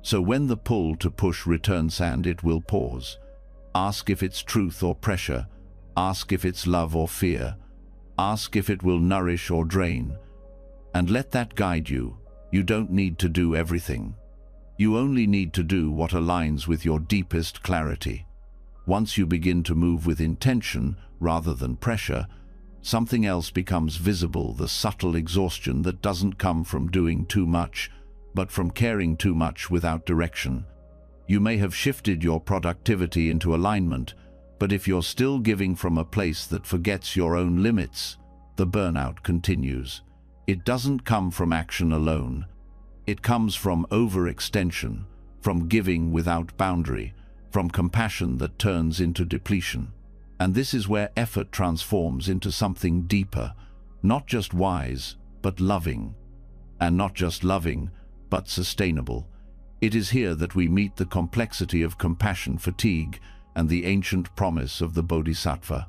[SPEAKER 1] So when the pull to push returns, and it will pause. Ask if it's truth or pressure. Ask if it's love or fear. Ask if it will nourish or drain. And let that guide you. You don't need to do everything. You only need to do what aligns with your deepest clarity. Once you begin to move with intention rather than pressure, something else becomes visible, the subtle exhaustion that doesn't come from doing too much, but from caring too much without direction. You may have shifted your productivity into alignment, but if you're still giving from a place that forgets your own limits, the burnout continues. It doesn't come from action alone. It comes from overextension, from giving without boundary, from compassion that turns into depletion. And this is where effort transforms into something deeper, not just wise, but loving. And not just loving, but sustainable. It is here that we meet the complexity of compassion fatigue and the ancient promise of the Bodhisattva.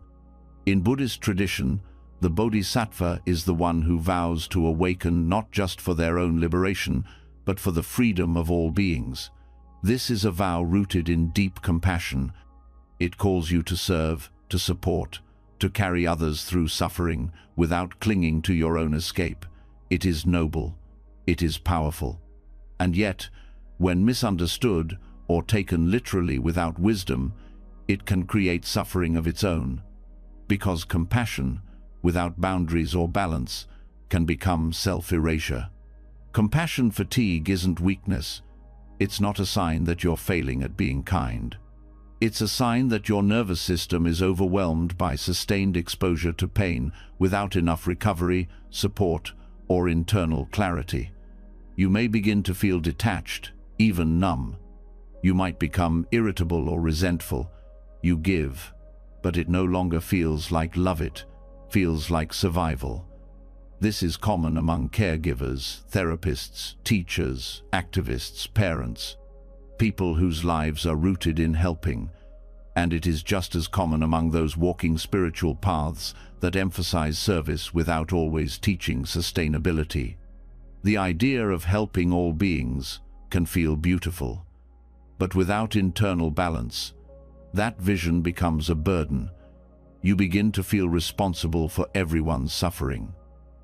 [SPEAKER 1] In Buddhist tradition, the Bodhisattva is the one who vows to awaken not just for their own liberation, but for the freedom of all beings. This is a vow rooted in deep compassion. It calls you to serve, to support, to carry others through suffering without clinging to your own escape. It is noble. It is powerful. And yet, when misunderstood or taken literally without wisdom, it can create suffering of its own. Because compassion, without boundaries or balance, can become self-erasure. Compassion fatigue isn't weakness. It's not a sign that you're failing at being kind. It's a sign that your nervous system is overwhelmed by sustained exposure to pain without enough recovery, support, or internal clarity. You may begin to feel detached, even numb. You might become irritable or resentful. You give, but it no longer feels like love, it feels like survival. This is common among caregivers, therapists, teachers, activists, parents, people whose lives are rooted in helping. And it is just as common among those walking spiritual paths that emphasize service without always teaching sustainability. The idea of helping all beings can feel beautiful, but without internal balance, that vision becomes a burden. You begin to feel responsible for everyone's suffering.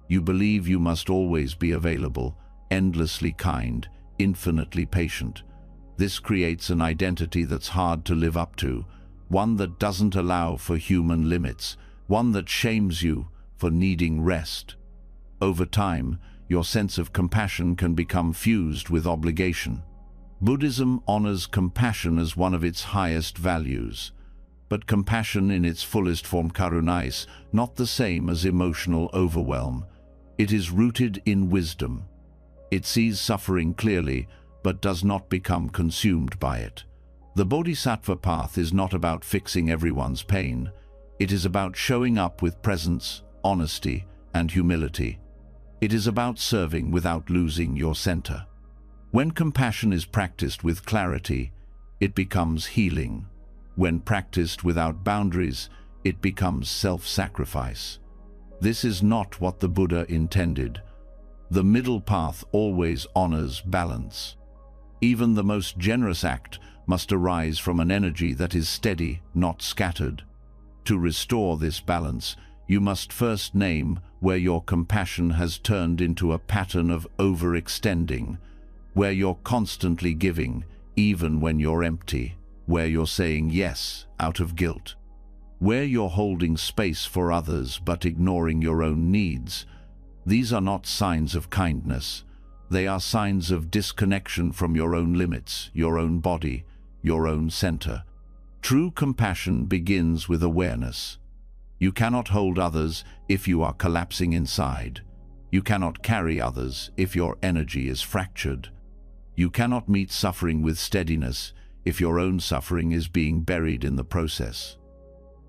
[SPEAKER 1] You believe you must always be available, endlessly kind, infinitely patient. This creates an identity that's hard to live up to, one that doesn't allow for human limits, one that shames you for needing rest. Over time, your sense of compassion can become fused with obligation. Buddhism honors compassion as one of its highest values. But compassion in its fullest form, karuna, is not the same as emotional overwhelm. It is rooted in wisdom. It sees suffering clearly, but does not become consumed by it. The Bodhisattva path is not about fixing everyone's pain. It is about showing up with presence, honesty, and humility. It is about serving without losing your center. When compassion is practiced with clarity, it becomes healing. When practiced without boundaries, it becomes self-sacrifice. This is not what the Buddha intended. The middle path always honors balance. Even the most generous act must arise from an energy that is steady, not scattered. To restore this balance, you must first name where your compassion has turned into a pattern of overextending, where you're constantly giving, even when you're empty, where you're saying yes out of guilt, where you're holding space for others but ignoring your own needs. These are not signs of kindness. They are signs of disconnection from your own limits, your own body, your own center. True compassion begins with awareness. You cannot hold others if you are collapsing inside. You cannot carry others if your energy is fractured. You cannot meet suffering with steadiness if your own suffering is being buried in the process.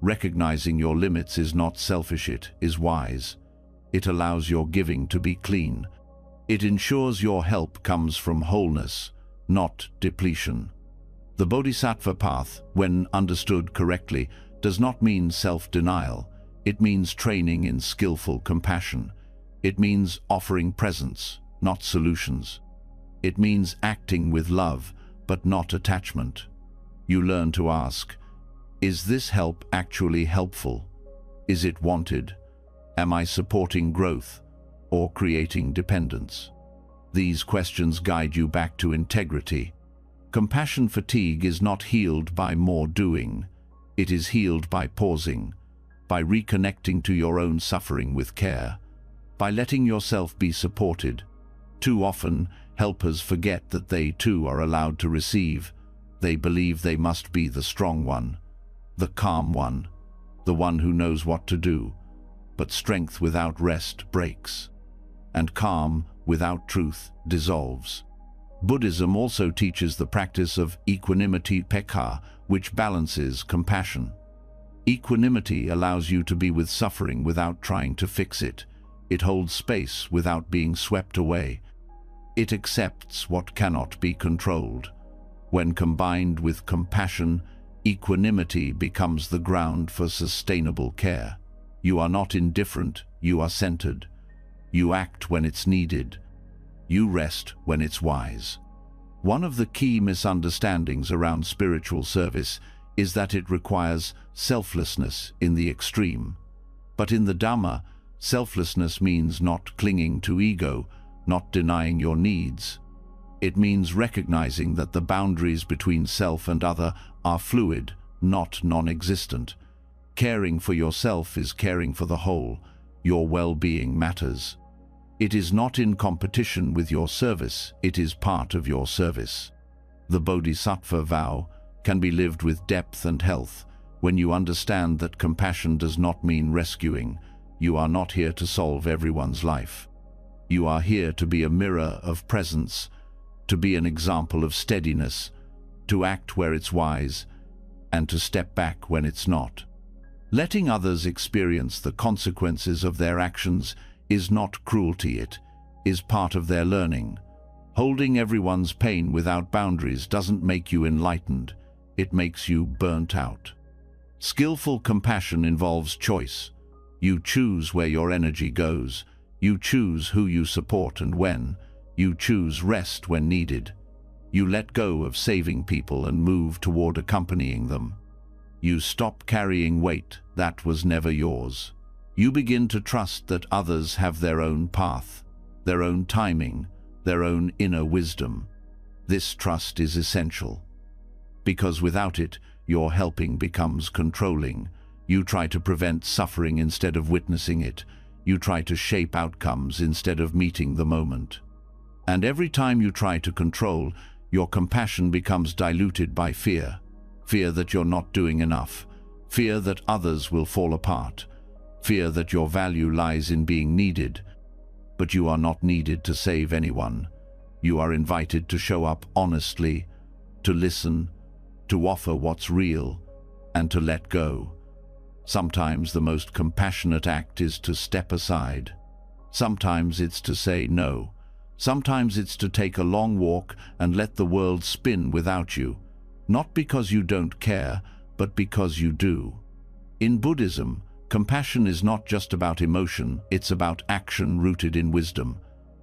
[SPEAKER 1] Recognizing your limits is not selfish, it is wise. It allows your giving to be clean. It ensures your help comes from wholeness, not depletion. The Bodhisattva path, when understood correctly, does not mean self-denial. It means training in skillful compassion. It means offering presence, not solutions. It means acting with love, but not attachment. You learn to ask, is this help actually helpful? Is it wanted? Am I supporting growth or creating dependence? These questions guide you back to integrity. Compassion fatigue is not healed by more doing. It is healed by pausing, by reconnecting to your own suffering with care, by letting yourself be supported. Too often, helpers forget that they too are allowed to receive. They believe they must be the strong one, the calm one, the one who knows what to do. But strength without rest breaks, and calm without truth, dissolves. Buddhism also teaches the practice of equanimity pekha, which balances compassion. Equanimity allows you to be with suffering without trying to fix it. It holds space without being swept away. It accepts what cannot be controlled. When combined with compassion, equanimity becomes the ground for sustainable care. You are not indifferent, you are centered. You act when it's needed. You rest when it's wise. One of the key misunderstandings around spiritual service is that it requires selflessness in the extreme. But in the Dhamma, selflessness means not clinging to ego, not denying your needs. It means recognizing that the boundaries between self and other are fluid, not non-existent. Caring for yourself is caring for the whole. Your well-being matters. It is not in competition with your service, it is part of your service. The Bodhisattva vow can be lived with depth and health when you understand that compassion does not mean rescuing. You are not here to solve everyone's life. You are here to be a mirror of presence, to be an example of steadiness, to act where it's wise, and to step back when it's not. Letting others experience the consequences of their actions is not cruelty, it is part of their learning. Holding everyone's pain without boundaries doesn't make you enlightened, it makes you burnt out. Skillful compassion involves choice. You choose where your energy goes. You choose who you support and when. You choose rest when needed. You let go of saving people and move toward accompanying them. You stop carrying weight that was never yours. You begin to trust that others have their own path, their own timing, their own inner wisdom. This trust is essential, because without it, your helping becomes controlling. You try to prevent suffering instead of witnessing it. You try to shape outcomes instead of meeting the moment. And every time you try to control, your compassion becomes diluted by fear. Fear that you're not doing enough. Fear that others will fall apart. Fear that your value lies in being needed. But you are not needed to save anyone. You are invited to show up honestly, to listen, to offer what's real, and to let go. Sometimes the most compassionate act is to step aside. Sometimes it's to say no. Sometimes it's to take a long walk and let the world spin without you. Not because you don't care, but because you do. In Buddhism, compassion is not just about emotion, it's about action rooted in wisdom.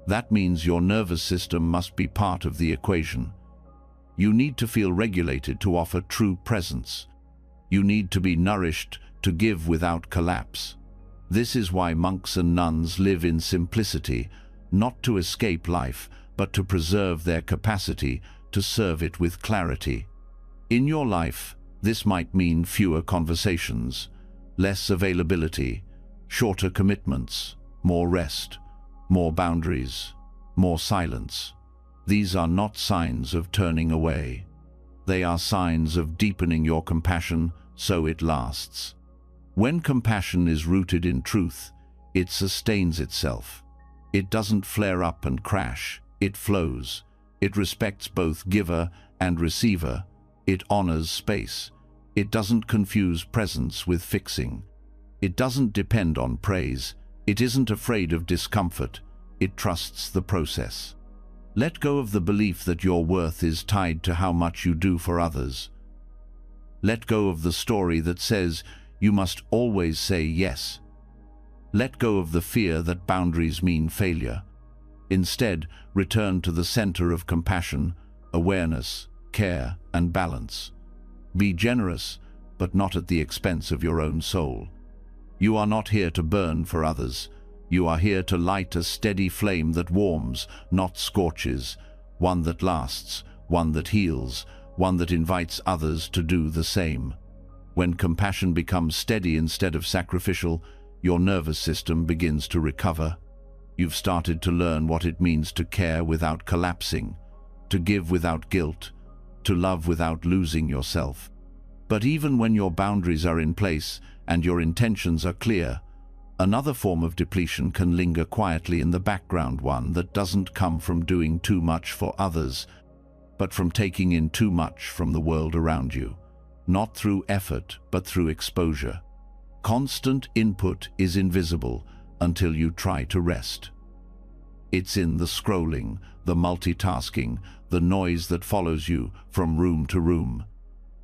[SPEAKER 1] That means your nervous system must be part of the equation. You need to feel regulated to offer true presence. You need to be nourished to give without collapse. This is why monks and nuns live in simplicity, not to escape life, but to preserve their capacity to serve it with clarity. In your life, this might mean fewer conversations, less availability, shorter commitments, more rest, more boundaries, more silence. These are not signs of turning away. They are signs of deepening your compassion so it lasts. When compassion is rooted in truth, it sustains itself. It doesn't flare up and crash, it flows. It respects both giver and receiver. It honors space. It doesn't confuse presence with fixing. It doesn't depend on praise. It isn't afraid of discomfort. It trusts the process. Let go of the belief that your worth is tied to how much you do for others. Let go of the story that says you must always say yes. Let go of the fear that boundaries mean failure. Instead, return to the center of compassion, awareness, care, and balance. Be generous, but not at the expense of your own soul. You are not here to burn for others. You are here to light a steady flame that warms, not scorches, one that lasts, one that heals, one that invites others to do the same. When compassion becomes steady instead of sacrificial, your nervous system begins to recover. You've started to learn what it means to care without collapsing, to give without guilt, to love without losing yourself. But even when your boundaries are in place and your intentions are clear, Another form of depletion can linger quietly in the background, one that doesn't come from doing too much for others, but from taking in too much from the world around you. Not through effort, but through exposure. Constant input is invisible until you try to rest. It's in the scrolling, the multitasking, the noise that follows you from room to room.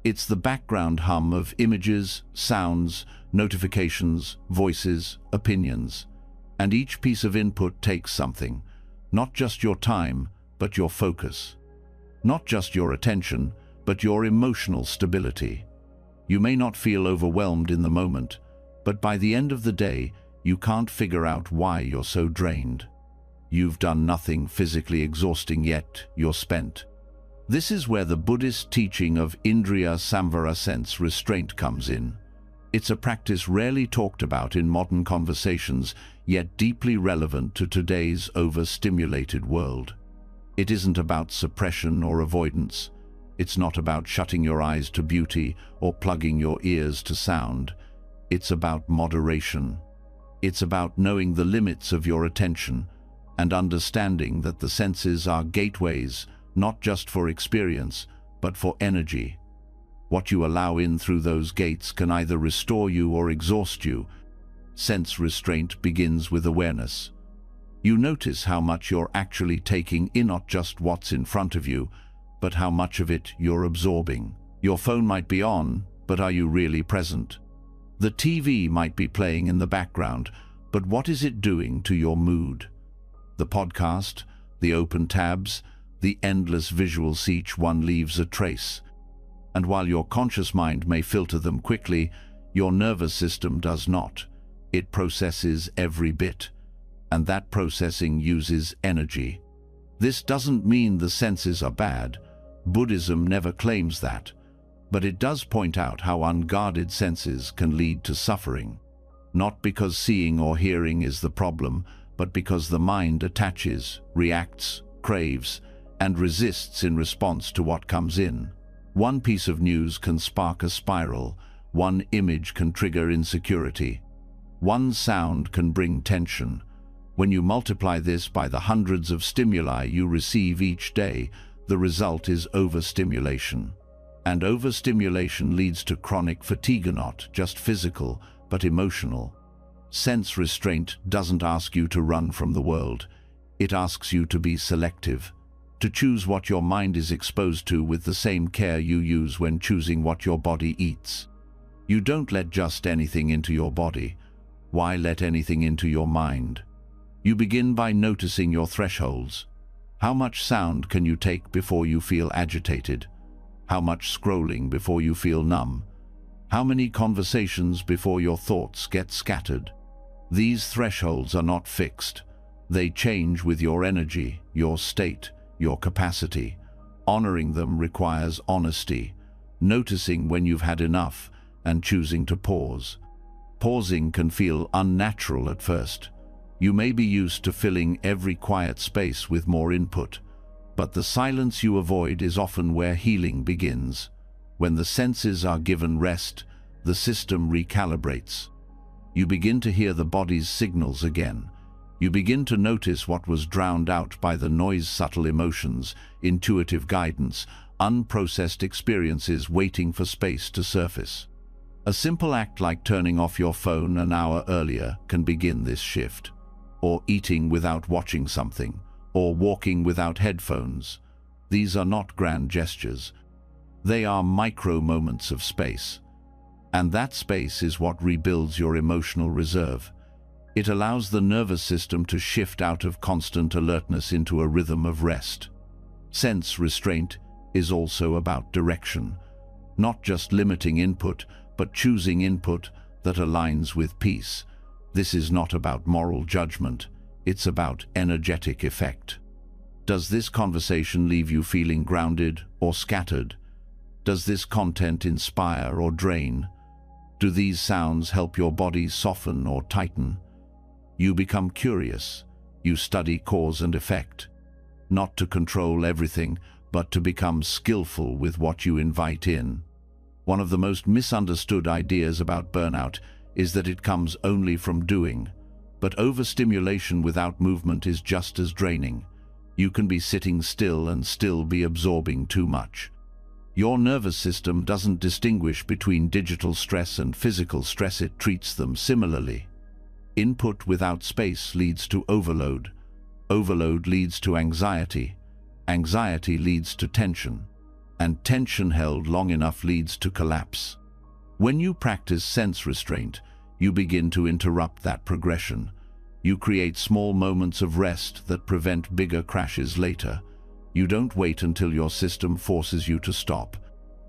[SPEAKER 1] It's the background hum of images, sounds, notifications, voices, opinions. And each piece of input takes something, not just your time, but your focus. Not just your attention, but your emotional stability. You may not feel overwhelmed in the moment, but by the end of the day, you can't figure out why you're so drained. You've done nothing physically exhausting, yet you're spent. This is where the Buddhist teaching of Indriya Samvara, sense restraint, comes in. It's a practice rarely talked about in modern conversations, yet deeply relevant to today's overstimulated world. It isn't about suppression or avoidance. It's not about shutting your eyes to beauty or plugging your ears to sound. It's about moderation. It's about knowing the limits of your attention and understanding that the senses are gateways, not just for experience, but for energy. What you allow in through those gates can either restore you or exhaust you. Sense restraint begins with awareness. You notice how much you're actually taking in, not just what's in front of you, but how much of it you're absorbing. Your phone might be on, but are you really present? The TV might be playing in the background, but what is it doing to your mood? The podcast, the open tabs, the endless visuals, each one leaves a trace. And while your conscious mind may filter them quickly, your nervous system does not. It processes every bit, and that processing uses energy. This doesn't mean the senses are bad. Buddhism never claims that, but it does point out how unguarded senses can lead to suffering. Not because seeing or hearing is the problem, but because the mind attaches, reacts, craves, and resists in response to what comes in. One piece of news can spark a spiral. One image can trigger insecurity. One sound can bring tension. When you multiply this by the hundreds of stimuli you receive each day, the result is overstimulation. And overstimulation leads to chronic fatigue, not just physical, but emotional. Sense restraint doesn't ask you to run from the world. It asks you to be selective, to choose what your mind is exposed to with the same care you use when choosing what your body eats. You don't let just anything into your body. Why let anything into your mind? You begin by noticing your thresholds. How much sound can you take before you feel agitated? How much scrolling before you feel numb? How many conversations before your thoughts get scattered? These thresholds are not fixed. They change with your energy, your state, your capacity. Honoring them requires honesty, noticing when you've had enough and choosing to pause. Pausing can feel unnatural at first. You may be used to filling every quiet space with more input, but the silence you avoid is often where healing begins. When the senses are given rest, the system recalibrates. You begin to hear the body's signals again. You begin to notice what was drowned out by the noise, subtle emotions, intuitive guidance, unprocessed experiences waiting for space to surface. A simple act like turning off your phone an hour earlier can begin this shift, or eating without watching something, or walking without headphones. These are not grand gestures. They are micro moments of space. And that space is what rebuilds your emotional reserve. It allows the nervous system to shift out of constant alertness into a rhythm of rest. Sense restraint is also about direction, not just limiting input, but choosing input that aligns with peace. This is not about moral judgment, it's about energetic effect. Does this conversation leave you feeling grounded or scattered? Does this content inspire or drain? Do these sounds help your body soften or tighten? You become curious. You study cause and effect. Not to control everything, but to become skillful with what you invite in. One of the most misunderstood ideas about burnout is that it comes only from doing. But overstimulation without movement is just as draining. You can be sitting still and still be absorbing too much. Your nervous system doesn't distinguish between digital stress and physical stress, it treats them similarly. Input without space leads to overload. Overload leads to anxiety. Anxiety leads to tension. And tension held long enough leads to collapse. When you practice sense restraint, you begin to interrupt that progression. You create small moments of rest that prevent bigger crashes later. You don't wait until your system forces you to stop.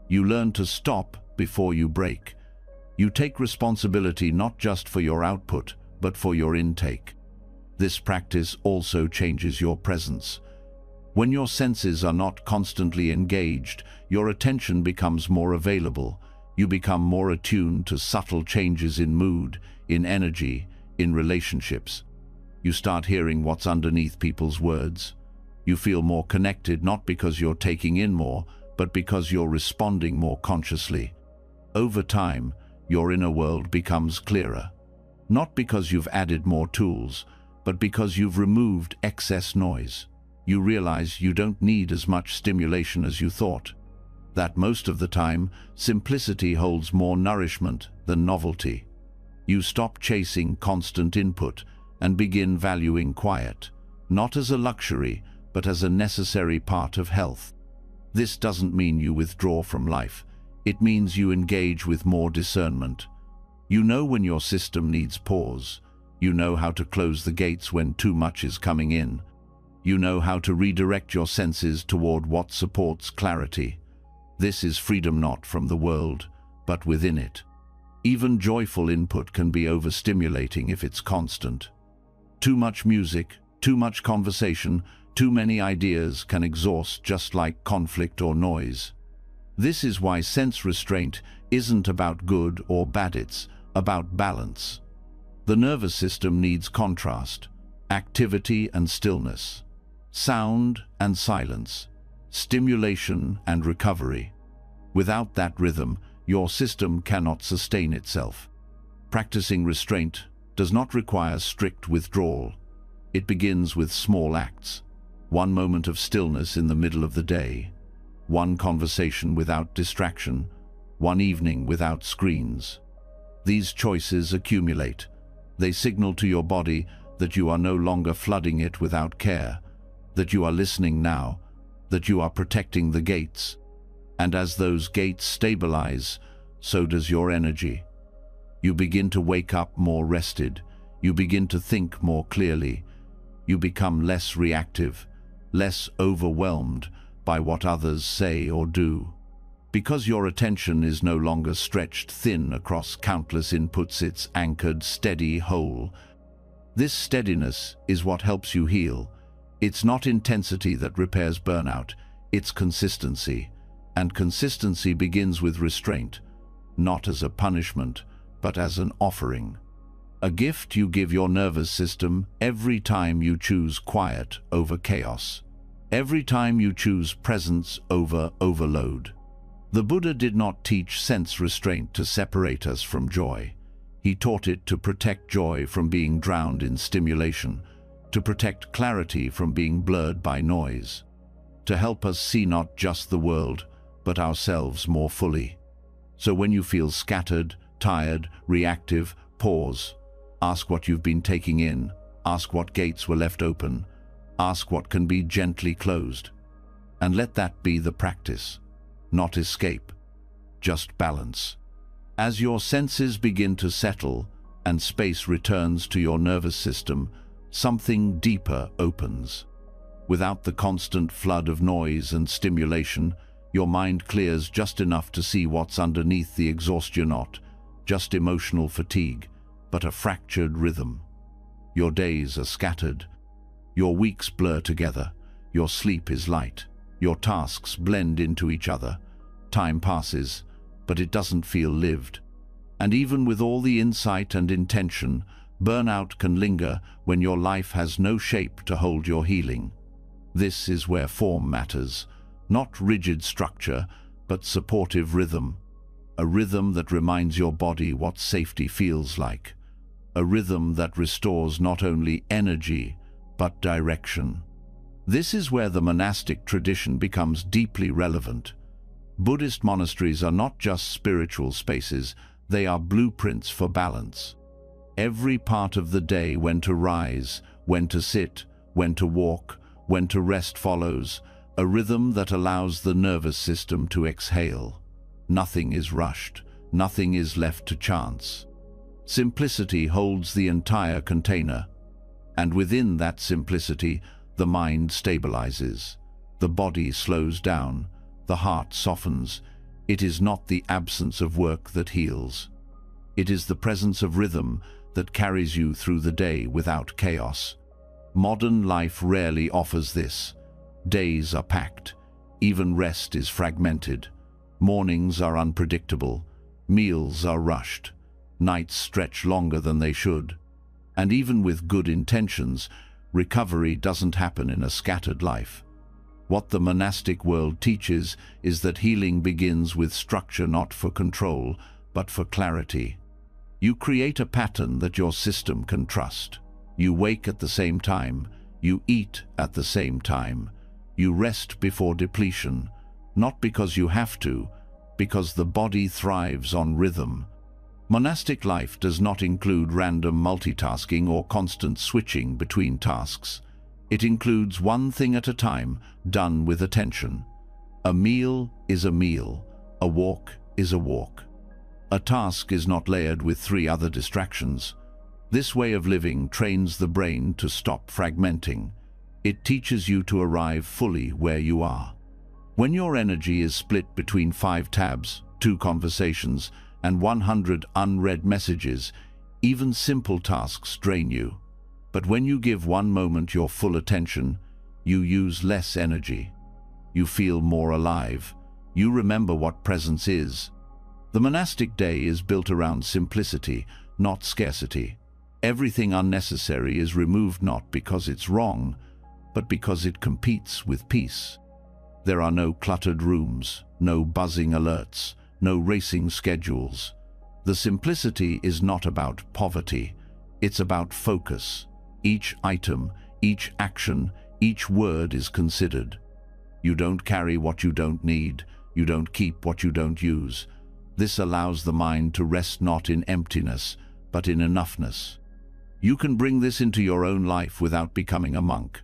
[SPEAKER 1] You learn to stop before you break. You take responsibility not just for your output, but for your intake. This practice also changes your presence. When your senses are not constantly engaged, your attention becomes more available. You become more attuned to subtle changes in mood, in energy, in relationships. You start hearing what's underneath people's words. You feel more connected not because you're taking in more, but because you're responding more consciously. Over time, your inner world becomes clearer. Not because you've added more tools, but because you've removed excess noise. You realize you don't need as much stimulation as you thought. That most of the time, simplicity holds more nourishment than novelty. You stop chasing constant input and begin valuing quiet, not as a luxury, but as a necessary part of health. This doesn't mean you withdraw from life. It means you engage with more discernment. You know when your system needs pause. You know how to close the gates when too much is coming in. You know how to redirect your senses toward what supports clarity. This is freedom not from the world, but within it. Even joyful input can be overstimulating if it's constant. Too much music, too much conversation, too many ideas can exhaust just like conflict or noise. This is why sense restraint isn't about good or bad, it's about balance. The nervous system needs contrast, activity and stillness, sound and silence, stimulation and recovery. Without that rhythm, your system cannot sustain itself. Practicing restraint does not require strict withdrawal. It begins with small acts. One moment of stillness in the middle of the day. One conversation without distraction. One evening without screens. These choices accumulate. They signal to your body that you are no longer flooding it without care, that you are listening now, that you are protecting the gates. And as those gates stabilize, so does your energy. You begin to wake up more rested. You begin to think more clearly. You become less reactive, less overwhelmed by what others say or do. Because your attention is no longer stretched thin across countless inputs, it's anchored, steady, whole. This steadiness is what helps you heal. It's not intensity that repairs burnout, it's consistency. And consistency begins with restraint, not as a punishment, but as an offering. A gift you give your nervous system every time you choose quiet over chaos. Every time you choose presence over overload. The Buddha did not teach sense restraint to separate us from joy. He taught it to protect joy from being drowned in stimulation, to protect clarity from being blurred by noise, to help us see not just the world, but ourselves more fully. So when you feel scattered, tired, reactive, pause. Ask what you've been taking in. Ask what gates were left open. Ask what can be gently closed. And let that be the practice. Not escape, just balance. As your senses begin to settle and space returns to your nervous system, something deeper opens. Without the constant flood of noise and stimulation, your mind clears just enough to see what's underneath the exhaustion, not just emotional fatigue, but a fractured rhythm. Your days are scattered. Your weeks blur together. Your sleep is light. Your tasks blend into each other. Time passes, but it doesn't feel lived. And even with all the insight and intention, burnout can linger when your life has no shape to hold your healing. This is where form matters, not rigid structure, but supportive rhythm. a rhythm that reminds your body what safety feels like, a rhythm that restores not only energy, but direction. This is where the monastic tradition becomes deeply relevant. Buddhist monasteries are not just spiritual spaces, they are blueprints for balance. Every part of the day, when to rise, when to sit, when to walk, when to rest, follows a rhythm that allows the nervous system to exhale. Nothing is rushed, nothing is left to chance. Simplicity holds the entire container, and within that simplicity, the mind stabilizes, the body slows down, the heart softens. It is not the absence of work that heals. It is the presence of rhythm that carries you through the day without chaos. Modern life rarely offers this. Days are packed, even rest is fragmented. Mornings are unpredictable, meals are rushed, nights stretch longer than they should. And even with good intentions, recovery doesn't happen in a scattered life. What the monastic world teaches is that healing begins with structure, not for control, but for clarity. You create a pattern that your system can trust. You wake at the same time, you eat at the same time, you rest before depletion, not because you have to, because the body thrives on rhythm. Monastic life does not include random multitasking or constant switching between tasks. It includes one thing at a time, done with attention. A meal is a meal, a walk is a walk. A task is not layered with 3 other distractions. This way of living trains the brain to stop fragmenting. It teaches you to arrive fully where you are. When your energy is split between 5 tabs, 2 conversations, and 100 unread messages, even simple tasks drain you. But when you give one moment your full attention, you use less energy. You feel more alive. You remember what presence is. The monastic day is built around simplicity, not scarcity. Everything unnecessary is removed not because it's wrong, but because it competes with peace. There are no cluttered rooms, no buzzing alerts, no racing schedules. The simplicity is not about poverty, it's about focus. Each item, each action, each word is considered. You don't carry what you don't need, you don't keep what you don't use. This allows the mind to rest not in emptiness, but in enoughness. You can bring this into your own life without becoming a monk.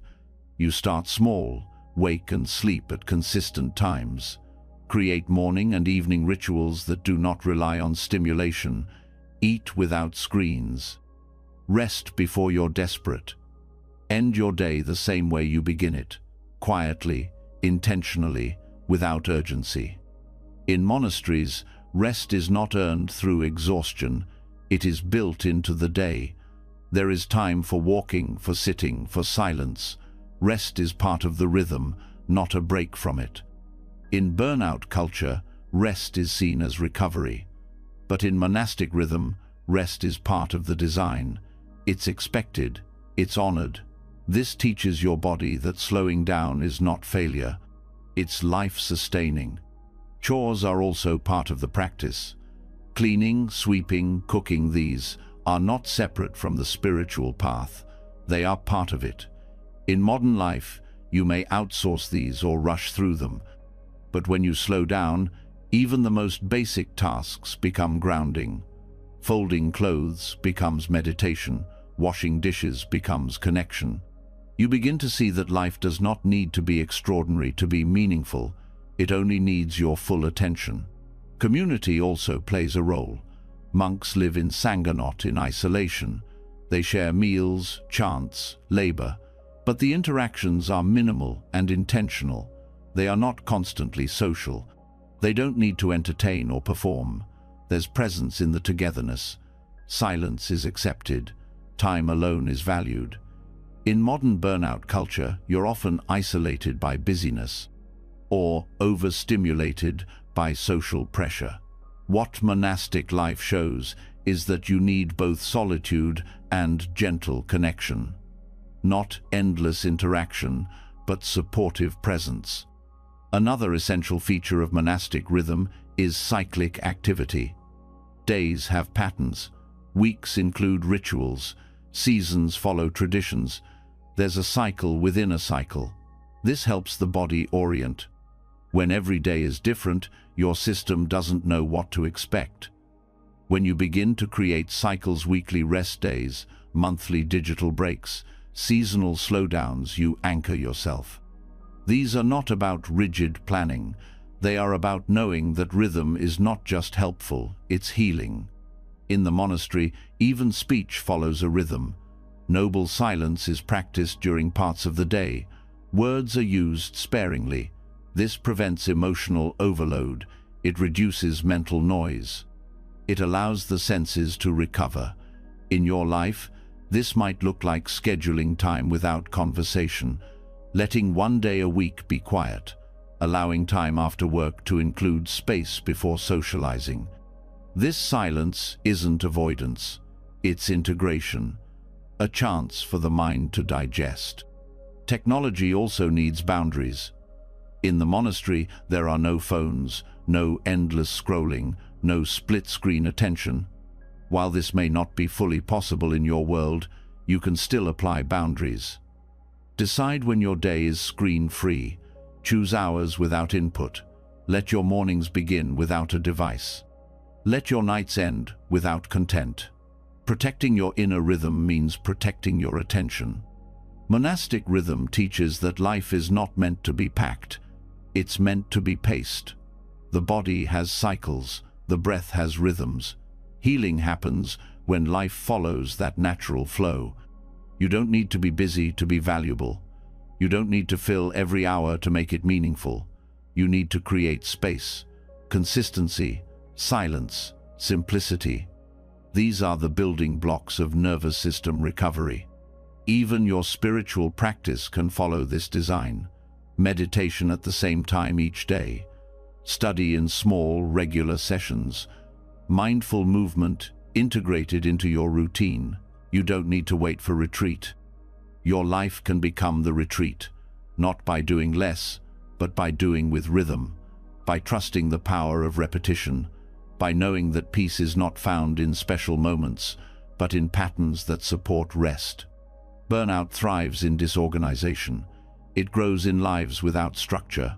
[SPEAKER 1] You start small, wake and sleep at consistent times. Create morning and evening rituals that do not rely on stimulation. Eat without screens. Rest before you're desperate. End your day the same way you begin it, quietly, intentionally, without urgency. In monasteries, rest is not earned through exhaustion, it is built into the day. There is time for walking, for sitting, for silence. Rest is part of the rhythm, not a break from it. In burnout culture, rest is seen as recovery. But in monastic rhythm, rest is part of the design. It's expected, it's honored. This teaches your body that slowing down is not failure, it's life-sustaining. Chores are also part of the practice. Cleaning, sweeping, cooking, these are not separate from the spiritual path. They are part of it. In modern life, you may outsource these or rush through them. But when you slow down, even the most basic tasks become grounding. Folding clothes becomes meditation. Washing dishes becomes connection. You begin to see that life does not need to be extraordinary to be meaningful. It only needs your full attention. Community also plays a role. Monks live in sangha, not in isolation. They share meals, chants, labor, but the interactions are minimal and intentional. They are not constantly social. They don't need to entertain or perform. There's presence in the togetherness. Silence is accepted. Time alone is valued. In modern burnout culture, you're often isolated by busyness or overstimulated by social pressure. What monastic life shows is that you need both solitude and gentle connection. Not endless interaction, but supportive presence. Another essential feature of monastic rhythm is cyclic activity. Days have patterns, weeks include rituals, seasons follow traditions. There's a cycle within a cycle. This helps the body orient. When every day is different, your system doesn't know what to expect. When you begin to create cycles, weekly rest days, monthly digital breaks, seasonal slowdowns, you anchor yourself. These are not about rigid planning. They are about knowing that rhythm is not just helpful, it's healing. In the monastery, even speech follows a rhythm. Noble silence is practiced during parts of the day. Words are used sparingly. This prevents emotional overload. It reduces mental noise. It allows the senses to recover. In your life, this might look like scheduling time without conversation, letting one day a week be quiet, allowing time after work to include space before socializing. This silence isn't avoidance, it's integration, a chance for the mind to digest. Technology also needs boundaries. In the monastery, there are no phones, no endless scrolling, no split-screen attention. While this may not be fully possible in your world, you can still apply boundaries. Decide when your day is screen-free. Choose hours without input. Let your mornings begin without a device. Let your nights end without content. Protecting your inner rhythm means protecting your attention. Monastic rhythm teaches that life is not meant to be packed. It's meant to be paced. The body has cycles. The breath has rhythms. Healing happens when life follows that natural flow. You don't need to be busy to be valuable. You don't need to fill every hour to make it meaningful. You need to create space, consistency, silence, simplicity. These are the building blocks of nervous system recovery. Even your spiritual practice can follow this design. Meditation at the same time each day. Study in small, regular sessions. Mindful movement integrated into your routine. You don't need to wait for retreat. Your life can become the retreat, not by doing less, but by doing with rhythm, by trusting the power of repetition, by knowing that peace is not found in special moments, but in patterns that support rest. Burnout thrives in disorganization. It grows in lives without structure.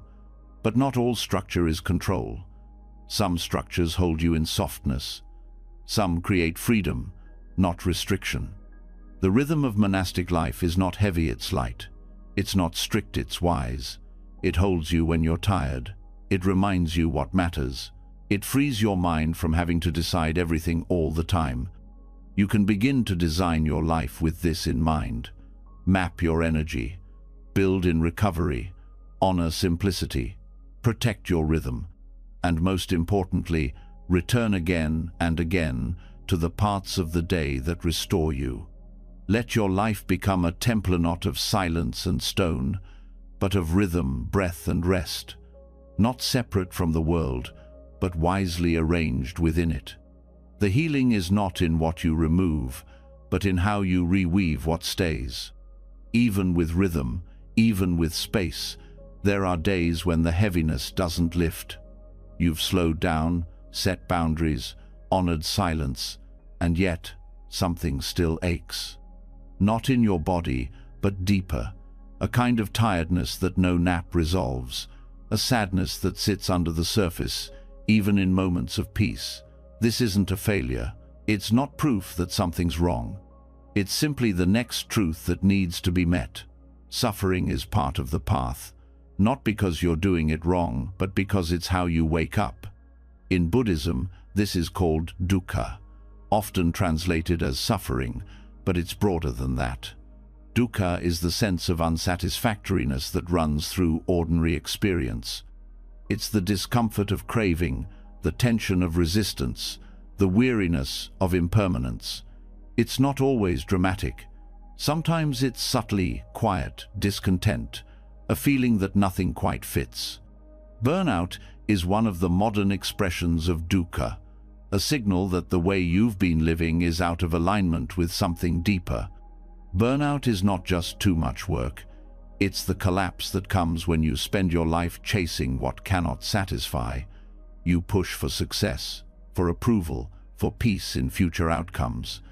[SPEAKER 1] But not all structure is control. Some structures hold you in softness. Some create freedom, not restriction. The rhythm of monastic life is not heavy, it's light. It's not strict, it's wise. It holds you when you're tired. It reminds you what matters. It frees your mind from having to decide everything all the time. You can begin to design your life with this in mind. Map your energy. Build in recovery. Honor simplicity. Protect your rhythm. And most importantly, return again and again to the parts of the day that restore you. Let your life become a temple not of silence and stone, but of rhythm, breath, and rest, not separate from the world, but wisely arranged within it. The healing is not in what you remove, but in how you reweave what stays. Even with rhythm, even with space, there are days when the heaviness doesn't lift. You've slowed down, set boundaries, honored silence, and yet something still aches. Not in your body, but deeper, a kind of tiredness that no nap resolves, a sadness that sits under the surface, even in moments of peace. This isn't a failure. It's not proof that something's wrong. It's simply the next truth that needs to be met. Suffering is part of the path, not because you're doing it wrong, but because it's how you wake up. In Buddhism, this is called dukkha, often translated as suffering, but it's broader than that. Dukkha is the sense of unsatisfactoriness that runs through ordinary experience. It's the discomfort of craving, the tension of resistance, the weariness of impermanence. It's not always dramatic. Sometimes it's subtly quiet, discontent, a feeling that nothing quite fits. Burnout is one of the modern expressions of dukkha, a signal that the way you've been living is out of alignment with something deeper. Burnout is not just too much work. It's the collapse that comes when you spend your life chasing what cannot satisfy. You push for success, for approval, for peace in future outcomes.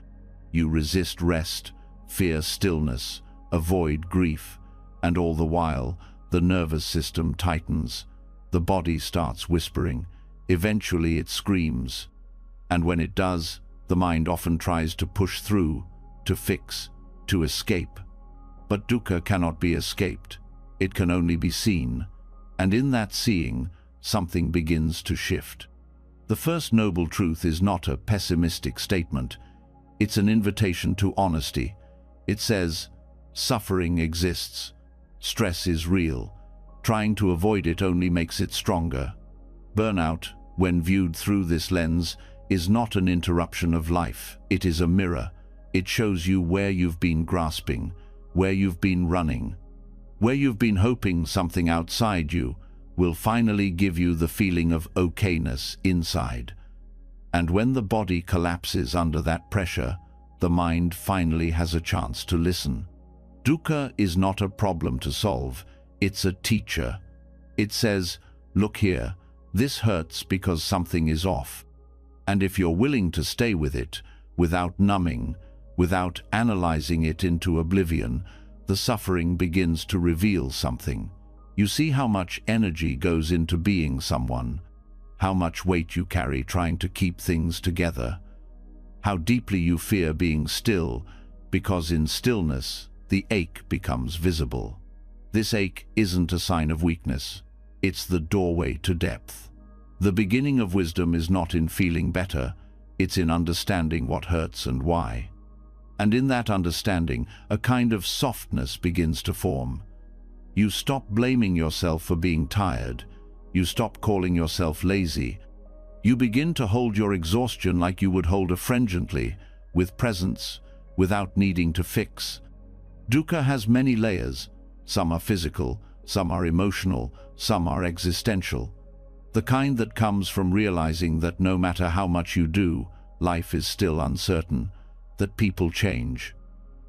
[SPEAKER 1] You resist rest, fear stillness, avoid grief, and all the while, the nervous system tightens. The body starts whispering. Eventually it screams. And when it does, the mind often tries to push through, to fix, to escape. But dukkha cannot be escaped. It can only be seen. And in that seeing, something begins to shift. The first noble truth is not a pessimistic statement. It's an invitation to honesty. It says, suffering exists. Stress is real. Trying to avoid it only makes it stronger. Burnout, when viewed through this lens, is not an interruption of life. It is a mirror. It shows you where you've been grasping, where you've been running, where you've been hoping something outside you will finally give you the feeling of okayness inside. And when the body collapses under that pressure, the mind finally has a chance to listen. Dukkha is not a problem to solve, it's a teacher. It says, look here, this hurts because something is off. And if you're willing to stay with it, without numbing, without analyzing it into oblivion, the suffering begins to reveal something. You see how much energy goes into being someone, how much weight you carry trying to keep things together, how deeply you fear being still, because in stillness, the ache becomes visible. This ache isn't a sign of weakness. It's the doorway to depth. The beginning of wisdom is not in feeling better, it's in understanding what hurts and why. And in that understanding, a kind of softness begins to form. You stop blaming yourself for being tired. You stop calling yourself lazy. You begin to hold your exhaustion like you would hold a friend gently, with presence, without needing to fix. Dukkha has many layers. Some are physical, some are emotional, some are existential. The kind that comes from realizing that no matter how much you do, life is still uncertain, that people change.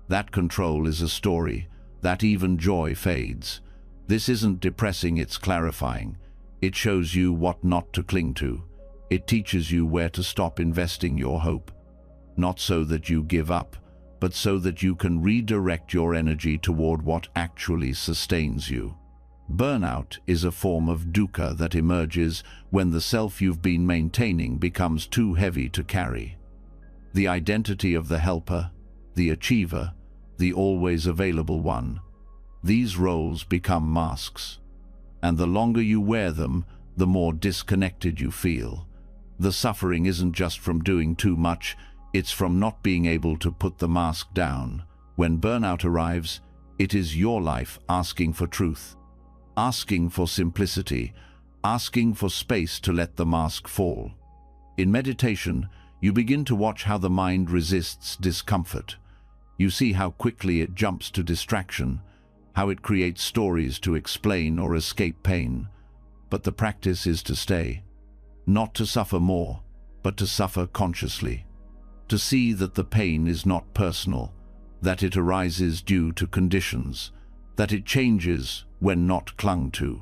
[SPEAKER 1] That control is a story, that even joy fades. This isn't depressing, it's clarifying. It shows you what not to cling to. It teaches you where to stop investing your hope. Not so that you give up, but so that you can redirect your energy toward what actually sustains you. Burnout is a form of dukkha that emerges when the self you've been maintaining becomes too heavy to carry. The identity of the helper, the achiever, the always available one. These roles become masks. And the longer you wear them, the more disconnected you feel. The suffering isn't just from doing too much, it's from not being able to put the mask down. When burnout arrives, it is your life asking for truth, asking for simplicity, asking for space to let the mask fall. In meditation, you begin to watch how the mind resists discomfort. You see how quickly it jumps to distraction, how it creates stories to explain or escape pain. But the practice is to stay, not to suffer more, but to suffer consciously. To see that the pain is not personal, that it arises due to conditions, that it changes when not clung to.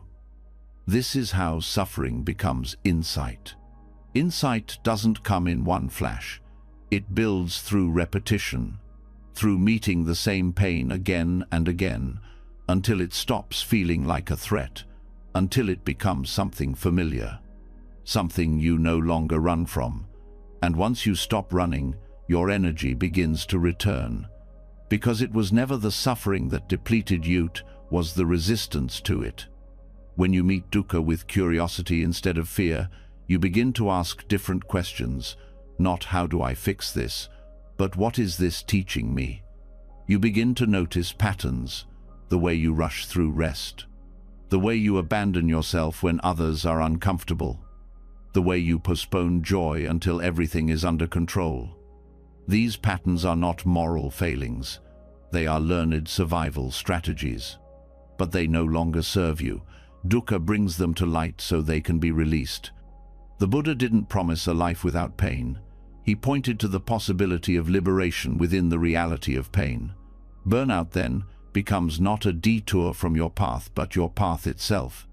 [SPEAKER 1] This is how suffering becomes insight. Insight doesn't come in one flash. It builds through repetition, through meeting the same pain again and again, until it stops feeling like a threat, until it becomes something familiar, something you no longer run from. And once you stop running, your energy begins to return. Because it was never the suffering that depleted you, it was the resistance to it. When you meet dukkha with curiosity instead of fear, you begin to ask different questions. Not how do I fix this, but what is this teaching me? You begin to notice patterns, the way you rush through rest, the way you abandon yourself when others are uncomfortable, the way you postpone joy until everything is under control. These patterns are not moral failings. They are learned survival strategies. But they no longer serve you. Dukkha brings them to light so they can be released. The Buddha didn't promise a life without pain. He pointed to the possibility of liberation within the reality of pain. Burnout, then, becomes not a detour from your path, but your path itself.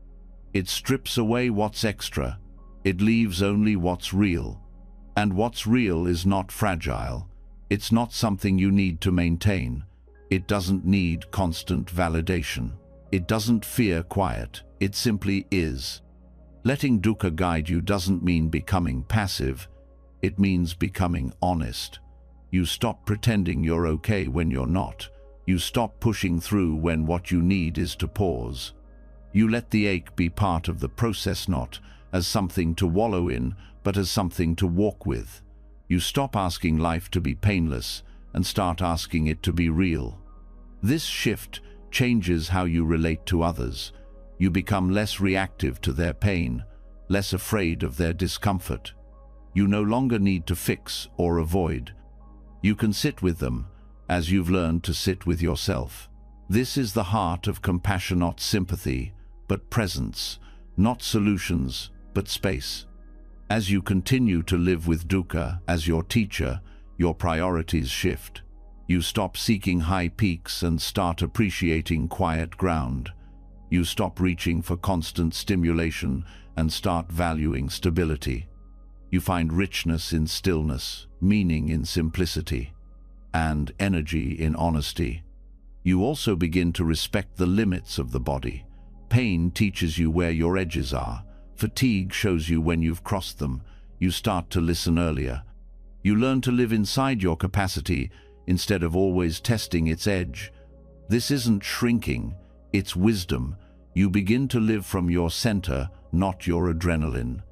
[SPEAKER 1] It strips away what's extra, It leaves only what's real. And what's real is not fragile. It's not something you need to maintain. It doesn't need constant validation. It doesn't fear quiet. It simply is. Letting dukkha guide you doesn't mean becoming passive. It means becoming honest. You stop pretending you're okay when you're not. You stop pushing through when what you need is to pause. You let the ache be part of the process, not as something to wallow in, but as something to walk with. You stop asking life to be painless and start asking it to be real. This shift changes how you relate to others. You become less reactive to their pain, less afraid of their discomfort. You no longer need to fix or avoid. You can sit with them as you've learned to sit with yourself. This is the heart of compassion, not sympathy, but presence, not solutions, but space. As you continue to live with dukkha as your teacher, your priorities shift. You stop seeking high peaks and start appreciating quiet ground. You stop reaching for constant stimulation and start valuing stability. You find richness in stillness, meaning in simplicity, and energy in honesty. You also begin to respect the limits of the body. Pain teaches you where your edges are. Fatigue shows you when you've crossed them. You start to listen earlier. You learn to live inside your capacity instead of always testing its edge. This isn't shrinking, it's wisdom. You begin to live from your center, not your adrenaline.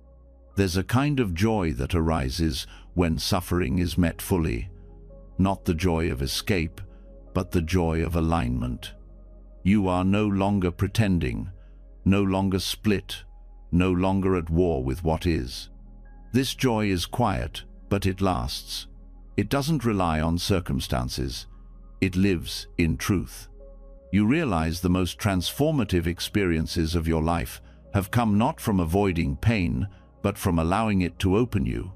[SPEAKER 1] There's a kind of joy that arises when suffering is met fully. Not the joy of escape, but the joy of alignment. You are no longer pretending, no longer split, no longer at war with what is. This joy is quiet, but it lasts. It doesn't rely on circumstances. It lives in truth. You realize the most transformative experiences of your life have come not from avoiding pain, but from allowing it to open you.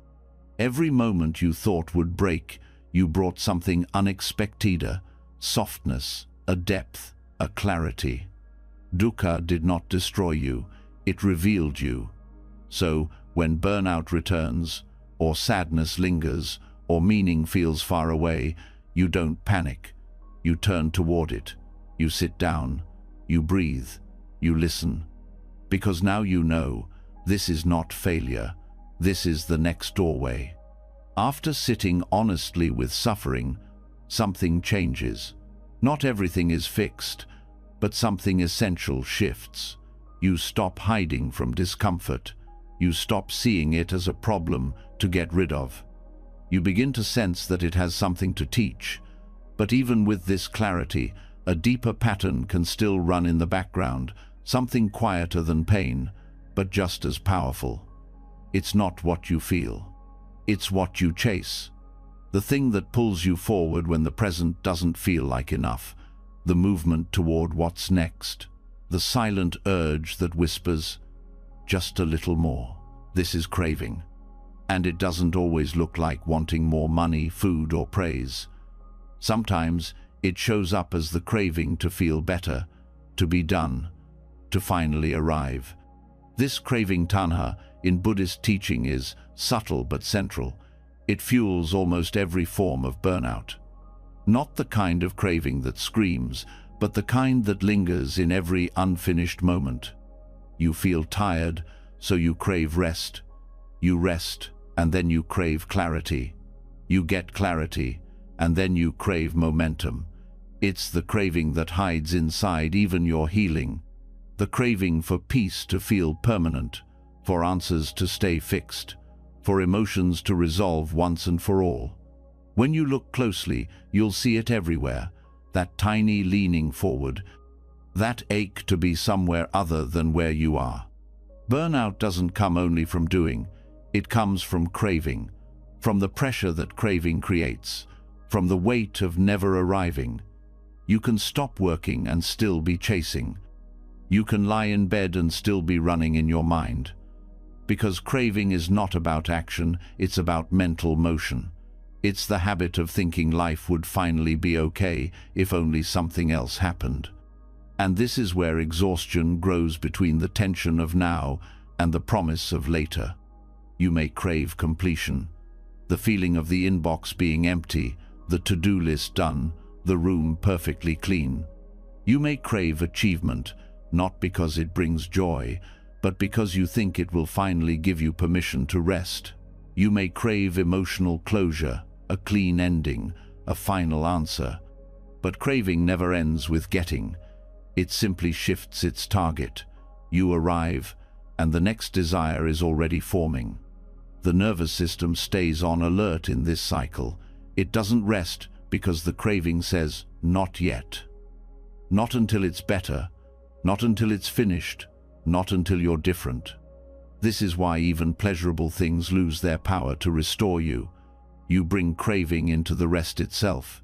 [SPEAKER 1] Every moment you thought would break, you brought something unexpected, a softness, a depth, a clarity. Dukkha did not destroy you, it revealed you. So, when burnout returns, or sadness lingers, or meaning feels far away, you don't panic. You turn toward it. You sit down. You breathe. You listen. Because now you know, this is not failure. This is the next doorway. After sitting honestly with suffering, something changes. Not everything is fixed, but something essential shifts. You stop hiding from discomfort. You stop seeing it as a problem to get rid of. You begin to sense that it has something to teach. But even with this clarity, a deeper pattern can still run in the background, something quieter than pain, but just as powerful. It's not what you feel. It's what you chase. The thing that pulls you forward when the present doesn't feel like enough. The movement toward what's next. The silent urge that whispers, just a little more. This is craving. And it doesn't always look like wanting more money, food, or praise. Sometimes it shows up as the craving to feel better, to be done, to finally arrive. This craving tanha in Buddhist teaching is subtle but central. It fuels almost every form of burnout. Not the kind of craving that screams, but the kind that lingers in every unfinished moment. You feel tired, so you crave rest. You rest, and then you crave clarity. You get clarity, and then you crave momentum. It's the craving that hides inside even your healing. The craving for peace to feel permanent, for answers to stay fixed, for emotions to resolve once and for all. When you look closely, you'll see it everywhere. That tiny leaning forward, that ache to be somewhere other than where you are. Burnout doesn't come only from doing, it comes from craving, from the pressure that craving creates, from the weight of never arriving. You can stop working and still be chasing. You can lie in bed and still be running in your mind. Because craving is not about action, it's about mental motion. It's the habit of thinking life would finally be okay if only something else happened. And this is where exhaustion grows between the tension of now and the promise of later. You may crave completion. The feeling of the inbox being empty, the to-do list done, the room perfectly clean. You may crave achievement, not because it brings joy, but because you think it will finally give you permission to rest. You may crave emotional closure, a clean ending, a final answer. But craving never ends with getting. It simply shifts its target. You arrive, and the next desire is already forming. The nervous system stays on alert in this cycle. It doesn't rest because the craving says, not yet. Not until it's better, not until it's finished, not until you're different. This is why even pleasurable things lose their power to restore you. You bring craving into the rest itself.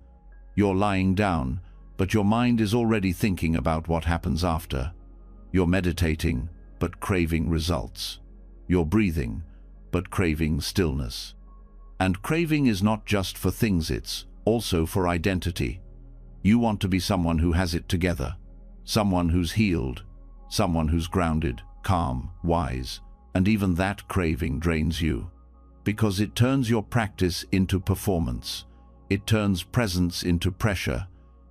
[SPEAKER 1] You're lying down, but your mind is already thinking about what happens after. You're meditating, but craving results. You're breathing, but craving stillness. And craving is not just for things, it's also for identity. You want to be someone who has it together, someone who's healed, someone who's grounded, calm, wise, and even that craving drains you. Because it turns your practice into performance. It turns presence into pressure.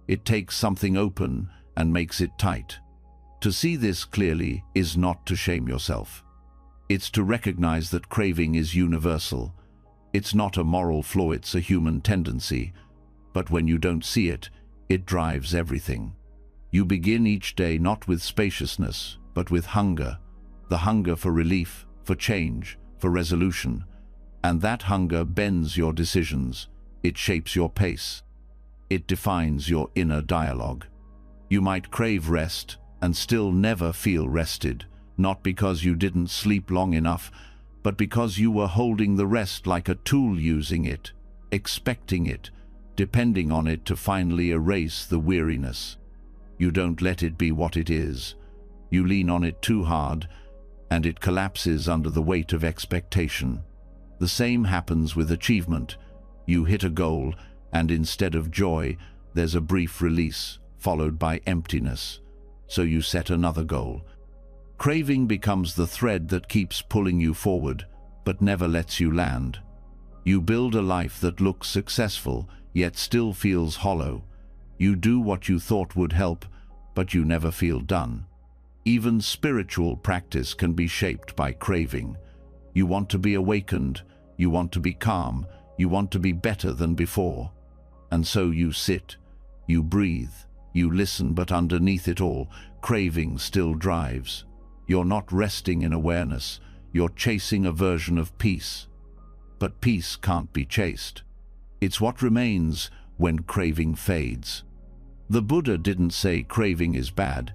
[SPEAKER 1] It takes something open and makes it tight. To see this clearly is not to shame yourself. It's to recognize that craving is universal. It's not a moral flaw, it's a human tendency. But when you don't see it, it drives everything. You begin each day not with spaciousness, but with hunger. The hunger for relief, for change, for resolution. And that hunger bends your decisions. It shapes your pace. It defines your inner dialogue. You might crave rest and still never feel rested, not because you didn't sleep long enough, but because you were holding the rest like a tool, using it, expecting it, depending on it to finally erase the weariness. You don't let it be what it is. You lean on it too hard, and it collapses under the weight of expectation. The same happens with achievement. You hit a goal, and instead of joy, there's a brief release, followed by emptiness. So you set another goal. Craving becomes the thread that keeps pulling you forward, but never lets you land. You build a life that looks successful, yet still feels hollow. You do what you thought would help, but you never feel done. Even spiritual practice can be shaped by craving. You want to be awakened, you want to be calm, you want to be better than before. And so you sit, you breathe, you listen, but underneath it all, craving still drives. You're not resting in awareness, you're chasing a version of peace. But peace can't be chased. It's what remains when craving fades. The Buddha didn't say craving is bad.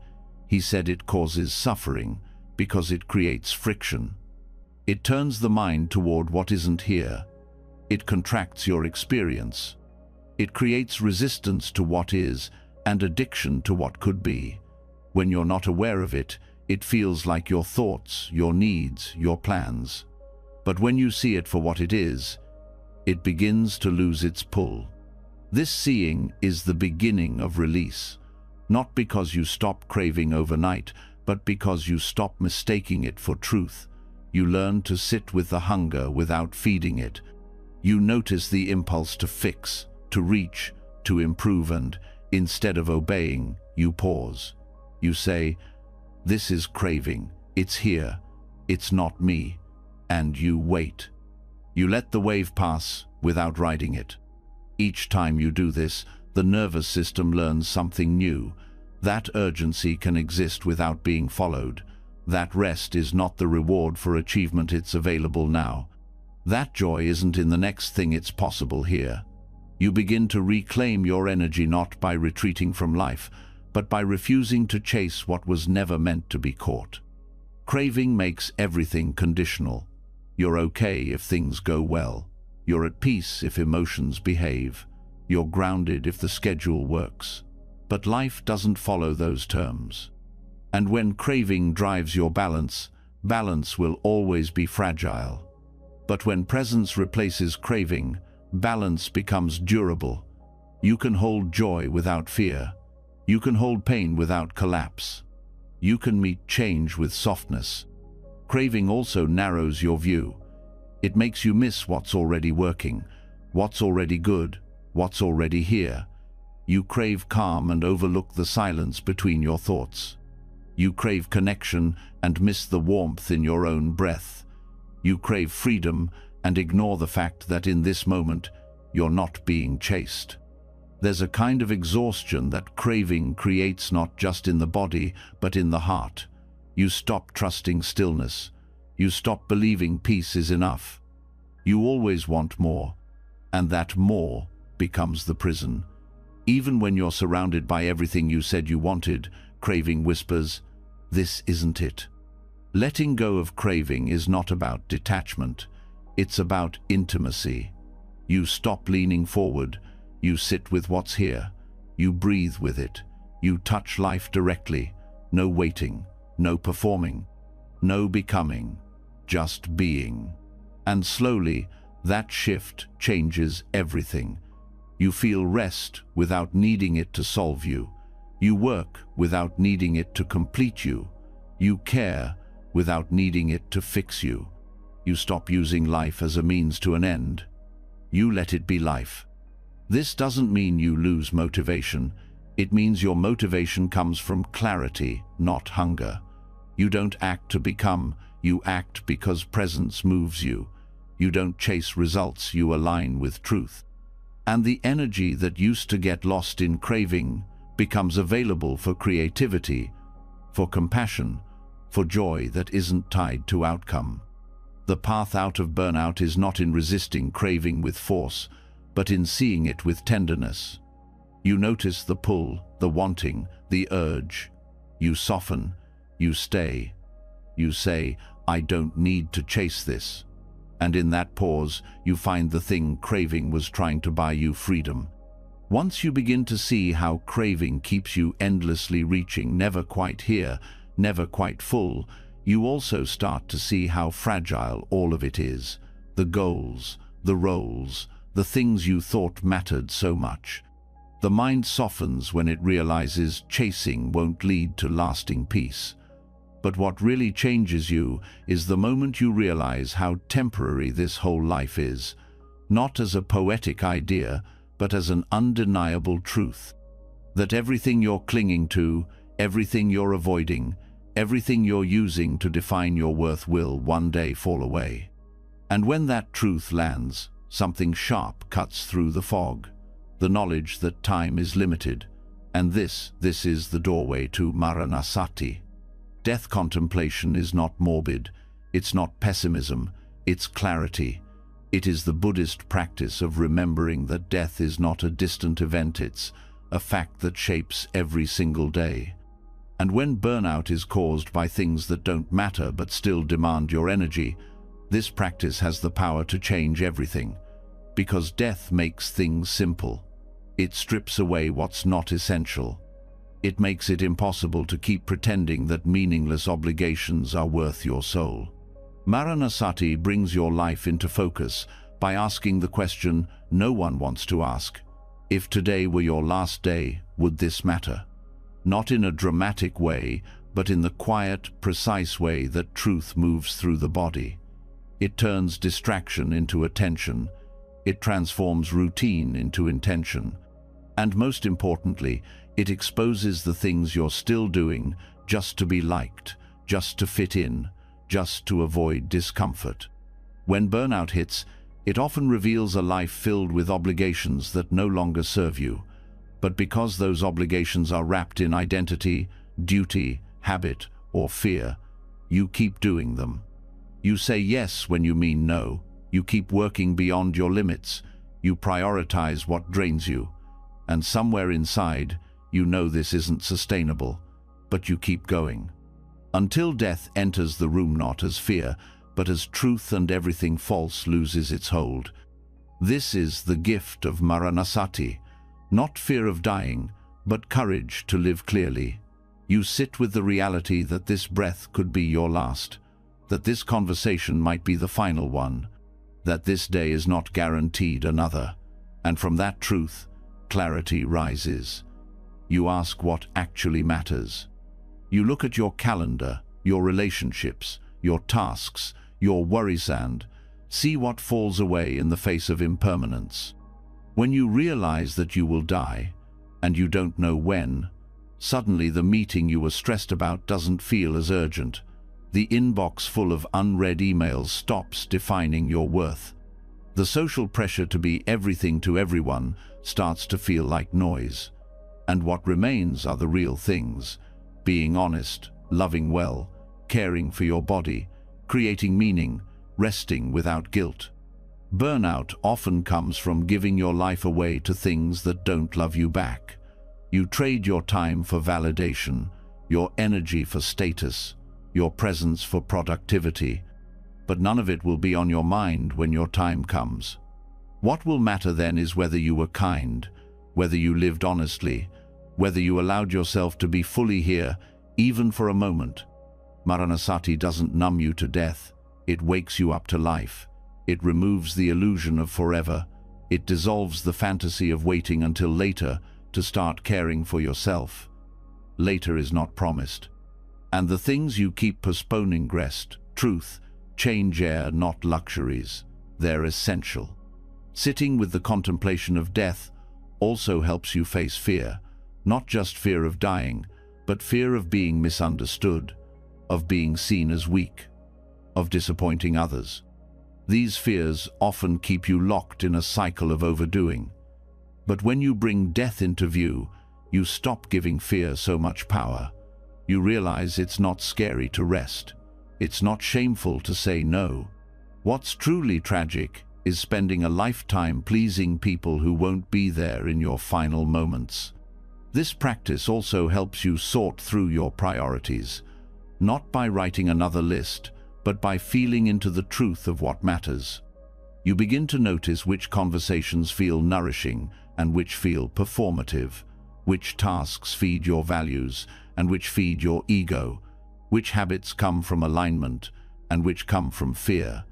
[SPEAKER 1] He said it causes suffering because it creates friction. It turns the mind toward what isn't here. It contracts your experience. It creates resistance to what is and addiction to what could be. When you're not aware of it, it feels like your thoughts, your needs, your plans. But when you see it for what it is, it begins to lose its pull. This seeing is the beginning of release, not because you stop craving overnight, but because you stop mistaking it for truth. You learn to sit with the hunger without feeding it. You notice the impulse to fix, to reach, to improve, and instead of obeying, you pause. You say, "This is craving, it's here, it's not me," and you wait. You let the wave pass without riding it. Each time you do this, the nervous system learns something new. That urgency can exist without being followed. That rest is not the reward for achievement, it's available now. That joy isn't in the next thing, it's possible here. You begin to reclaim your energy not by retreating from life, but by refusing to chase what was never meant to be caught. Craving makes everything conditional. You're okay if things go well. You're at peace if emotions behave. You're grounded if the schedule works. But life doesn't follow those terms. And when craving drives your balance, balance will always be fragile. But when presence replaces craving, balance becomes durable. You can hold joy without fear. You can hold pain without collapse. You can meet change with softness. Craving also narrows your view. It makes you miss what's already working, what's already good, what's already here. You crave calm and overlook the silence between your thoughts. You crave connection and miss the warmth in your own breath. You crave freedom and ignore the fact that in this moment you're not being chased. There's a kind of exhaustion that craving creates, not just in the body but in the heart. You stop trusting stillness. You stop believing peace is enough. You always want more, and that more becomes the prison. Even when you're surrounded by everything you said you wanted, craving whispers, "This isn't it." Letting go of craving is not about detachment. It's about intimacy. You stop leaning forward. You sit with what's here. You breathe with it. You touch life directly. No waiting, no performing, no becoming, just being. And slowly, that shift changes everything. You feel rest without needing it to solve you. You work without needing it to complete you. You care without needing it to fix you. You stop using life as a means to an end. You let it be life. This doesn't mean you lose motivation. It means your motivation comes from clarity, not hunger. You don't act to become, you act because presence moves you. You don't chase results, you align with truth. And the energy that used to get lost in craving becomes available for creativity, for compassion, for joy that isn't tied to outcome. The path out of burnout is not in resisting craving with force, but in seeing it with tenderness. You notice the pull, the wanting, the urge. You soften, you stay. You say, "I don't need to chase this." And in that pause, you find the thing craving was trying to buy you: freedom. Once you begin to see how craving keeps you endlessly reaching, never quite here, never quite full, you also start to see how fragile all of it is. The goals, the roles, the things you thought mattered so much. The mind softens when it realizes chasing won't lead to lasting peace. But what really changes you is the moment you realize how temporary this whole life is, not as a poetic idea, but as an undeniable truth. That everything you're clinging to, everything you're avoiding, everything you're using to define your worth will one day fall away. And when that truth lands, something sharp cuts through the fog. The knowledge that time is limited, and this is the doorway to Maranasati. Death contemplation is not morbid, it's not pessimism, it's clarity. It is the Buddhist practice of remembering that death is not a distant event, it's a fact that shapes every single day. And when burnout is caused by things that don't matter but still demand your energy, this practice has the power to change everything. Because death makes things simple. It strips away what's not essential. It makes it impossible to keep pretending that meaningless obligations are worth your soul. Maranasati brings your life into focus by asking the question no one wants to ask. If today were your last day, would this matter? Not in a dramatic way, but in the quiet, precise way that truth moves through the body. It turns distraction into attention. It transforms routine into intention. And most importantly, it exposes the things you're still doing just to be liked, just to fit in, just to avoid discomfort. When burnout hits, it often reveals a life filled with obligations that no longer serve you. But because those obligations are wrapped in identity, duty, habit, or fear, you keep doing them. You say yes when you mean no. You keep working beyond your limits. You prioritize what drains you. And somewhere inside, you know this isn't sustainable, but you keep going. Until death enters the room not as fear, but as truth, and everything false loses its hold. This is the gift of Maranasati, not fear of dying, but courage to live clearly. You sit with the reality that this breath could be your last, that this conversation might be the final one, that this day is not guaranteed another. And from that truth, clarity rises. You ask what actually matters. You look at your calendar, your relationships, your tasks, your worries, and See what falls away in the face of impermanence. When you realize that you will die, and you don't know when, suddenly the meeting you were stressed about doesn't feel as urgent. The inbox full of unread emails stops defining your worth. The social pressure to be everything to everyone starts to feel like noise. And what remains are the real things: being honest, loving well, caring for your body, creating meaning, resting without guilt. Burnout often comes from giving your life away to things that don't love you back. You trade your time for validation, your energy for status, your presence for productivity, but none of it will be on your mind when your time comes. What will matter then is whether you were kind, whether you lived honestly, whether you allowed yourself to be fully here, even for a moment. Maranasati doesn't numb you to death, it wakes you up to life. It removes the illusion of forever. It dissolves the fantasy of waiting until later to start caring for yourself. Later is not promised. And the things you keep postponing, rest, truth, change, are not luxuries. They're essential. Sitting with the contemplation of death also helps you face fear, not just fear of dying, but fear of being misunderstood, of being seen as weak, of disappointing others. These fears often keep you locked in a cycle of overdoing. But when you bring death into view, you stop giving fear so much power. You realize it's not scary to rest. It's not shameful to say no. What's truly tragic is spending a lifetime pleasing people who won't be there in your final moments. This practice also helps you sort through your priorities, not by writing another list, but by feeling into the truth of what matters. You begin to notice which conversations feel nourishing and which feel performative, which tasks feed your values and which feed your ego, which habits come from alignment and which come from fear.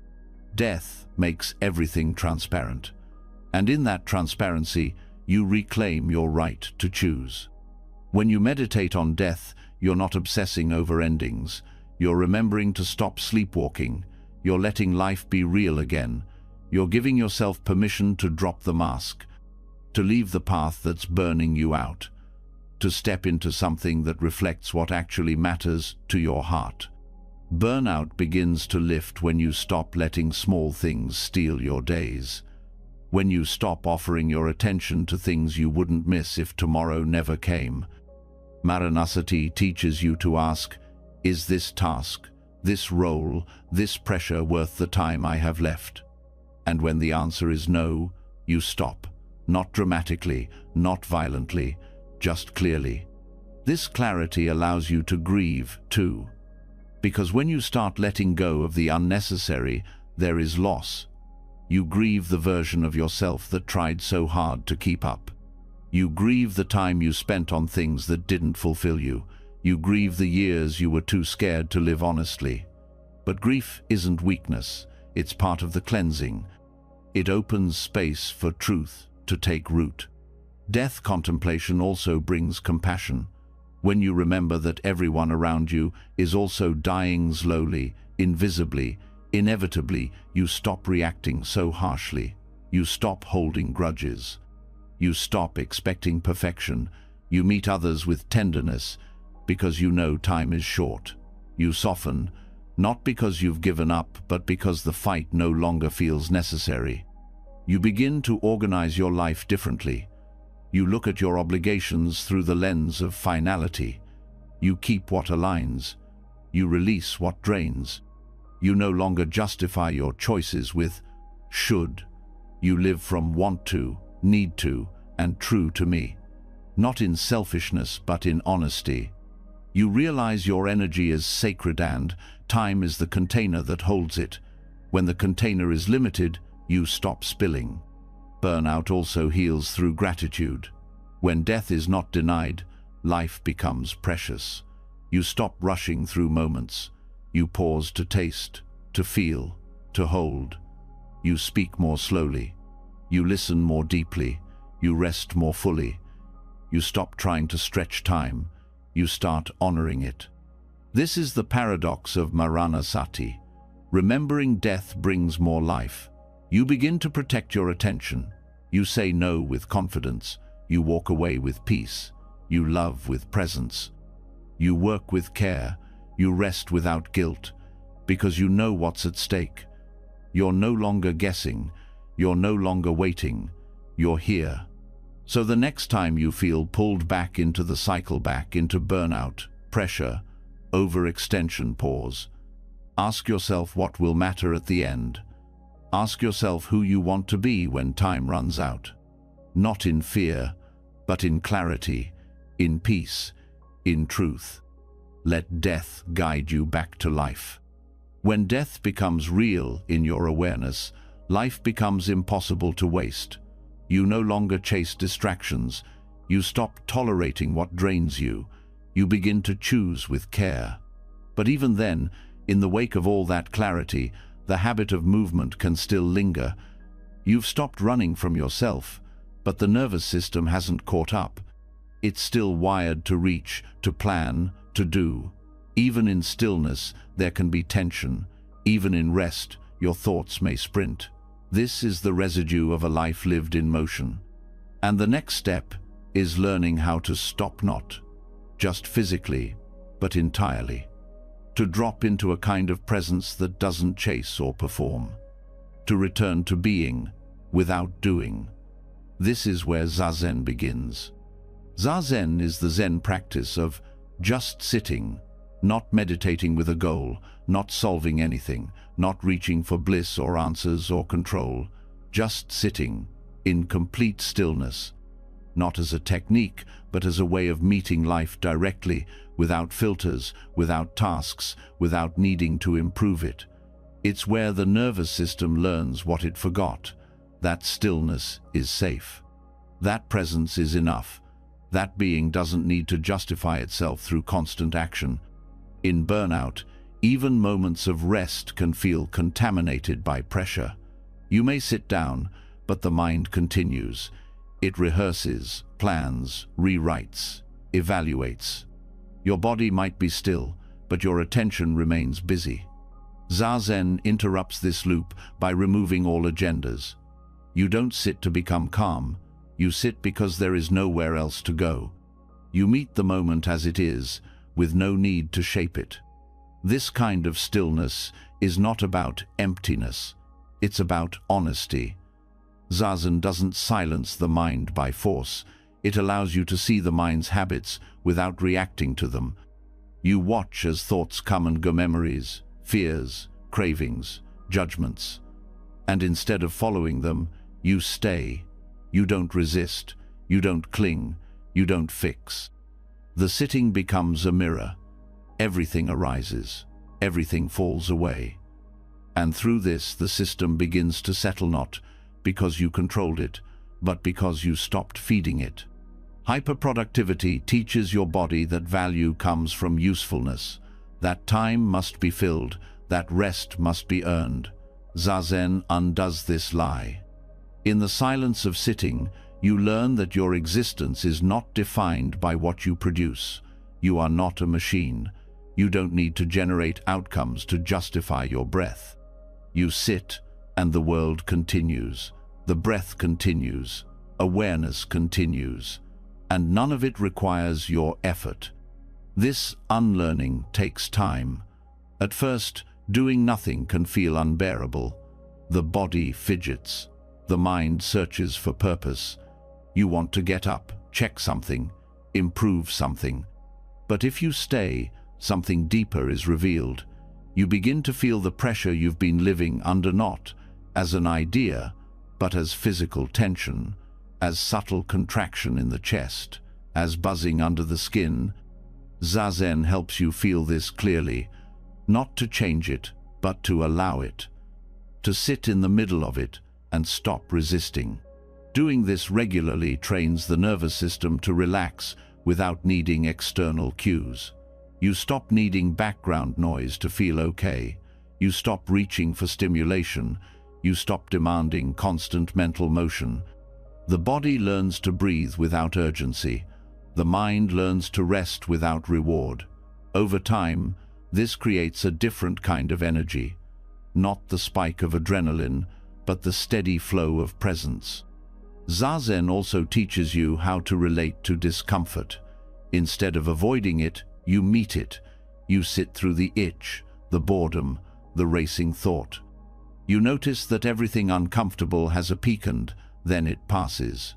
[SPEAKER 1] Death makes everything transparent, and in that transparency, you reclaim your right to choose. When you meditate on death, you're not obsessing over endings. You're remembering to stop sleepwalking. You're letting life be real again. You're giving yourself permission to drop the mask, to leave the path that's burning you out, to step into something that reflects what actually matters to your heart. Burnout begins to lift when you stop letting small things steal your days, when you stop offering your attention to things you wouldn't miss if tomorrow never came. Maranasati teaches you to ask, is this task, this role, this pressure worth the time I have left? And when the answer is no, you stop. Not dramatically, not violently, just clearly. This clarity allows you to grieve, too. Because when you start letting go of the unnecessary, there is loss. You grieve the version of yourself that tried so hard to keep up. You grieve the time you spent on things that didn't fulfill you. You grieve the years you were too scared to live honestly. But grief isn't weakness, it's part of the cleansing. It opens space for truth to take root. Death contemplation also brings compassion. When you remember that everyone around you is also dying slowly, invisibly, inevitably, you stop reacting so harshly. You stop holding grudges. You stop expecting perfection. You meet others with tenderness, because you know time is short. You soften, not because you've given up, but because the fight no longer feels necessary. You begin to organize your life differently. You look at your obligations through the lens of finality. You keep what aligns. You release what drains. You no longer justify your choices with should. You live from want to, need to, and true to me. Not in selfishness, but in honesty. You realize your energy is sacred and time is the container that holds it. When the container is limited, you stop spilling. Burnout also heals through gratitude. When death is not denied, life becomes precious. You stop rushing through moments. You pause to taste, to feel, to hold. You speak more slowly. You listen more deeply. You rest more fully. You stop trying to stretch time. You start honoring it. This is the paradox of Maranasati. Remembering death brings more life. You begin to protect your attention. You say no with confidence. You walk away with peace. You love with presence. You work with care. You rest without guilt, because you know what's at stake. You're no longer guessing. You're no longer waiting. You're here. So the next time you feel pulled back into the cycle, back into burnout, pressure, overextension, pause. Ask yourself what will matter at the end. Ask yourself who you want to be when time runs out. Not in fear, but in clarity, in peace, in truth. Let death guide you back to life. When death becomes real in your awareness, life becomes impossible to waste. You no longer chase distractions. You stop tolerating what drains you. You begin to choose with care. But even then, in the wake of all that clarity, the habit of movement can still linger. You've stopped running from yourself, but the nervous system hasn't caught up. It's still wired to reach, to plan, to do. Even in stillness, there can be tension. Even in rest, your thoughts may sprint. This is the residue of a life lived in motion. And the next step is learning how to stop, not just physically, but entirely. To drop into a kind of presence that doesn't chase or perform. To return to being without doing. This is where Zazen begins. Zazen is the Zen practice of just sitting, not meditating with a goal, not solving anything, not reaching for bliss or answers or control, just sitting in complete stillness, not as a technique, but as a way of meeting life directly, without filters, without tasks, without needing to improve it. It's where the nervous system learns what it forgot, that stillness is safe. That presence is enough. That being doesn't need to justify itself through constant action. In burnout, even moments of rest can feel contaminated by pressure. You may sit down, but the mind continues. It rehearses, plans, rewrites, evaluates. Your body might be still, but your attention remains busy. Zazen interrupts this loop by removing all agendas. You don't sit to become calm. You sit because there is nowhere else to go. You meet the moment as it is, with no need to shape it. This kind of stillness is not about emptiness. It's about honesty. Zazen doesn't silence the mind by force. It allows you to see the mind's habits without reacting to them. You watch as thoughts come and go, memories, fears, cravings, judgments. And instead of following them, you stay. You don't resist. You don't cling. You don't fix. The sitting becomes a mirror. Everything arises. Everything falls away. And through this, the system begins to settle, not because you controlled it, but because you stopped feeding it. Hyperproductivity teaches your body that value comes from usefulness, that time must be filled, that rest must be earned. Zazen undoes this lie. In the silence of sitting, you learn that your existence is not defined by what you produce. You are not a machine. You don't need to generate outcomes to justify your breath. You sit, and the world continues. The breath continues. Awareness continues. And none of it requires your effort. This unlearning takes time. At first, doing nothing can feel unbearable. The body fidgets. The mind searches for purpose. You want to get up, check something, improve something. But if you stay, something deeper is revealed. You begin to feel the pressure you've been living under, not as an idea, but as physical tension, as subtle contraction in the chest, as buzzing under the skin. Zazen helps you feel this clearly, not to change it, but to allow it, to sit in the middle of it and stop resisting. Doing this regularly trains the nervous system to relax without needing external cues. You stop needing background noise to feel okay. You stop reaching for stimulation. You stop demanding constant mental motion. The body learns to breathe without urgency. The mind learns to rest without reward. Over time, this creates a different kind of energy. not the spike of adrenaline, but the steady flow of presence. Zazen also teaches you how to relate to discomfort. Instead of avoiding it, you meet it. You sit through the itch, the boredom, the racing thought. You notice that everything uncomfortable has a peak and then it passes.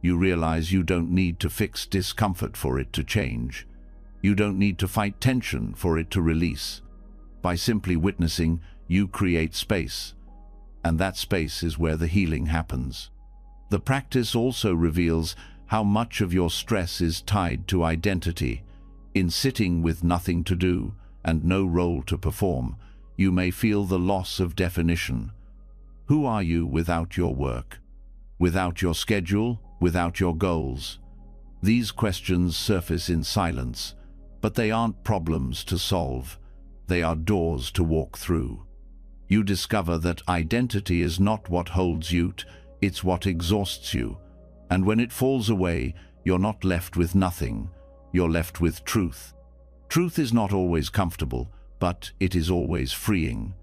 [SPEAKER 1] You realize you don't need to fix discomfort for it to change. You don't need to fight tension for it to release. By simply witnessing, you create space. And that space is where the healing happens. The practice also reveals how much of your stress is tied to identity. In sitting with nothing to do and no role to perform, you may feel the loss of definition. Who are you without your work? Without your schedule? Without your goals? These questions surface in silence, but they aren't problems to solve. They are doors to walk through. You discover that identity is not what holds you, it's what exhausts you. And when it falls away, you're not left with nothing. You're left with truth. Truth is not always comfortable, but it is always freeing.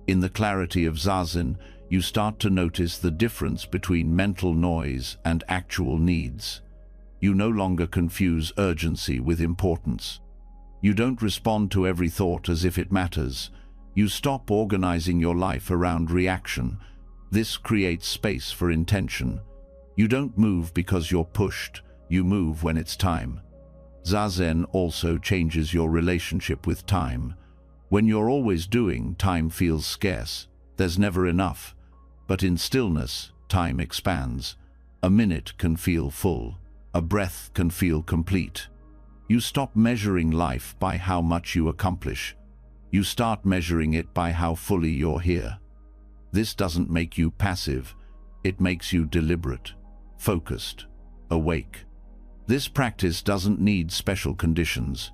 [SPEAKER 1] In the clarity of Zazen, you start to notice the difference between mental noise and actual needs. You no longer confuse urgency with importance. You don't respond to every thought as if it matters. You stop organizing your life around reaction. This creates space for intention. You don't move because you're pushed. You move when it's time. Zazen also changes your relationship with time. When you're always doing, time feels scarce. There's never enough. But in stillness, time expands. A minute can feel full. A breath can feel complete. You stop measuring life by how much you accomplish. You start measuring it by how fully you're here. This doesn't make you passive. It makes you deliberate, focused, awake. This practice doesn't need special conditions.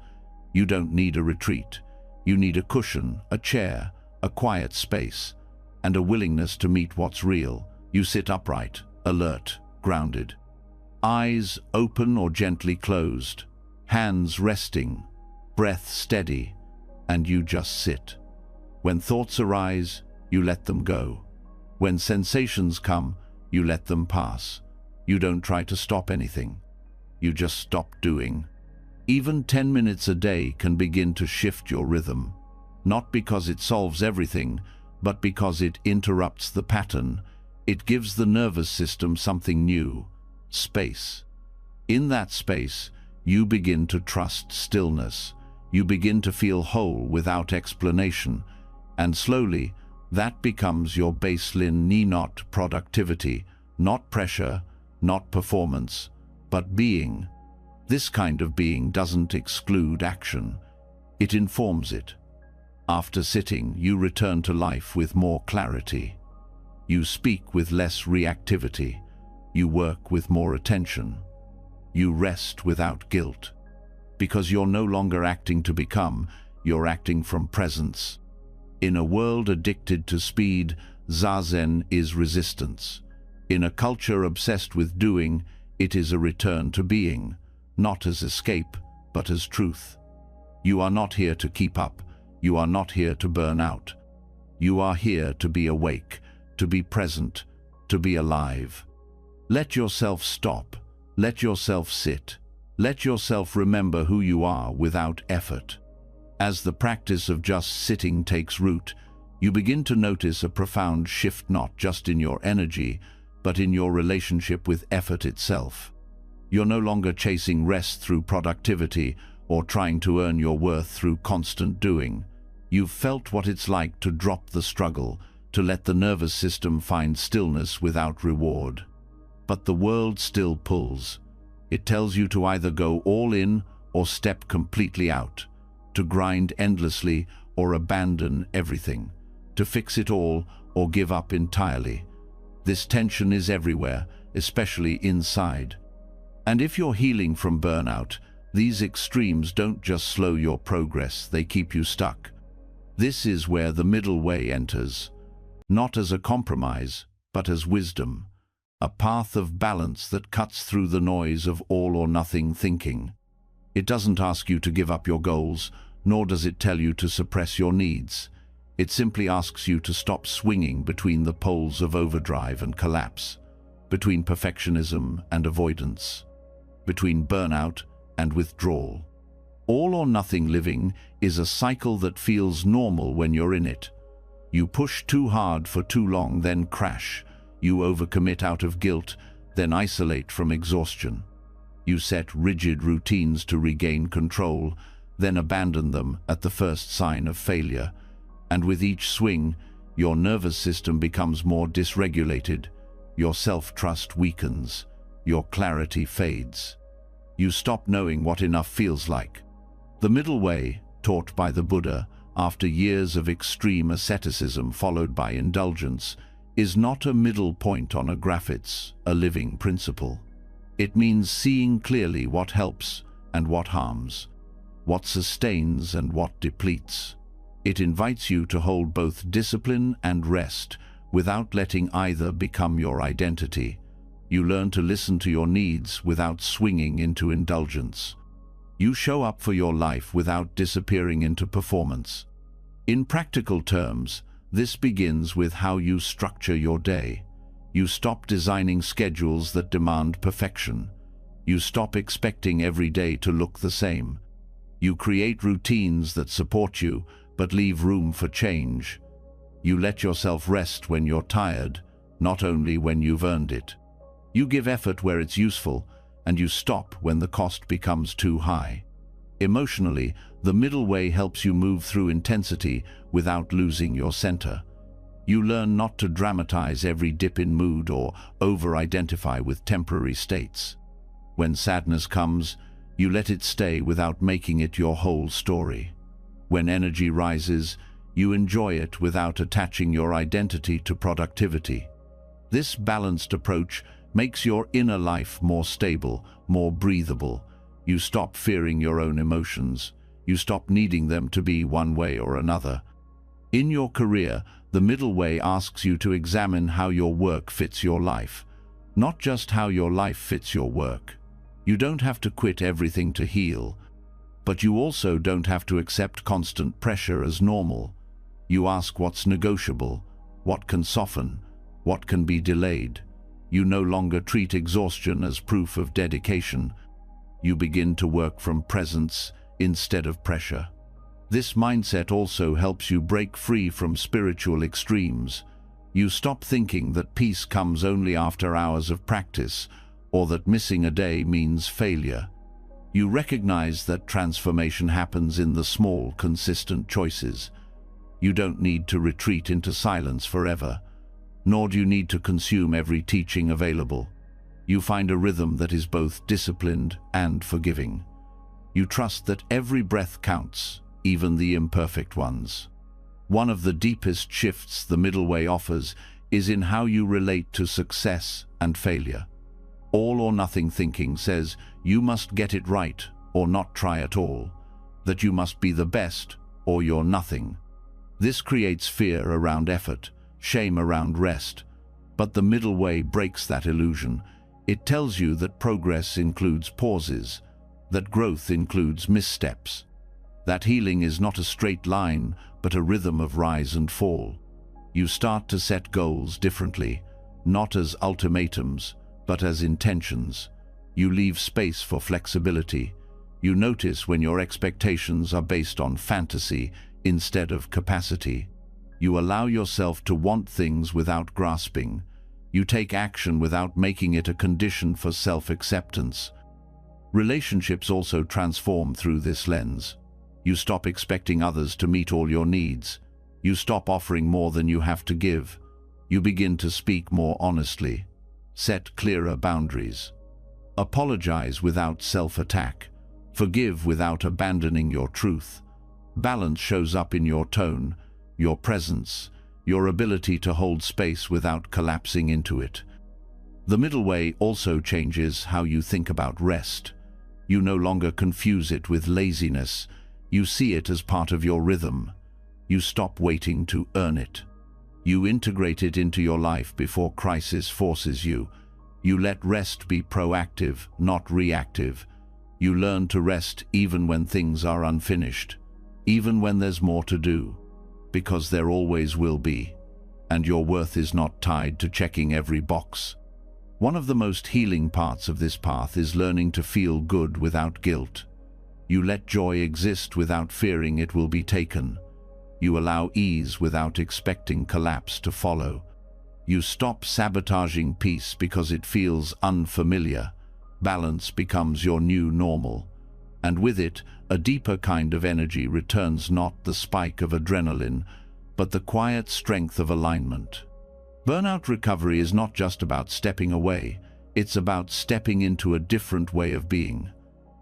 [SPEAKER 1] You don't need a retreat. You need a cushion, a chair, a quiet space, and a willingness to meet what's real. You sit upright, alert, grounded. Eyes open or gently closed, hands resting, breath steady, and you just sit. When thoughts arise, you let them go. When sensations come, you let them pass. You don't try to stop anything. You just stop doing. Even 10 minutes a day can begin to shift your rhythm, not because it solves everything, but because it interrupts the pattern. It gives the nervous system something new, space. In that space, you begin to trust stillness. You begin to feel whole without explanation, and slowly, that becomes your baseline. Not productivity, not pressure, not performance, but being. This kind of being doesn't exclude action. It informs it. After sitting, you return to life with more clarity. You speak with less reactivity. You work with more attention. You rest without guilt. Because you're no longer acting to become, you're acting from presence. In a world addicted to speed, Zazen is resistance. In a culture obsessed with doing, it is a return to being, not as escape, but as truth. You are not here to keep up. You are not here to burn out. You are here to be awake, to be present, to be alive. Let yourself stop. Let yourself sit. Let yourself remember who you are without effort. As the practice of just sitting takes root, you begin to notice a profound shift not just in your energy, but in your relationship with effort itself. You're no longer chasing rest through productivity or trying to earn your worth through constant doing. You've felt what it's like to drop the struggle, to let the nervous system find stillness without reward. But the world still pulls. It tells you to either go all in or step completely out, to grind endlessly or abandon everything, to fix it all or give up entirely. This tension is everywhere, especially inside. And if you're healing from burnout, these extremes don't just slow your progress, they keep you stuck. This is where the middle way enters, not as a compromise, but as wisdom, a path of balance that cuts through the noise of all or nothing thinking. It doesn't ask you to give up your goals, nor does it tell you to suppress your needs. It simply asks you to stop swinging between the poles of overdrive and collapse, between perfectionism and avoidance, between burnout and withdrawal. All or nothing living is a cycle that feels normal when you're in it. You push too hard for too long, then crash. You overcommit out of guilt, then isolate from exhaustion. You set rigid routines to regain control, then abandon them at the first sign of failure. And with each swing, your nervous system becomes more dysregulated, your self-trust weakens, your clarity fades. You stop knowing what enough feels like. The middle way, taught by the Buddha after years of extreme asceticism followed by indulgence, is not a middle point on a graph, it's a living principle. It means seeing clearly what helps and what harms, what sustains and what depletes. It invites you to hold both discipline and rest without letting either become your identity. You learn to listen to your needs without swinging into indulgence. You show up for your life without disappearing into performance. In practical terms, this begins with how you structure your day. You stop designing schedules that demand perfection. You stop expecting every day to look the same. You create routines that support you, but leave room for change. You let yourself rest when you're tired, not only when you've earned it. You give effort where it's useful, and you stop when the cost becomes too high. Emotionally, the middle way helps you move through intensity without losing your center. You learn not to dramatize every dip in mood or over-identify with temporary states. When sadness comes, you let it stay without making it your whole story. When energy rises, you enjoy it without attaching your identity to productivity. This balanced approach makes your inner life more stable, more breathable. You stop fearing your own emotions. You stop needing them to be one way or another. In your career, the middle way asks you to examine how your work fits your life, not just how your life fits your work. You don't have to quit everything to heal, but you also don't have to accept constant pressure as normal. You ask what's negotiable, what can soften, what can be delayed. You no longer treat exhaustion as proof of dedication. You begin to work from presence instead of pressure. This mindset also helps you break free from spiritual extremes. You stop thinking that peace comes only after hours of practice, or that missing a day means failure. You recognize that transformation happens in the small, consistent choices. You don't need to retreat into silence forever, nor do you need to consume every teaching available. You find a rhythm that is both disciplined and forgiving. You trust that every breath counts, even the imperfect ones. One of the deepest shifts the middle way offers is in how you relate to success and failure. All or nothing thinking says you must get it right or not try at all, that you must be the best or you're nothing. This creates fear around effort, shame around rest, but the middle way breaks that illusion. It tells you that progress includes pauses, that growth includes missteps, that healing is not a straight line, but a rhythm of rise and fall. You start to set goals differently, not as ultimatums, but as intentions. You leave space for flexibility. You notice when your expectations are based on fantasy instead of capacity. You allow yourself to want things without grasping. You take action without making it a condition for self-acceptance. Relationships also transform through this lens. You stop expecting others to meet all your needs. You stop offering more than you have to give. You begin to speak more honestly. Set clearer boundaries. Apologize without self-attack. Forgive without abandoning your truth. Balance shows up in your tone, your presence, your ability to hold space without collapsing into it. The middle way also changes how you think about rest. You no longer confuse it with laziness. You see it as part of your rhythm. You stop waiting to earn it. You integrate it into your life before crisis forces you. You let rest be proactive, not reactive. You learn to rest even when things are unfinished, even when there's more to do. because there always will be, and your worth is not tied to checking every box. One of the most healing parts of this path is learning to feel good without guilt. You let joy exist without fearing it will be taken. You allow ease without expecting collapse to follow. You stop sabotaging peace because it feels unfamiliar. Balance becomes your new normal. And with it, a deeper kind of energy returns, not the spike of adrenaline, but the quiet strength of alignment. Burnout recovery is not just about stepping away, it's about stepping into a different way of being.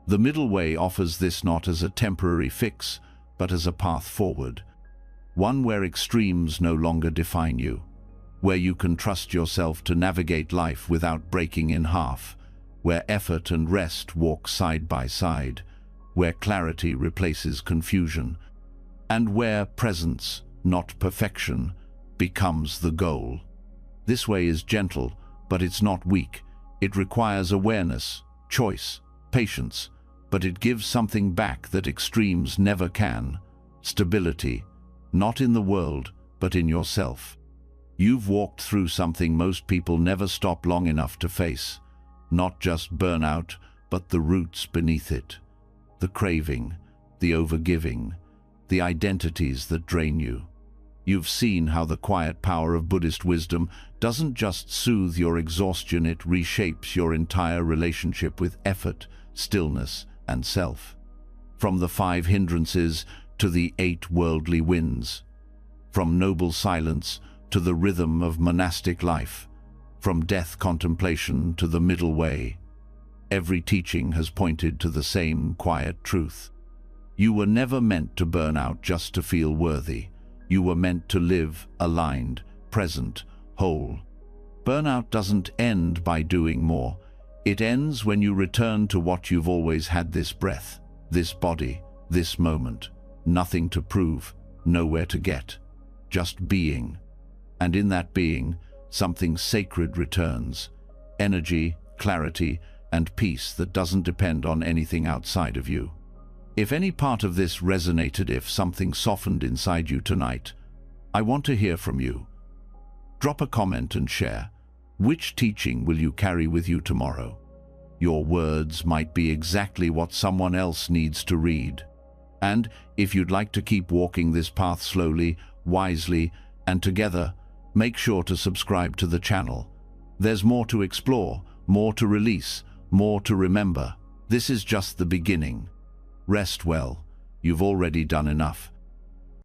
[SPEAKER 1] The middle way offers this not as a temporary fix, but as a path forward. One where extremes no longer define you, where you can trust yourself to navigate life without breaking in half, where effort and rest walk side by side, where clarity replaces confusion, and where presence, not perfection, becomes the goal. This way is gentle, but it's not weak. It requires awareness, choice, patience, but it gives something back that extremes never can: stability, not in the world, but in yourself. You've walked through something most people never stop long enough to face. Not just burnout, but the roots beneath it. The craving, the overgiving, the identities that drain you. You've seen how the quiet power of Buddhist wisdom doesn't just soothe your exhaustion, it reshapes your entire relationship with effort, stillness, and self. From the 5 hindrances to the 8 worldly winds. From noble silence to the rhythm of monastic life. From death contemplation to the middle way. Every teaching has pointed to the same quiet truth. You were never meant to burn out just to feel worthy. You were meant to live aligned, present, whole. Burnout doesn't end by doing more. It ends when you return to what you've always had: this breath, this body, this moment. Nothing to prove, nowhere to get, just being. And in that being, something sacred returns: energy, clarity, and peace that doesn't depend on anything outside of you. If any part of this resonated, if something softened inside you tonight, I want to hear from you. Drop a comment and share. Which teaching will you carry with you tomorrow? Your words might be exactly what someone else needs to read. And if you'd like to keep walking this path slowly, wisely, and together, make sure to subscribe to the channel. There's more to explore, more to release, more to remember. This is just the beginning. Rest well. You've already done enough.